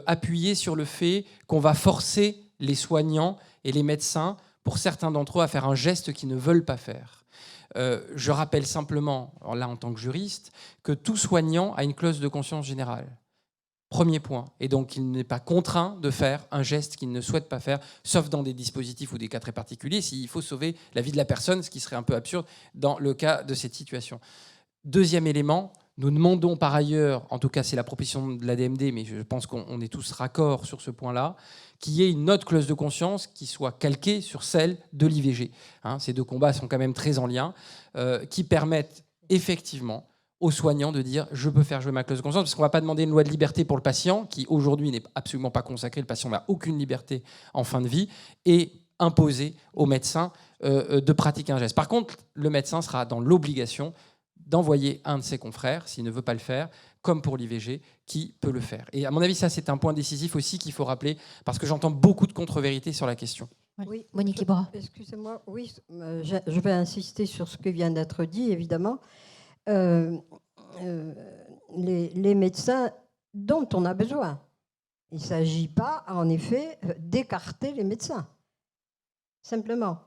appuyer sur le fait qu'on va forcer les soignants et les médecins, pour certains d'entre eux, à faire un geste qu'ils ne veulent pas faire. Je rappelle simplement, là en tant que juriste, que tout soignant a une clause de conscience générale. Premier point. Et donc, il n'est pas contraint de faire un geste qu'il ne souhaite pas faire, sauf dans des dispositifs ou des cas très particuliers, s'il faut sauver la vie de la personne, ce qui serait un peu absurde dans le cas de cette situation. Deuxième élément, nous demandons par ailleurs, en tout cas c'est la proposition de la DMD, mais je pense qu'on est tous raccords sur ce point-là, qu'il y ait une autre clause de conscience qui soit calquée sur celle de l'IVG. Ces 2 combats sont quand même très en lien, qui permettent effectivement aux soignants de dire « je peux faire jouer ma clause de conscience », parce qu'on ne va pas demander une loi de liberté pour le patient, qui aujourd'hui n'est absolument pas consacrée, le patient n'a aucune liberté en fin de vie, et imposer aux médecins de pratiquer un geste. Par contre, le médecin sera dans l'obligation d'envoyer un de ses confrères, s'il ne veut pas le faire, comme pour l'IVG, qui peut le faire. Et à mon avis, ça c'est un point décisif aussi qu'il faut rappeler, parce que j'entends beaucoup de contre-vérités sur la question. Oui, Monique Iborra. Excusez-moi, oui, je vais insister sur ce qui vient d'être dit, évidemment. Les médecins dont on a besoin. Il ne s'agit pas, en effet, d'écarter les médecins. Simplement,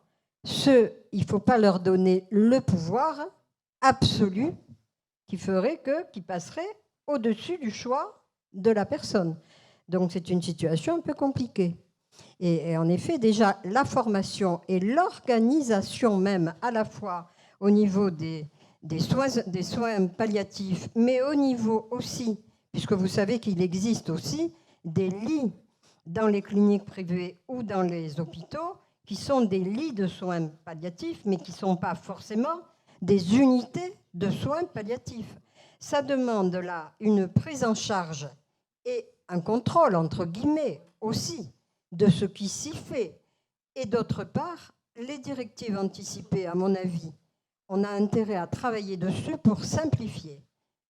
il ne faut pas leur donner le pouvoir absolu qui ferait qui passerait au-dessus du choix de la personne. Donc c'est une situation un peu compliquée. Et en effet, déjà, la formation et l'organisation même, à la fois au niveau des soins palliatifs, mais au niveau aussi, puisque vous savez qu'il existe aussi des lits dans les cliniques privées ou dans les hôpitaux qui sont des lits de soins palliatifs, mais qui ne sont pas forcément des unités de soins palliatifs. Ça demande là une prise en charge et un contrôle, entre guillemets, aussi, de ce qui s'y fait. Et d'autre part, les directives anticipées, à mon avis, on a intérêt à travailler dessus pour simplifier,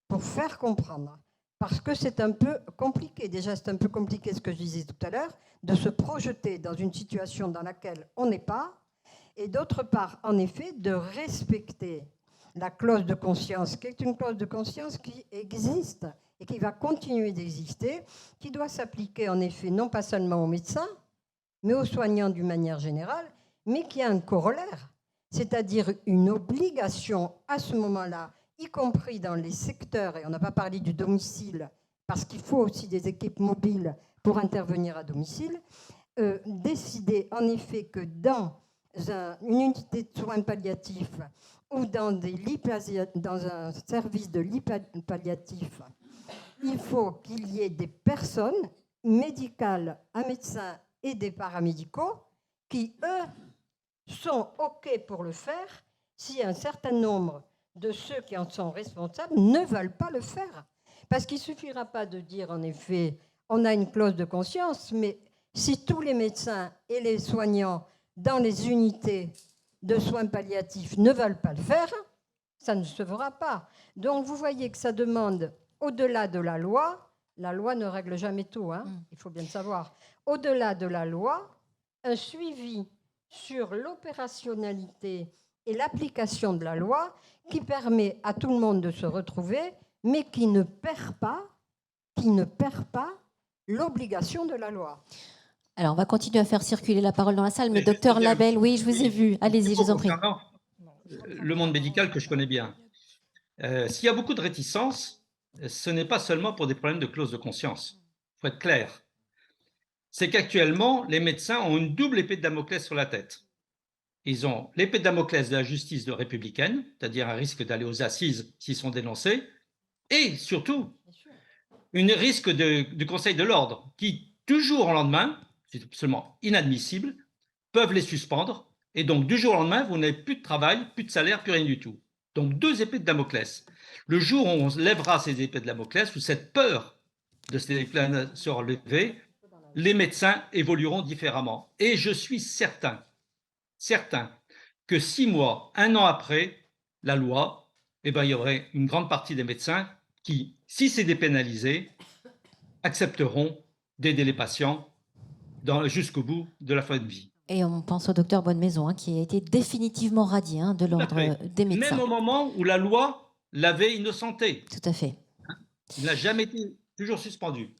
pour faire comprendre. Parce que c'est un peu compliqué. Déjà, c'est un peu compliqué ce que je disais tout à l'heure, de se projeter dans une situation dans laquelle on n'est pas. Et d'autre part, en effet, de respecter la clause de conscience, qui est une clause de conscience qui existe et qui va continuer d'exister, qui doit s'appliquer en effet non pas seulement aux médecins, mais aux soignants d'une manière générale, mais qui a un corollaire, c'est-à-dire une obligation à ce moment-là, y compris dans les secteurs, et on n'a pas parlé du domicile, parce qu'il faut aussi des équipes mobiles pour intervenir à domicile, décider en effet que dans une unité de soins palliatifs ou dans un service de lits palliatifs, il faut qu'il y ait des personnes médicales, un médecin et des paramédicaux qui, eux, sont OK pour le faire si un certain nombre de ceux qui en sont responsables ne veulent pas le faire. Parce qu'il ne suffira pas de dire, en effet, on a une clause de conscience, mais si tous les médecins et les soignants dans les unités de soins palliatifs ne veulent pas le faire, ça ne se fera pas. Donc vous voyez que ça demande, au-delà de la loi ne règle jamais tout, hein, il faut bien le savoir, au-delà de la loi, un suivi sur l'opérationnalité et l'application de la loi qui permet à tout le monde de se retrouver, mais qui ne perd pas l'obligation de la loi. Alors, on va continuer à faire circuler la parole dans la salle, mais docteur Labelle, oui, je vous ai vu. Allez-y, je vous en prie. Le monde médical que je connais bien. S'il y a beaucoup de réticences, ce n'est pas seulement pour des problèmes de clause de conscience. Il faut être clair. C'est qu'actuellement, les médecins ont une double épée de Damoclès sur la tête. Ils ont l'épée de Damoclès de la justice républicaine, c'est-à-dire un risque d'aller aux assises s'ils sont dénoncés, et surtout, un risque du Conseil de l'ordre qui, du jour au lendemain, c'est absolument inadmissible, peuvent les suspendre, et donc du jour au lendemain, vous n'avez plus de travail, plus de salaire, plus rien du tout. Donc deux épées de Damoclès. Le jour où on lèvera ces épées de Damoclès, ou cette peur de ces épées se relever, les médecins évolueront différemment. Et je suis certain que 6 mois, 1 an après la loi, il y aurait une grande partie des médecins qui, si c'est dépénalisé, accepteront d'aider les patients jusqu'au bout de la fin de vie. Et on pense au docteur Bonnemaison, qui a été définitivement radié de l'ordre des médecins. Même au moment où la loi l'avait innocenté. Tout à fait. Il n'a jamais été toujours suspendu.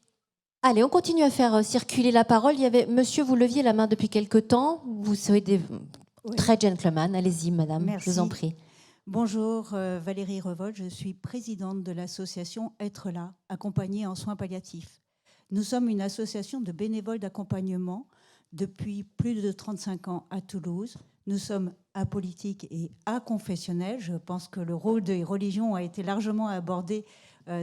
Allez, on continue à faire circuler la parole. Il y avait, monsieur, vous leviez la main depuis quelque temps. Vous soyez très gentleman. Allez-y, madame, Merci. je vous en prie. Bonjour, Valérie Revolt. Je suis présidente de l'association Être là, accompagnée en soins palliatifs. Nous sommes une association de bénévoles d'accompagnement depuis plus de 35 ans à Toulouse. Nous sommes apolitiques et aconfessionnels. Je pense que le rôle des religions a été largement abordé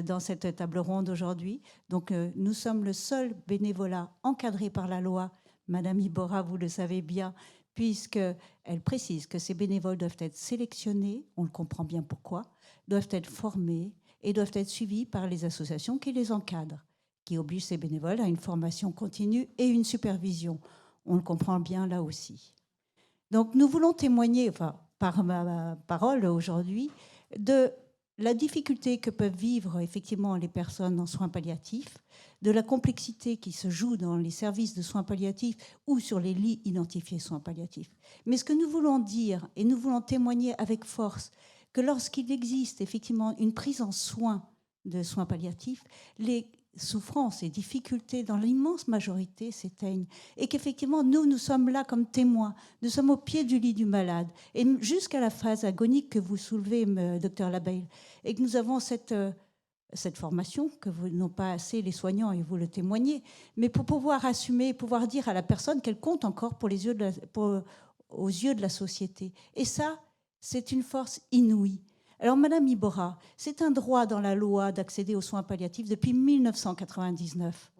dans cette table ronde aujourd'hui. Donc, nous sommes le seul bénévolat encadré par la loi. Madame Iborra, vous le savez bien, puisqu'elle précise que ces bénévoles doivent être sélectionnés, on le comprend bien pourquoi, doivent être formés et doivent être suivis par les associations qui les encadrent, qui obligent ces bénévoles à une formation continue et une supervision. On le comprend bien là aussi. Donc nous voulons témoigner, par ma parole aujourd'hui, de la difficulté que peuvent vivre effectivement les personnes en soins palliatifs, de la complexité qui se joue dans les services de soins palliatifs ou sur les lits identifiés soins palliatifs. Mais ce que nous voulons dire, et nous voulons témoigner avec force, que lorsqu'il existe effectivement une prise en soin de soins palliatifs, les souffrances et difficultés dans l'immense majorité s'éteignent et qu'effectivement nous sommes là comme témoins, nous sommes au pied du lit du malade et jusqu'à la phase agonique que vous soulevez, docteur Labelle, et que nous avons cette formation que vous n'ont pas assez les soignants et vous le témoignez, mais pour pouvoir assumer, pouvoir dire à la personne qu'elle compte encore aux yeux de la société. Et ça, c'est une force inouïe. Alors, Madame Iborra, c'est un droit dans la loi d'accéder aux soins palliatifs depuis 1999.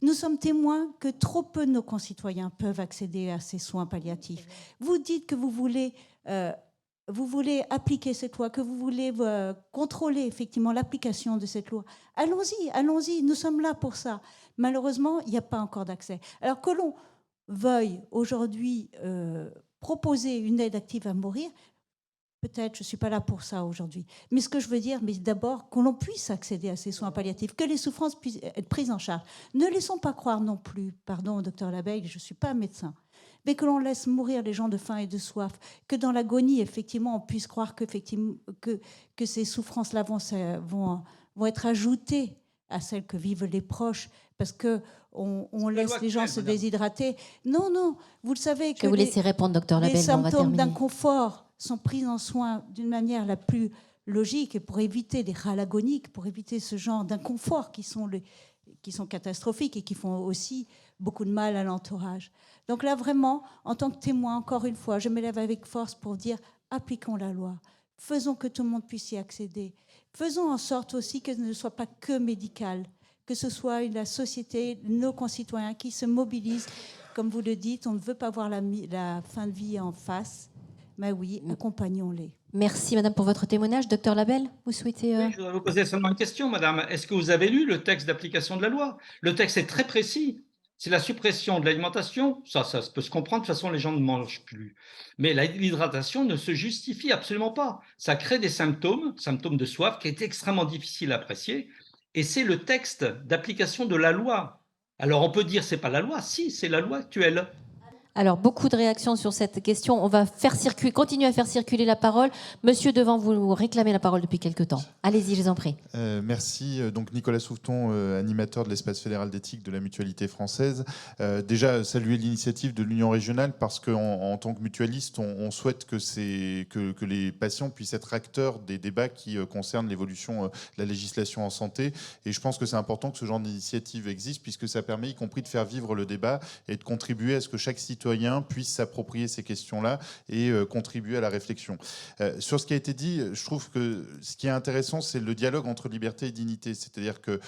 Nous sommes témoins que trop peu de nos concitoyens peuvent accéder à ces soins palliatifs. Vous dites que vous voulez appliquer cette loi, que vous voulez contrôler effectivement l'application de cette loi. Allons-y, allons-y, nous sommes là pour ça. Malheureusement, il n'y a pas encore d'accès. Alors que l'on veuille aujourd'hui proposer une aide active à mourir, peut-être, je ne suis pas là pour ça aujourd'hui. Mais ce que je veux dire, mais d'abord, que l'on puisse accéder à ces soins palliatifs, que les souffrances puissent être prises en charge. Ne laissons pas croire non plus, pardon, docteur Labeille, je ne suis pas médecin, mais que l'on laisse mourir les gens de faim et de soif, que dans l'agonie, effectivement, on puisse croire que ces souffrances-là vont être ajoutées à celles que vivent les proches, parce qu'on laisse les gens se déshydrater. Non, non, vous le savez que je vais vous laisser répondre, docteur Labelle. Les symptômes d'inconfort sont pris en soin d'une manière la plus logique pour éviter des râles agoniques, pour éviter ce genre d'inconfort qui sont catastrophiques et qui font aussi beaucoup de mal à l'entourage. Donc là, vraiment, en tant que témoin, encore une fois, je m'élève avec force pour dire appliquons la loi. Faisons que tout le monde puisse y accéder. Faisons en sorte aussi que ce ne soit pas que médical, que ce soit la société, nos concitoyens qui se mobilisent. Comme vous le dites, on ne veut pas voir la fin de vie en face. Mais oui, accompagnons-les. Merci, madame, pour votre témoignage. Docteur Labelle, vous souhaitez... Oui, je voudrais vous poser seulement une question, madame. Est-ce que vous avez lu le texte d'application de la loi? Le texte est très précis. C'est la suppression de l'alimentation. Ça peut se comprendre. De toute façon, les gens ne mangent plus. Mais l'hydratation ne se justifie absolument pas. Ça crée des symptômes de soif qui est extrêmement difficile à apprécier. Et c'est le texte d'application de la loi. Alors, on peut dire c'est pas la loi. Si, c'est la loi actuelle. Alors, beaucoup de réactions sur cette question. On va continuer à faire circuler la parole. Monsieur Devant, vous réclamez la parole depuis quelque temps. Allez-y, je vous en prie. Merci. Donc, Nicolas Souveton, animateur de l'espace fédéral d'éthique de la Mutualité française. Déjà, saluer l'initiative de l'Union régionale parce qu'en tant que mutualiste, on souhaite que les patients puissent être acteurs des débats qui concernent l'évolution de la législation en santé. Et je pense que c'est important que ce genre d'initiative existe puisque ça permet y compris de faire vivre le débat et de contribuer à ce que chaque citoyen puisse s'approprier ces questions-là et contribuer à la réflexion. Sur ce qui a été dit, je trouve que ce qui est intéressant, c'est le dialogue entre liberté et dignité. C'est-à-dire que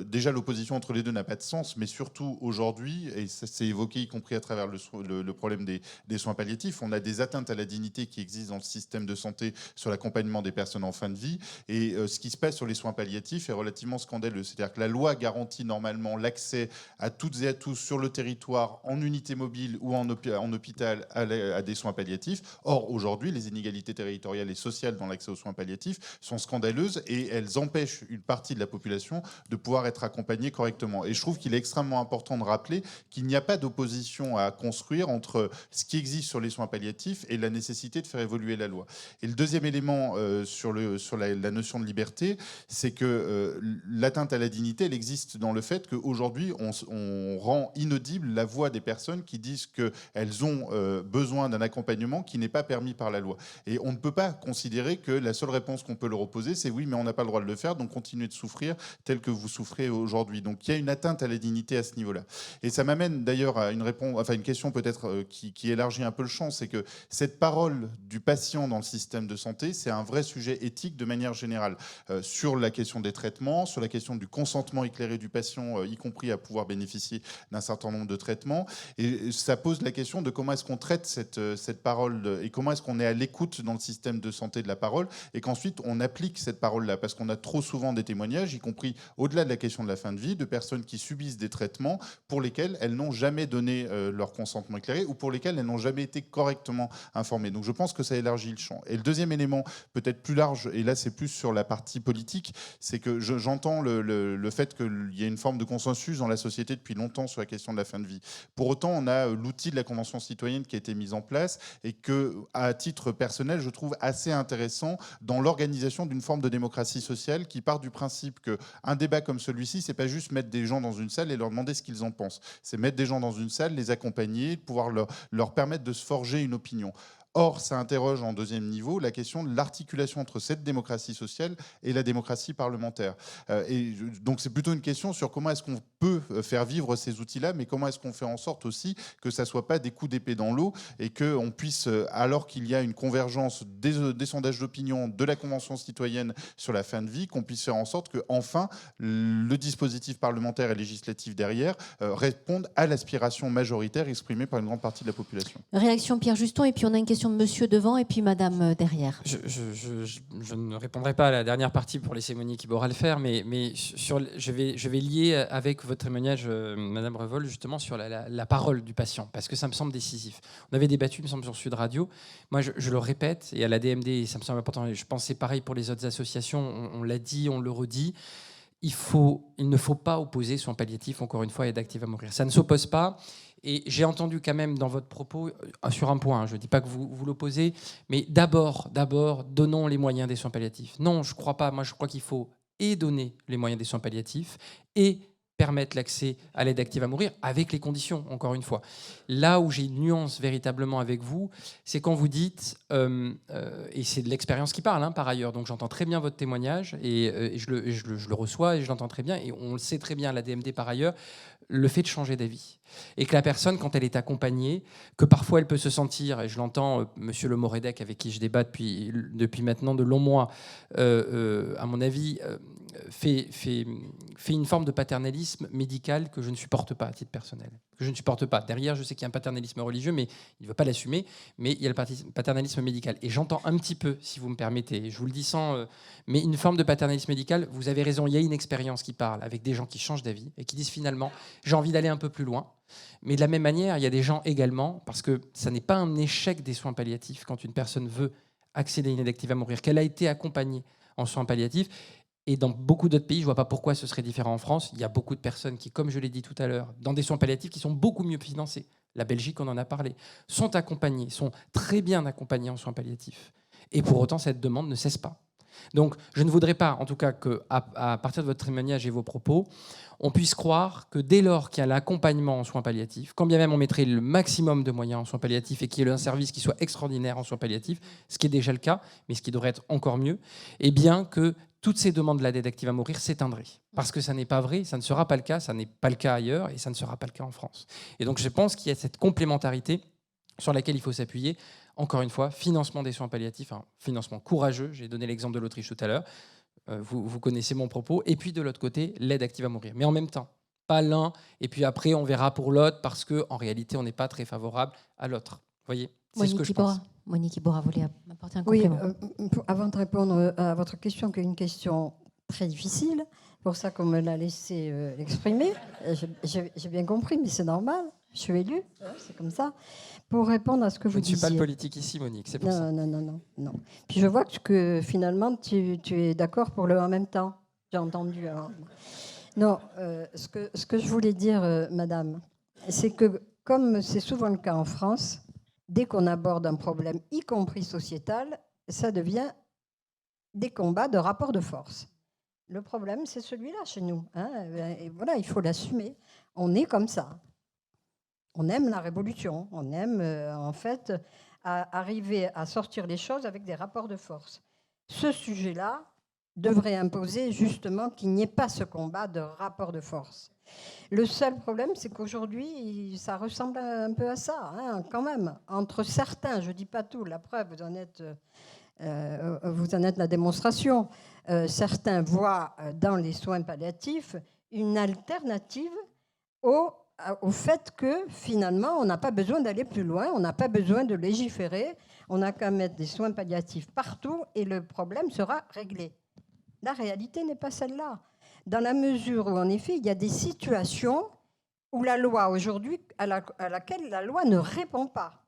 déjà, l'opposition entre les deux n'a pas de sens, mais surtout aujourd'hui, et ça s'est évoqué y compris à travers le problème des soins palliatifs, on a des atteintes à la dignité qui existent dans le système de santé sur l'accompagnement des personnes en fin de vie. Et ce qui se passe sur les soins palliatifs est relativement scandaleux. C'est-à-dire que la loi garantit normalement l'accès à toutes et à tous sur le territoire, en unité mobile ou en hôpital à des soins palliatifs. Or, aujourd'hui, les inégalités territoriales et sociales dans l'accès aux soins palliatifs sont scandaleuses et elles empêchent une partie de la population de pouvoir être accompagnée correctement. Et je trouve qu'il est extrêmement important de rappeler qu'il n'y a pas d'opposition à construire entre ce qui existe sur les soins palliatifs et la nécessité de faire évoluer la loi. Et le deuxième élément sur la notion de liberté, c'est que l'atteinte à la dignité, elle existe dans le fait qu'aujourd'hui, on rend inaudible la voix des personnes qui disent qu'elles ont besoin d'un accompagnement qui n'est pas permis par la loi. Et on ne peut pas considérer que la seule réponse qu'on peut leur opposer, c'est oui, mais on n'a pas le droit de le faire, donc continuez de souffrir tel que vous souffrez aujourd'hui. Donc il y a une atteinte à la dignité à ce niveau-là. Et ça m'amène d'ailleurs à une question peut-être qui élargit un peu le champ, c'est que cette parole du patient dans le système de santé, c'est un vrai sujet éthique de manière générale, sur la question des traitements, sur la question du consentement éclairé du patient, y compris à pouvoir bénéficier d'un certain nombre de traitements. Et ça pose la question de comment est-ce qu'on traite cette parole et comment est-ce qu'on est à l'écoute dans le système de santé de la parole et qu'ensuite on applique cette parole-là. Parce qu'on a trop souvent des témoignages, y compris au-delà de la question de la fin de vie, de personnes qui subissent des traitements pour lesquels elles n'ont jamais donné leur consentement éclairé ou pour lesquels elles n'ont jamais été correctement informées. Donc je pense que ça élargit le champ. Et le deuxième élément, peut-être plus large, et là c'est plus sur la partie politique, c'est que j'entends le fait qu'il y a une forme de consensus dans la société depuis longtemps sur la question de la fin de vie. Pour autant, on a l'outil de la Convention citoyenne qui a été mise en place et que, à titre personnel, je trouve assez intéressant dans l'organisation d'une forme de démocratie sociale qui part du principe qu'un débat comme celui-ci, c'est pas juste mettre des gens dans une salle et leur demander ce qu'ils en pensent. C'est mettre des gens dans une salle, les accompagner, pouvoir leur permettre de se forger une opinion. Or, ça interroge en deuxième niveau la question de l'articulation entre cette démocratie sociale et la démocratie parlementaire. Donc c'est plutôt une question sur comment est-ce qu'on peut faire vivre ces outils-là, mais comment est-ce qu'on fait en sorte aussi que ça ne soit pas des coups d'épée dans l'eau et qu'on puisse, alors qu'il y a une convergence des sondages d'opinion, de la Convention citoyenne sur la fin de vie, qu'on puisse faire en sorte que enfin le dispositif parlementaire et législatif derrière réponde à l'aspiration majoritaire exprimée par une grande partie de la population. Réaction Pierre Juston, et puis on a une question de monsieur devant et puis madame derrière. Je ne répondrai pas à la dernière partie pour laisser Monique Iborra le faire, mais je vais lier avec votre témoignage, madame Revol, justement sur la parole du patient, parce que ça me semble décisif. On avait débattu, il me semble, sur Sud Radio. Moi, je le répète, et à la DMD, ça me semble important, et je pense que c'est pareil pour les autres associations, on l'a dit, on le redit, il ne faut pas opposer soins palliatifs, encore une fois, et aide active à mourir. Ça ne s'oppose pas. Et j'ai entendu quand même dans votre propos, sur un point, je ne dis pas que vous l'opposez, mais d'abord, donnons les moyens des soins palliatifs. Non, je ne crois pas. Moi, je crois qu'il faut et donner les moyens des soins palliatifs et permettre l'accès à l'aide active à mourir avec les conditions, encore une fois. Là où j'ai une nuance véritablement avec vous, c'est quand vous dites, et c'est de l'expérience qui parle, par ailleurs, donc j'entends très bien votre témoignage, et je le reçois, et je l'entends très bien, et on le sait très bien à la DMD par ailleurs, le fait de changer d'avis. Et que la personne, quand elle est accompagnée, que parfois elle peut se sentir, et je l'entends, monsieur Le Moredec, avec qui je débat depuis maintenant de longs mois, à mon avis, fait une forme de paternalisme médical que je ne supporte pas à titre personnel. Que je ne supporte pas. Derrière, je sais qu'il y a un paternalisme religieux, mais il ne veut pas l'assumer, mais il y a le paternalisme médical. Et j'entends un petit peu, si vous me permettez, je vous le dis sans... mais une forme de paternalisme médical, vous avez raison, il y a une expérience qui parle avec des gens qui changent d'avis et qui disent finalement, j'ai envie d'aller un peu plus loin. Mais de la même manière, il y a des gens également, parce que ça n'est pas un échec des soins palliatifs quand une personne veut accéder à une aide active à mourir, qu'elle a été accompagnée en soins palliatifs. Et dans beaucoup d'autres pays, je ne vois pas pourquoi ce serait différent en France. Il y a beaucoup de personnes qui, comme je l'ai dit tout à l'heure, dans des soins palliatifs qui sont beaucoup mieux financés. La Belgique, on en a parlé, sont accompagnés, sont très bien accompagnés en soins palliatifs. Et pour autant, cette demande ne cesse pas. Donc, je ne voudrais pas, en tout cas, qu'à partir de votre témoignage et vos propos, on puisse croire que dès lors qu'il y a l'accompagnement en soins palliatifs, quand bien même on mettrait le maximum de moyens en soins palliatifs et qu'il y ait un service qui soit extraordinaire en soins palliatifs, ce qui est déjà le cas, mais ce qui devrait être encore mieux, eh bien que toutes ces demandes de l'aide active à mourir s'éteindraient. Parce que ça n'est pas vrai, ça ne sera pas le cas, ça n'est pas le cas ailleurs et ça ne sera pas le cas en France. Et donc je pense qu'il y a cette complémentarité sur laquelle il faut s'appuyer. Encore une fois, financement des soins palliatifs, un financement courageux. J'ai donné l'exemple de l'Autriche tout à l'heure. Vous connaissez mon propos. Et puis de l'autre côté, l'aide active à mourir. Mais en même temps, pas l'un, et puis après on verra pour l'autre, parce qu'en réalité, on n'est pas très favorable à l'autre. Vous voyez, c'est ce que je pense. Monique Iborra voulait m'apporter un complément. Oui, avant de répondre à votre question, qui est une question très difficile, pour ça qu'on me l'a laissé l'exprimer. J'ai bien compris, mais c'est normal. Je suis élue, c'est comme ça. Pour répondre à ce que vous disiez. Je ne suis pas le politique ici, Monique, c'est pour ça. Non. Puis je vois que finalement, tu es d'accord pour le en même temps. J'ai entendu. Alors. Non, ce que je voulais dire, madame, c'est que, comme c'est souvent le cas en France, dès qu'on aborde un problème, y compris sociétal, ça devient des combats de rapport de force. Le problème, c'est celui-là chez nous. Et voilà, il faut l'assumer. On est comme ça. On aime la révolution. On aime, en fait, arriver à sortir les choses avec des rapports de force. Ce sujet-là devrait imposer, justement, qu'il n'y ait pas ce combat de rapport de force. Le seul problème, c'est qu'aujourd'hui, ça ressemble un peu à ça, quand même. Entre certains, je ne dis pas tout, la preuve, vous en êtes la démonstration. Certains voient dans les soins palliatifs une alternative au fait que, finalement, on n'a pas besoin d'aller plus loin, on n'a pas besoin de légiférer, on n'a qu'à mettre des soins palliatifs partout et le problème sera réglé. La réalité n'est pas celle-là. Dans la mesure où, en effet, il y a des situations où la loi, aujourd'hui, à laquelle la loi ne répond pas.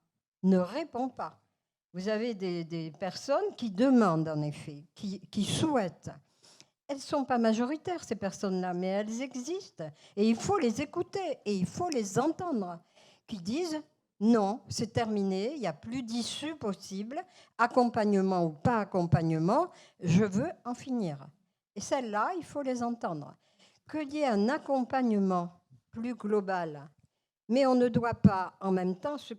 Vous avez des personnes qui demandent, en effet, qui souhaitent. Elles ne sont pas majoritaires, ces personnes-là, mais elles existent. Et il faut les écouter et il faut les entendre. Qui disent, non, c'est terminé, il n'y a plus d'issue possible, accompagnement ou pas accompagnement, je veux en finir. Et celles-là, il faut les entendre. Qu'il y ait un accompagnement plus global, mais on ne doit pas, en même temps, ce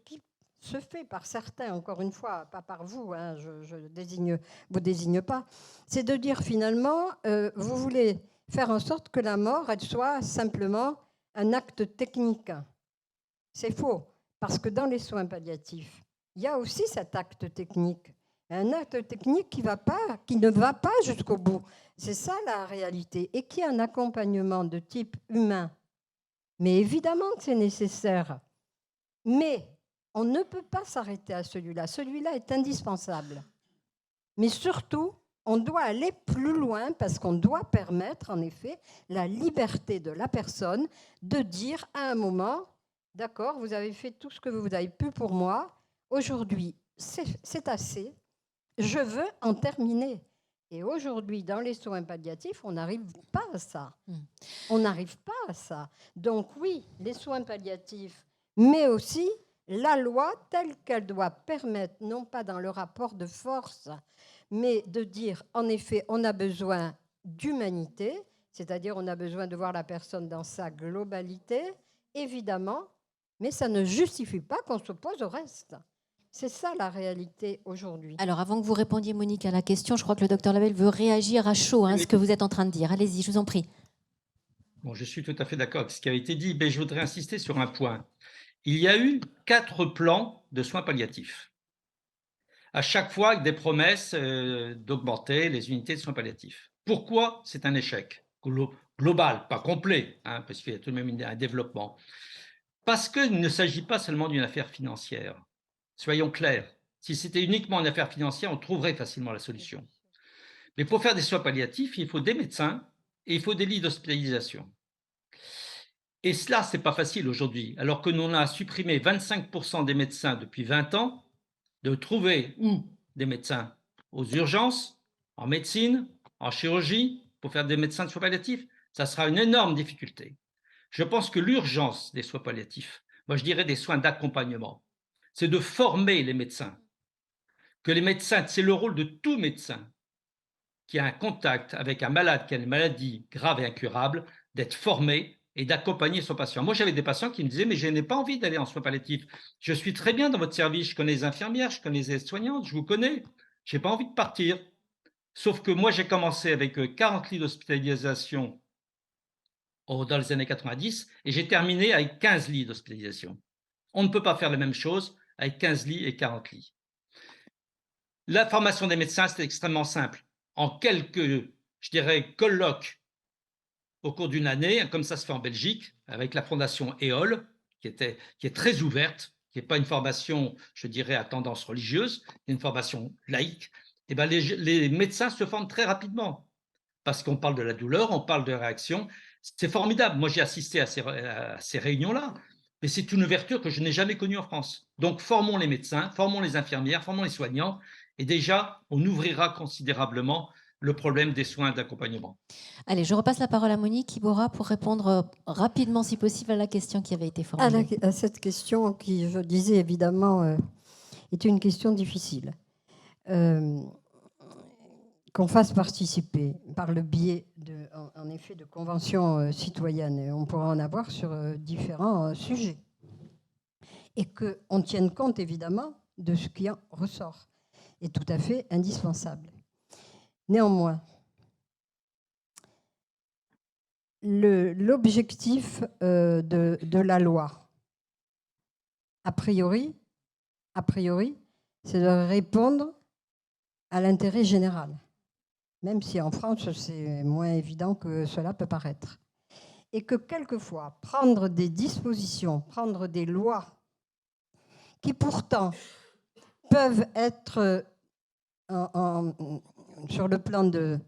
se fait par certains, encore une fois, pas par vous, hein, je vous désigne pas, c'est de dire finalement, vous voulez faire en sorte que la mort, elle soit simplement un acte technique. C'est faux, parce que dans les soins palliatifs, il y a aussi cet acte technique. Un acte technique qui ne va pas jusqu'au bout. C'est ça la réalité. Et qui est un accompagnement de type humain. Mais évidemment que c'est nécessaire. Mais on ne peut pas s'arrêter à celui-là. Celui-là est indispensable. Mais surtout, on doit aller plus loin parce qu'on doit permettre, en effet, la liberté de la personne de dire à un moment, d'accord, vous avez fait tout ce que vous avez pu pour moi, aujourd'hui, c'est assez, je veux en terminer. Et aujourd'hui, dans les soins palliatifs, on n'arrive pas à ça. On n'arrive pas à ça. Donc oui, les soins palliatifs, mais aussi la loi telle qu'elle doit permettre, non pas dans le rapport de force, mais de dire, en effet, on a besoin d'humanité, c'est-à-dire on a besoin de voir la personne dans sa globalité, évidemment, mais ça ne justifie pas qu'on s'oppose au reste. C'est ça la réalité aujourd'hui. Alors, avant que vous répondiez, Monique, à la question, je crois que le docteur Labelle veut réagir à chaud à ce que vous êtes en train de dire. Allez-y, je vous en prie. Bon, je suis tout à fait d'accord avec ce qui a été dit, mais je voudrais insister sur un point. Il y a eu 4 plans de soins palliatifs. À chaque fois, avec des promesses d'augmenter les unités de soins palliatifs. Pourquoi c'est un échec global, pas complet, hein, parce qu'il y a tout de même un développement. Parce qu'il ne s'agit pas seulement d'une affaire financière. Soyons clairs, si c'était uniquement une affaire financière, on trouverait facilement la solution. Mais pour faire des soins palliatifs, il faut des médecins et il faut des lits d'hospitalisation. Et cela, ce n'est pas facile aujourd'hui, alors que l'on a supprimé 25% des médecins depuis 20 ans, de trouver où des médecins aux urgences, en médecine, en chirurgie, pour faire des médecins de soins palliatifs, ça sera une énorme difficulté. Je pense que l'urgence des soins palliatifs, moi je dirais des soins d'accompagnement, c'est de former les médecins. Que les médecins, c'est le rôle de tout médecin qui a un contact avec un malade qui a une maladie grave et incurable, d'être formé et d'accompagner son patient. Moi, j'avais des patients qui me disaient « mais je n'ai pas envie d'aller en soins palliatifs. Je suis très bien dans votre service, je connais les infirmières, je connais les aides-soignantes, je vous connais. Je n'ai pas envie de partir. » Sauf que moi, j'ai commencé avec 40 lits d'hospitalisation dans les années 90 et j'ai terminé avec 15 lits d'hospitalisation. On ne peut pas faire la même chose avec 15 lits et 40 lits. La formation des médecins, c'est extrêmement simple. En quelques, je dirais, colloques au cours d'une année, comme ça se fait en Belgique, avec la fondation EOL, qui est très ouverte, qui n'est pas une formation, je dirais, à tendance religieuse, une formation laïque, et ben les médecins se forment très rapidement. Parce qu'on parle de la douleur, on parle de réaction. C'est formidable. Moi, j'ai assisté à ces réunions-là, mais c'est une ouverture que je n'ai jamais connue en France. Donc, formons les médecins, formons les infirmières, formons les soignants, et déjà, on ouvrira considérablement le problème des soins d'accompagnement. Allez, je repasse la parole à Monique Iborra pour répondre rapidement, si possible, à la question qui avait été formulée. À cette question qui, je disais évidemment, est une question difficile. Qu'on fasse participer par le biais en effet de conventions citoyennes, et on pourra en avoir sur différents sujets, et qu'on tienne compte évidemment de ce qui en ressort, est tout à fait indispensable. Néanmoins, l'objectif de la loi, a priori, c'est de répondre à l'intérêt général, même si en France, c'est moins évident que cela peut paraître. Et que quelquefois, prendre des dispositions, prendre des lois qui pourtant peuvent être sur le plan de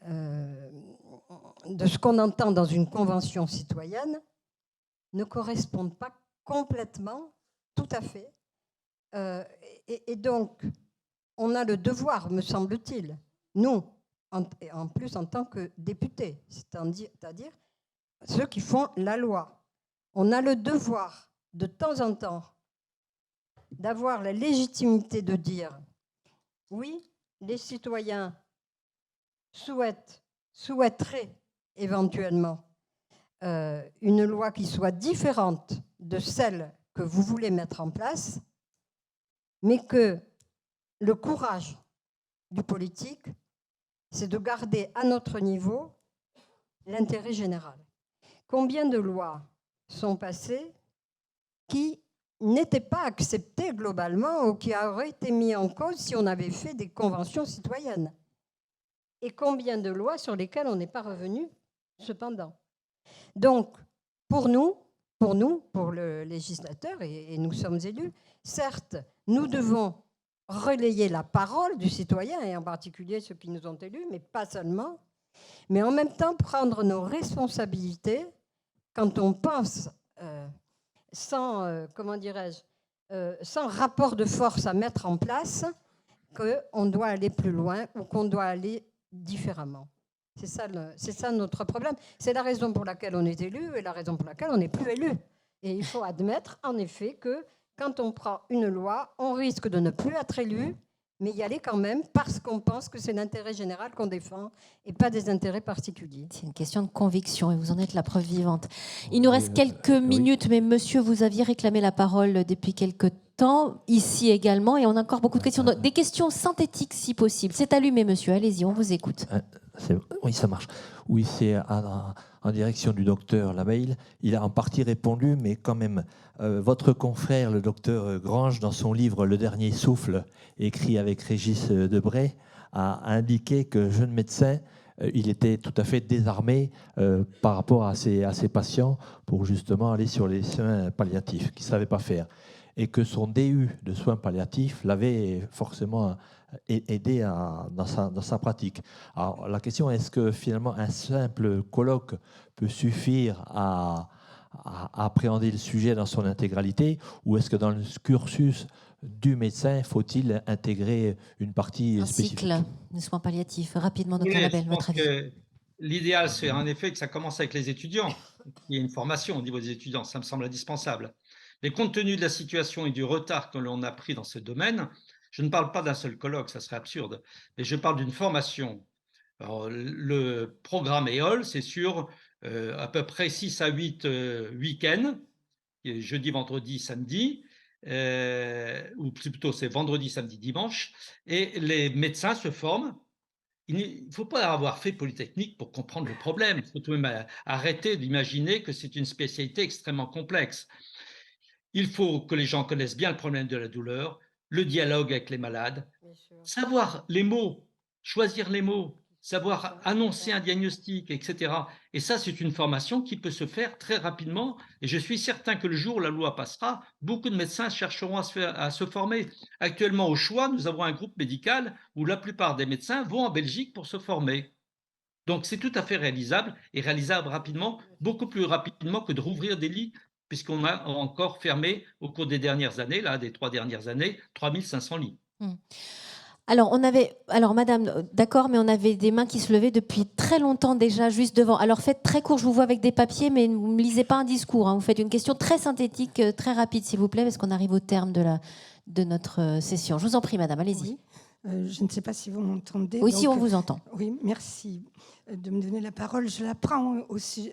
ce qu'on entend dans une convention citoyenne, ne correspondent pas complètement, tout à fait. Et donc, on a le devoir, me semble-t-il, nous, en plus en tant que députés, c'est-à-dire ceux qui font la loi, on a le devoir, de temps en temps, d'avoir la légitimité de dire oui, les citoyens souhaiteraient éventuellement une loi qui soit différente de celle que vous voulez mettre en place, mais que le courage du politique, c'est de garder à notre niveau l'intérêt général. Combien de lois sont passées qui n'étaient pas acceptées globalement ou qui auraient été mises en cause si on avait fait des conventions citoyennes? Et combien de lois sur lesquelles on n'est pas revenu cependant? Donc, pour nous, pour le législateur, et nous sommes élus, certes, nous devons relayer la parole du citoyen, et en particulier ceux qui nous ont élus, mais pas seulement, mais en même temps prendre nos responsabilités quand on pense sans, comment dirais-je, sans rapport de force à mettre en place, qu'on doit aller plus loin ou qu'on doit aller différemment. C'est ça notre problème. C'est la raison pour laquelle on est élu et la raison pour laquelle on n'est plus élu. Et il faut admettre, en effet, que quand on prend une loi, on risque de ne plus être élu, mais y aller quand même parce qu'on pense que c'est l'intérêt général qu'on défend et pas des intérêts particuliers. C'est une question de conviction et vous en êtes la preuve vivante. Il nous reste quelques minutes, mais monsieur, vous aviez réclamé la parole depuis quelques temps, ici également, et on a encore beaucoup de questions. Des questions synthétiques si possible. C'est allumé, monsieur, allez-y, on vous écoute. Oui, ça marche. Oui, c'est en direction du docteur Lameille. Il a en partie répondu, mais quand même, votre confrère, le docteur Grange, dans son livre Le Dernier Souffle, écrit avec Régis Debray, a indiqué que jeune médecin, il était tout à fait désarmé par rapport à ses patients pour justement aller sur les soins palliatifs, qu'il ne savait pas faire. Et que son DU de soins palliatifs l'avait forcément aidé dans sa pratique. Alors la question, est-ce que finalement un simple colloque peut suffire à appréhender le sujet dans son intégralité, ou est-ce que dans le cursus du médecin, faut-il intégrer une partie spécifique? Un cycle de soins palliatifs. Rapidement, docteur Labelle, votre avis. L'idéal, c'est en effet que ça commence avec les étudiants. Il y a une formation au niveau des étudiants, ça me semble indispensable. Mais compte tenu de la situation et du retard que l'on a pris dans ce domaine, je ne parle pas d'un seul colloque, ça serait absurde, mais je parle d'une formation. Alors, le programme EOL, c'est sur à peu près 6 à 8 week-ends, jeudi, vendredi, samedi, ou plutôt c'est vendredi, samedi, dimanche, et les médecins se forment. Il ne faut pas avoir fait Polytechnique pour comprendre le problème. Il faut tout de même arrêter d'imaginer que c'est une spécialité extrêmement complexe. Il faut que les gens connaissent bien le problème de la douleur, le dialogue avec les malades, savoir les mots, choisir les mots, savoir annoncer un diagnostic, etc. Et ça, c'est une formation qui peut se faire très rapidement. Et je suis certain que le jour où la loi passera, beaucoup de médecins chercheront à se former. Actuellement, au choix, nous avons un groupe médical où la plupart des médecins vont en Belgique pour se former. Donc, c'est tout à fait réalisable et réalisable rapidement, beaucoup plus rapidement que de rouvrir des lits, puisqu'on a encore fermé au cours des dernières années, là, des 3 dernières années, 3500 lits. Alors, madame, d'accord, mais on avait des mains qui se levaient depuis très longtemps déjà, juste devant. Alors, faites très court, je vous vois avec des papiers, mais vous ne me lisez pas un discours. Hein. Vous faites une question très synthétique, très rapide, s'il vous plaît, parce qu'on arrive au terme de notre session. Je vous en prie, madame, allez-y. Oui. Je ne sais pas si vous m'entendez. Oui, si on vous entend. Oui, merci de me donner la parole. Je la prends aussi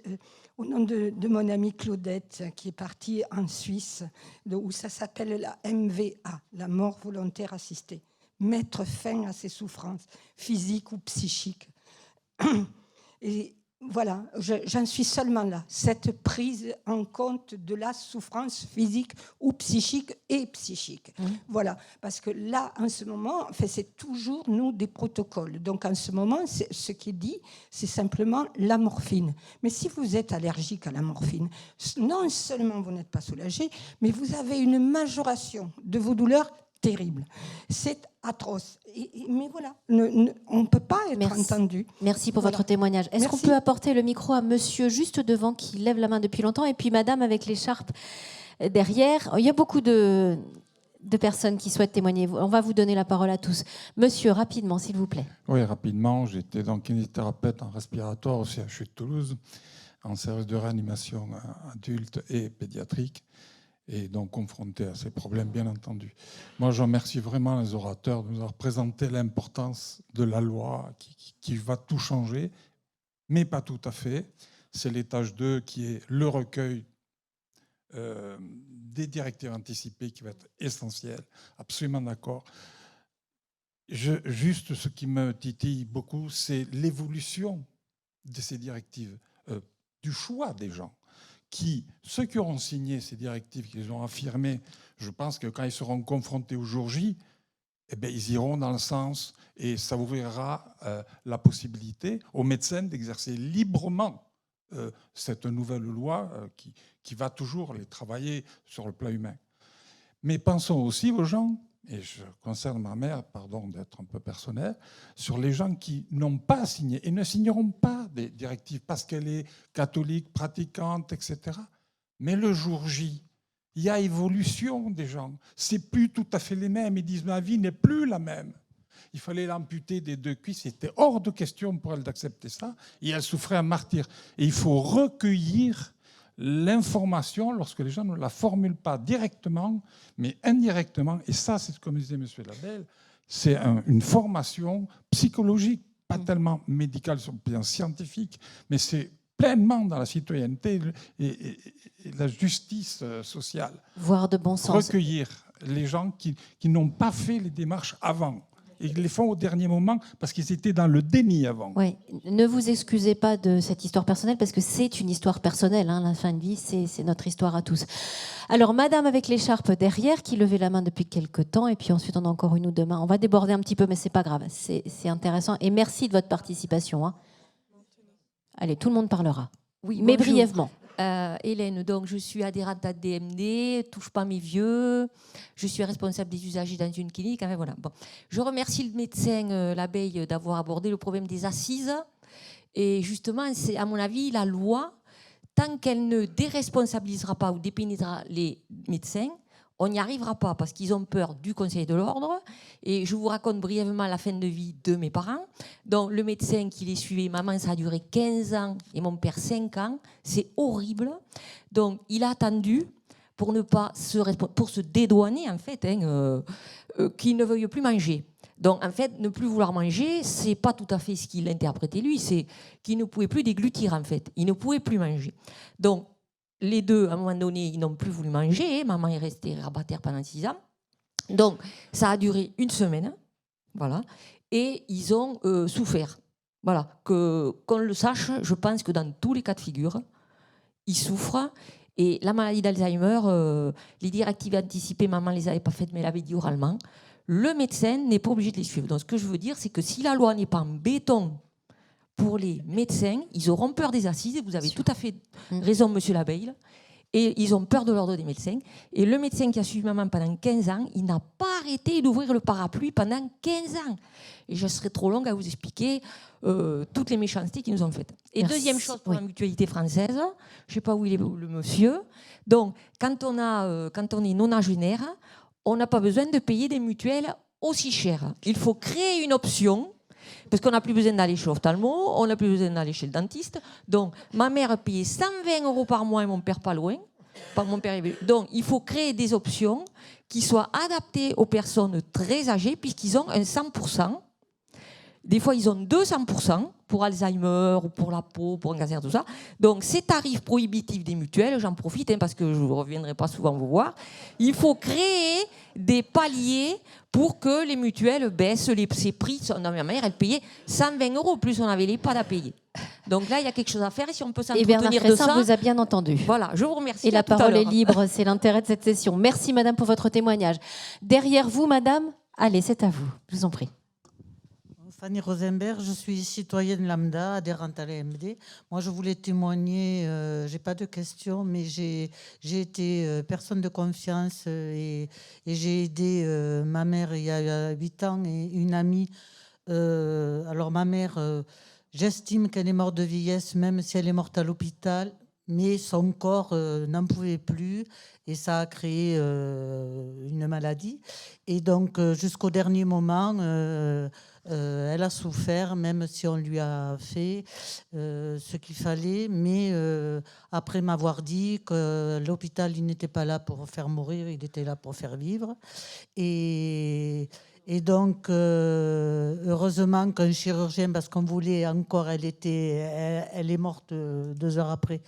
au nom de mon amie Claudette, qui est partie en Suisse, où ça s'appelle la MVA, la mort volontaire assistée. Mettre fin à ses souffrances physiques ou psychiques. Et voilà, j'en suis seulement là. Cette prise en compte de la souffrance physique ou psychique et psychique. Voilà, parce que là, en ce moment, c'est toujours, nous, des protocoles. Donc, en ce moment, ce qui est dit, c'est simplement la morphine. Mais si vous êtes allergique à la morphine, non seulement vous n'êtes pas soulagé, mais vous avez une majoration de vos douleurs terrible. C'est atroce. Mais voilà, on ne peut pas être entendu. Merci pour votre témoignage. Est-ce qu'on peut apporter le micro à monsieur juste devant qui lève la main depuis longtemps et puis madame avec l'écharpe derrière? Il y a beaucoup de personnes qui souhaitent témoigner. On va vous donner la parole à tous. Monsieur, rapidement, s'il vous plaît. Oui, rapidement. J'étais donc kinésithérapeute en respiratoire au CHU de Toulouse, en service de réanimation adulte et pédiatrique, et donc confronté à ces problèmes, bien entendu. Moi, je remercie vraiment les orateurs de nous avoir présenté l'importance de la loi qui va tout changer, mais pas tout à fait. C'est l'étage 2 qui est le recueil des directives anticipées qui va être essentiel, absolument d'accord. Juste ce qui me titille beaucoup, c'est l'évolution de ces directives, du choix des gens. Ceux qui auront signé ces directives, qui les ont affirmées, je pense que quand ils seront confrontés au jour J, eh bien, ils iront dans le sens et ça ouvrira la possibilité aux médecins d'exercer librement cette nouvelle loi qui va toujours les travailler sur le plan humain. Mais pensons aussi aux gens, et je concerne ma mère, pardon d'être un peu personnel, sur les gens qui n'ont pas signé et ne signeront pas des directives parce qu'elle est catholique, pratiquante, etc. Mais le jour J, il y a évolution des gens. C'est plus tout à fait les mêmes. Ils disent ma vie n'est plus la même. Il fallait l'amputer des 2 cuisses. C'était hors de question pour elle d'accepter ça. Et elle souffrait un martyre. Et il faut recueillir l'information lorsque les gens ne la formulent pas directement, mais indirectement. Et ça, c'est comme disait M. Labelle, c'est une formation psychologique, pas tellement médicale sur le plan scientifique, mais c'est pleinement dans la citoyenneté et la justice sociale. Voire de bon sens. Recueillir les gens qui n'ont pas fait les démarches avant. Et ils les font au dernier moment parce qu'ils étaient dans le déni avant. Oui, ne vous excusez pas de cette histoire personnelle parce que c'est une histoire personnelle. La fin de vie, c'est notre histoire à tous. Alors, madame avec l'écharpe derrière qui levait la main depuis quelques temps et puis ensuite on a encore une ou deux mains. On va déborder un petit peu mais c'est pas grave. C'est intéressant et merci de votre participation. Allez, tout le monde parlera. Oui, mais bonjour. brièvement. Hélène, donc je suis adhérente à DMD, touche pas mes vieux, je suis responsable des usagers dans une clinique. Enfin, voilà. Bon. Je remercie le médecin Labeille d'avoir abordé le problème des assises. Et justement, c'est à mon avis la loi, tant qu'elle ne déresponsabilisera pas ou dépénalisera les médecins, on n'y arrivera pas parce qu'ils ont peur du Conseil de l'ordre. Et je vous raconte brièvement la fin de vie de mes parents. Donc, le médecin qui les suivait, maman, ça a duré 15 ans et mon père 5 ans. C'est horrible. Donc, il a attendu pour se dédouaner, en fait, qu'il ne veuille plus manger. Donc, en fait, ne plus vouloir manger, c'est pas tout à fait ce qu'il interprétait lui. C'est qu'il ne pouvait plus déglutir, en fait. Il ne pouvait plus manger. Donc, les deux, à un moment donné, ils n'ont plus voulu manger. Maman est restée rabataire pendant 6 ans. Donc, ça a duré 1 semaine. Voilà. Et ils ont souffert. Voilà. Qu'on le sache, je pense que dans tous les cas de figure, ils souffrent. Et la maladie d'Alzheimer, les directives anticipées, maman ne les avait pas faites, mais elle avait dit oralement. Le médecin n'est pas obligé de les suivre. Donc, ce que je veux dire, c'est que si la loi n'est pas en béton pour les médecins, ils auront peur des assises. Et vous avez tout à fait raison, monsieur Labeille. Et ils ont peur de l'ordre des médecins. Et le médecin qui a suivi maman pendant 15 ans, il n'a pas arrêté d'ouvrir le parapluie pendant 15 ans. Et je serais trop longue à vous expliquer toutes les méchancetés qu'ils nous ont faites. Et Merci. deuxième chose pour la mutualité française, je ne sais pas où il est le monsieur. Donc, quand on est nonagénaire, on n'a pas besoin de payer des mutuelles aussi chères. Il faut créer une option. Parce qu'on n'a plus besoin d'aller chez l'ophtalmo, on n'a plus besoin d'aller chez le dentiste. Donc, ma mère payait 120 € par mois et mon père pas loin. Donc, il faut créer des options qui soient adaptées aux personnes très âgées, puisqu'ils ont un 100%. Des fois, ils ont 200% pour Alzheimer, ou pour la peau, pour un cancer, tout ça. Donc, ces tarifs prohibitifs des mutuelles, j'en profite parce que je ne reviendrai pas souvent vous voir. Il faut créer des paliers pour que les mutuelles baissent ces prix. Non, ma mère, elle payait 120 €, plus on avait les pas à payer. Donc là, il y a quelque chose à faire et si on peut Et Bernard s'entretenir de Cressin ça... vous a bien entendu. Voilà, je vous remercie. Et la À tout à parole est l'heure. libre, c'est l'intérêt de cette session. Merci madame pour votre témoignage. Derrière vous, madame, allez, c'est à vous, je vous en prie. Fanny Rosenberg, je suis citoyenne lambda, adhérente à l'AMD. Moi, je voulais témoigner, je n'ai pas de questions, mais j'ai été personne de confiance et j'ai aidé ma mère il y a 8 ans et une amie. Alors, ma mère, j'estime qu'elle est morte de vieillesse, même si elle est morte à l'hôpital, mais son corps n'en pouvait plus et ça a créé une maladie. Et donc, jusqu'au dernier moment... elle a souffert, même si on lui a fait ce qu'il fallait, mais après m'avoir dit que l'hôpital, il n'était pas là pour faire mourir, il était là pour faire vivre. Et Et donc, heureusement qu'un chirurgien, parce qu'on voulait encore, elle est morte 2 heures après,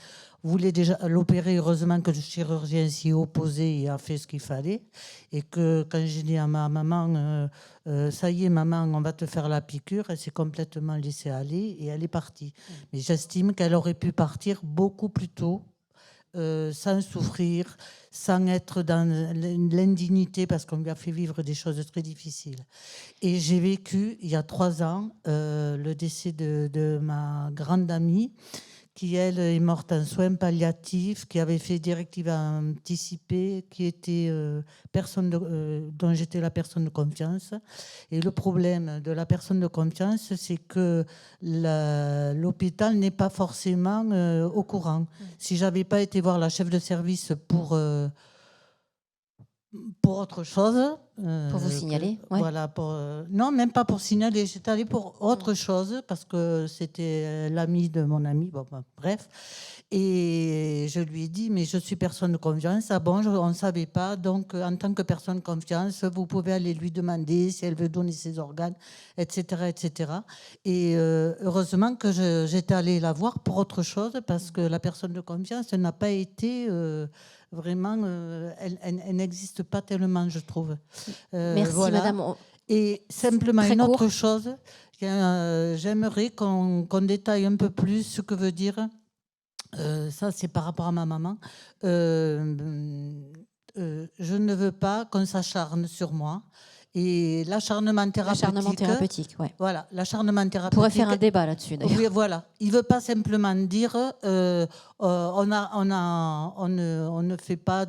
voulait déjà l'opérer. Heureusement que le chirurgien s'y est opposé et a fait ce qu'il fallait. Et que quand j'ai dit à ma maman, ça y est, maman, on va te faire la piqûre, elle s'est complètement laissée aller et elle est partie. Mais j'estime qu'elle aurait pu partir beaucoup plus tôt. Sans souffrir, sans être dans l'indignité, parce qu'on lui a fait vivre des choses très difficiles. Et j'ai vécu, il y a 3 ans, le décès de ma grande amie, qui, elle, est morte en soins palliatifs, qui avait fait directive anticipée, qui était dont j'étais la personne de confiance. Et le problème de la personne de confiance, c'est que l'hôpital n'est pas forcément au courant. Si j'avais pas été voir la chef de service pour autre chose. Pour vous signaler, ouais. Voilà, non, même pas pour signaler. J'étais allée pour autre chose parce que c'était l'ami de mon ami. Bon, bref. Et je lui ai dit, mais je suis personne de confiance. Ah bon, on ne savait pas. Donc, en tant que personne de confiance, vous pouvez aller lui demander si elle veut donner ses organes, etc., etc. Et heureusement que j'étais allée la voir pour autre chose parce que la personne de confiance n'a pas été... Vraiment, elle n'existe pas tellement, je trouve. Merci, voilà. madame. Et simplement Très une autre court. chose, j'aimerais qu'on détaille un peu plus ce que veut dire, ça c'est par rapport à ma maman, je ne veux pas qu'on s'acharne sur moi. Et l'acharnement thérapeutique. Ouais. Voilà, l'acharnement thérapeutique. On pourrait faire un débat là-dessus, d'ailleurs. Oui, voilà. Il ne veut pas simplement dire on ne fait pas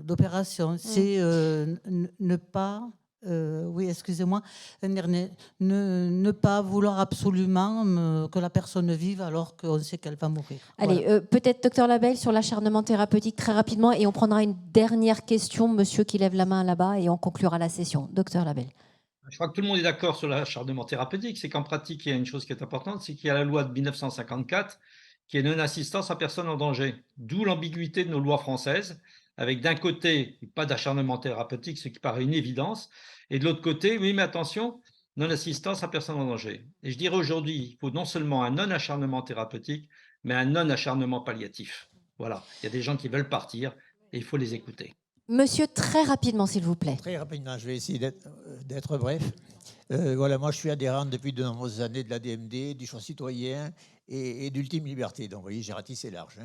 d'opération. C'est ne pas. Oui, excusez-moi. Ne pas vouloir absolument que la personne vive alors qu'on sait qu'elle va mourir. Allez, Voilà. peut-être docteur Labelle sur l'acharnement thérapeutique très rapidement et on prendra une dernière question, monsieur qui lève la main là-bas et on conclura la session. Docteur Labelle. Je crois que tout le monde est d'accord sur l'acharnement thérapeutique. C'est qu'en pratique, il y a une chose qui est importante, c'est qu'il y a la loi de 1954 qui est non-assistance à personne en danger. D'où l'ambiguïté de nos lois françaises, avec d'un côté, pas d'acharnement thérapeutique, ce qui paraît une évidence, et de l'autre côté, oui, mais attention, non-assistance à personne en danger. Et je dirais aujourd'hui, il faut non seulement un non-acharnement thérapeutique, mais un non-acharnement palliatif. Voilà, il y a des gens qui veulent partir et il faut les écouter. Monsieur, très rapidement, s'il vous plaît. Très rapidement, je vais essayer d'être bref. Voilà, moi, je suis adhérent depuis de nombreuses années de la DMD, du Choix citoyen et d'Ultime Liberté. Donc, vous voyez, j'ai ratissé large.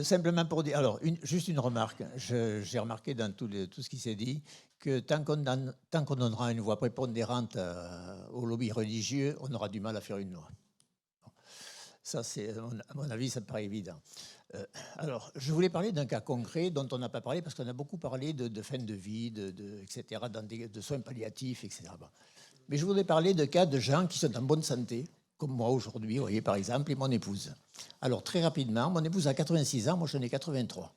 Simplement pour dire... Alors, juste une remarque. J'ai remarqué dans tout ce qui s'est dit que tant qu'on donnera une voix prépondérante au lobby religieux, on aura du mal à faire une loi. Ça, à mon avis, ça me paraît évident. Alors, je voulais parler d'un cas concret dont on n'a pas parlé parce qu'on a beaucoup parlé de fin de vie, etc., de soins palliatifs, etc. Mais je voudrais parler de cas de gens qui sont en bonne santé, comme moi aujourd'hui, vous voyez, par exemple, et mon épouse. Alors, très rapidement, mon épouse a 86 ans, moi j'en ai 83.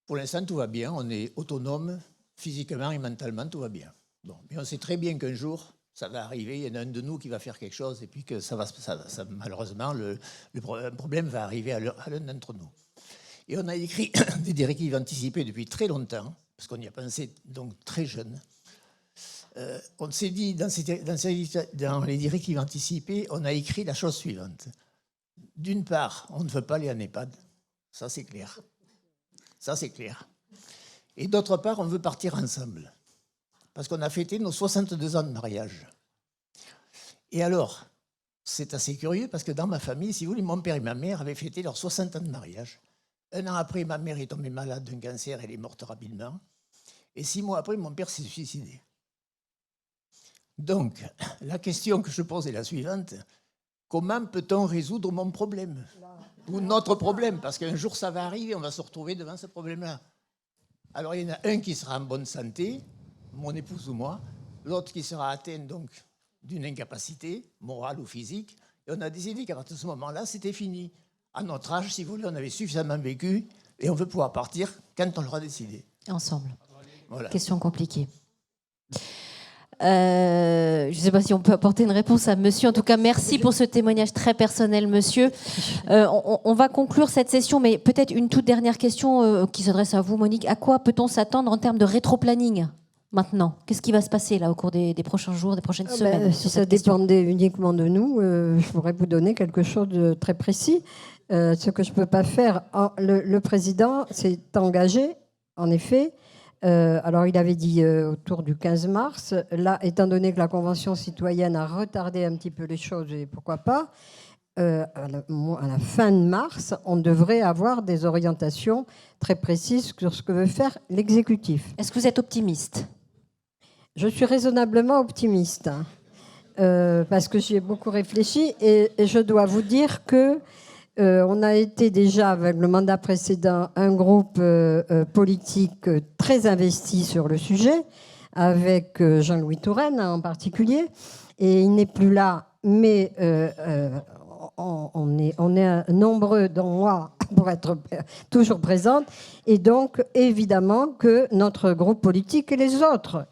Pour l'instant, tout va bien, on est autonome, physiquement et mentalement, tout va bien. Bon, mais on sait très bien qu'un jour... ça va arriver, il y en a un de nous qui va faire quelque chose et puis que malheureusement, le problème va arriver à l'un d'entre nous. Et on a écrit des directives anticipées depuis très longtemps, parce qu'on y a pensé donc très jeune. On s'est dit, dans les directives anticipées, on a écrit la chose suivante. D'une part, on ne veut pas aller en EHPAD, ça c'est clair. Ça c'est clair. Et d'autre part, on veut partir ensemble. Parce qu'on a fêté nos 62 ans de mariage. Et alors, c'est assez curieux parce que dans ma famille, si vous voulez, mon père et ma mère avaient fêté leurs 60 ans de mariage. 1 an après, ma mère est tombée malade d'un cancer, elle est morte rapidement. Et 6 mois après, mon père s'est suicidé. Donc, la question que je pose est la suivante. Comment peut-on résoudre mon problème? Ou notre problème? Parce qu'un jour, ça va arriver, on va se retrouver devant ce problème-là. Alors, il y en a un qui sera en bonne santé, mon épouse ou moi, l'autre qui sera atteint donc d'une incapacité morale ou physique. Et on a décidé qu'à partir de ce moment-là, c'était fini. À notre âge, si vous voulez, on avait suffisamment vécu et on veut pouvoir partir quand on l'aura décidé. Ensemble. Voilà. Question compliquée. Je ne sais pas si on peut apporter une réponse à monsieur. En tout cas, merci pour ce témoignage très personnel, monsieur. On va conclure cette session, mais peut-être une toute dernière question qui s'adresse à vous, Monique. À quoi peut-on s'attendre en termes de rétroplanning maintenant? Qu'est-ce qui va se passer là au cours des prochains jours, des prochaines semaines? Si ça dépendait uniquement de nous, je pourrais vous donner quelque chose de très précis. Ce que je ne peux pas faire, le président s'est engagé, en effet. Alors, il avait dit autour du 15 mars. Là, étant donné que la Convention citoyenne a retardé un petit peu les choses, et pourquoi pas, à la fin de mars, on devrait avoir des orientations très précises sur ce que veut faire l'exécutif. Est-ce que vous êtes optimiste? Je suis raisonnablement optimiste, parce que j'y ai beaucoup réfléchi, et je dois vous dire que on a été déjà, avec le mandat précédent, un groupe politique très investi sur le sujet, avec Jean-Louis Touraine en particulier, et il n'est plus là, mais on est nombreux, dont moi, pour être toujours présente, et donc évidemment que notre groupe politique et les autres,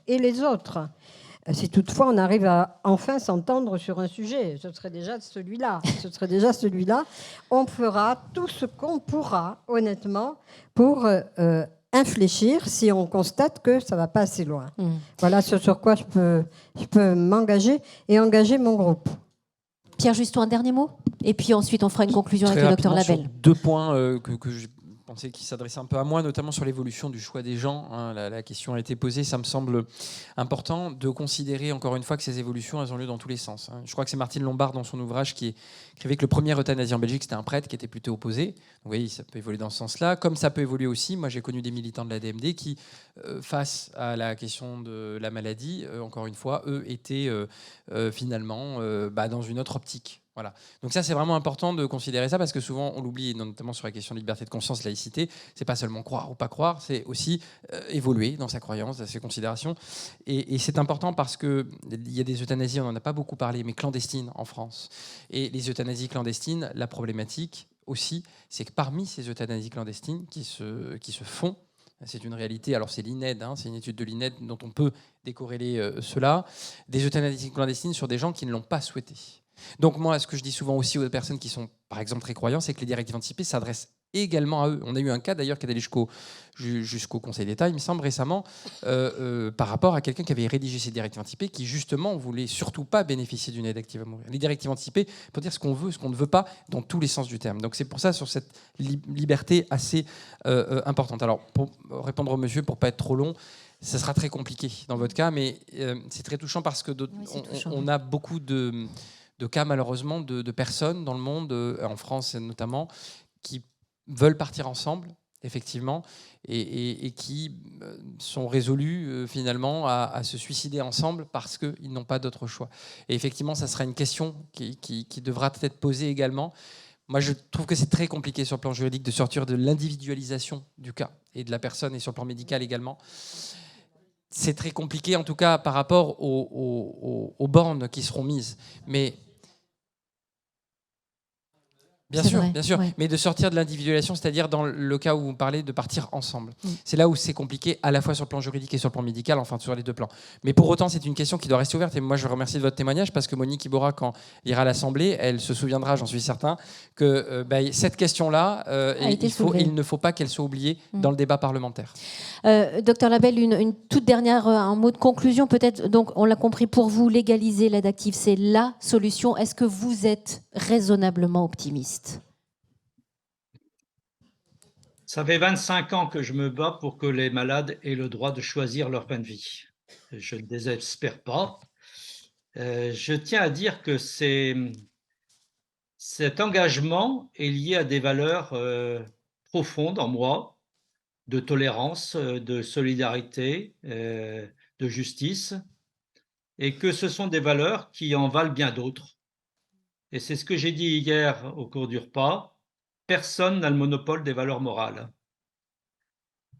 si toutefois on arrive à enfin s'entendre sur un sujet, ce serait déjà celui-là. On fera tout ce qu'on pourra, honnêtement, pour infléchir si on constate que ça ne va pas assez loin. Voilà ce sur quoi je peux m'engager et engager mon groupe. Pierre Juston, un dernier mot? Et puis ensuite, on fera une conclusion avec le docteur Labelle. Sur 2 points que je pensais qui s'adressaient un peu à moi, notamment sur l'évolution du choix des gens. La question a été posée. Ça me semble important de considérer, encore une fois, que ces évolutions, elles ont lieu dans tous les sens. Je crois que c'est Martine Lombard, dans son ouvrage, qui écrivait que le premier euthanasie en Belgique, c'était un prêtre qui était plutôt opposé. Donc, vous voyez, ça peut évoluer dans ce sens-là. Comme ça peut évoluer aussi, moi, j'ai connu des militants de la DMD qui, face à la question de la maladie, encore une fois, eux, étaient finalement dans une autre optique. Voilà. Donc ça, c'est vraiment important de considérer ça, parce que souvent, on l'oublie, notamment sur la question de liberté de conscience, laïcité. C'est pas seulement croire ou pas croire, c'est aussi évoluer dans sa croyance, dans ses considérations. Et c'est important parce qu'il y a des euthanasies, on n'en a pas beaucoup parlé, mais clandestines en France. Et les euthanasies clandestines, la problématique aussi, c'est que parmi ces euthanasies clandestines qui se font, c'est une réalité, alors c'est l'INED, c'est une étude de l'INED dont on peut décorréler cela, des euthanasies clandestines sur des gens qui ne l'ont pas souhaité. Donc moi, ce que je dis souvent aussi aux personnes qui sont, par exemple, très croyants, c'est que les directives anticipées s'adressent également à eux. On a eu un cas d'ailleurs qui est allé jusqu'au Conseil d'État, il me semble, récemment, par rapport à quelqu'un qui avait rédigé ces directives anticipées, qui justement voulait surtout pas bénéficier d'une aide active à mourir. Les directives anticipées, pour dire ce qu'on veut, ce qu'on ne veut pas, dans tous les sens du terme. Donc c'est pour ça, sur cette liberté assez importante. Alors, pour répondre au monsieur, pour pas être trop long, ça sera très compliqué dans votre cas, mais c'est très touchant parce que on a beaucoup de cas, malheureusement, de personnes dans le monde, en France notamment, qui veulent partir ensemble, effectivement, et qui sont résolus, finalement, à se suicider ensemble parce qu'ils n'ont pas d'autre choix. Et effectivement, ça sera une question qui devra être posée également. Moi, je trouve que c'est très compliqué sur le plan juridique de sortir de l'individualisation du cas et de la personne, et sur le plan médical également. C'est très compliqué, en tout cas, par rapport aux bornes qui seront mises. Mais bien sûr, ouais. Mais de sortir de l'individualisation, c'est-à-dire dans le cas où vous parlez de partir ensemble. C'est là où c'est compliqué, à la fois sur le plan juridique et sur le plan médical, enfin sur les 2 plans. Mais pour autant, c'est une question qui doit rester ouverte. Et moi, je vous remercie de votre témoignage, parce que Monique Iborra, quand il ira à l'Assemblée, elle se souviendra, j'en suis certain, que cette question-là, il ne faut pas qu'elle soit oubliée dans le débat parlementaire. Docteur Labelle, une toute dernière, un mot de conclusion peut-être. Donc, on l'a compris, pour vous, légaliser l'aide active, c'est la solution. Est-ce que vous êtes raisonnablement optimiste? Ça fait 25 ans que je me bats pour que les malades aient le droit de choisir leur fin de vie. Je ne désespère pas. Je tiens à dire que cet engagement est lié à des valeurs profondes en moi, de tolérance, de solidarité, de justice, et que ce sont des valeurs qui en valent bien d'autres. Et c'est ce que j'ai dit hier au cours du repas, personne n'a le monopole des valeurs morales.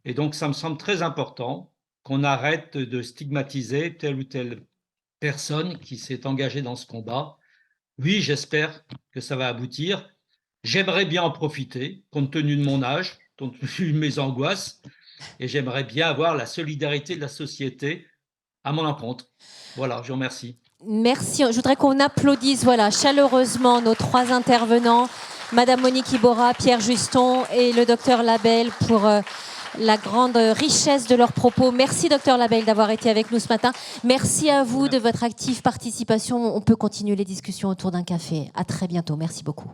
Et donc, ça me semble très important qu'on arrête de stigmatiser telle ou telle personne qui s'est engagée dans ce combat. Oui, j'espère que ça va aboutir. J'aimerais bien en profiter, compte tenu de mon âge, compte tenu de mes angoisses, et j'aimerais bien avoir la solidarité de la société à mon encontre. Voilà, je vous remercie. Merci. Je voudrais qu'on applaudisse chaleureusement nos 3 intervenants, Madame Monique Iborra, Pierre Juston et le docteur Labelle pour la grande richesse de leurs propos. Merci docteur Labelle d'avoir été avec nous ce matin. Merci à vous de votre active participation. On peut continuer les discussions autour d'un café. À très bientôt. Merci beaucoup.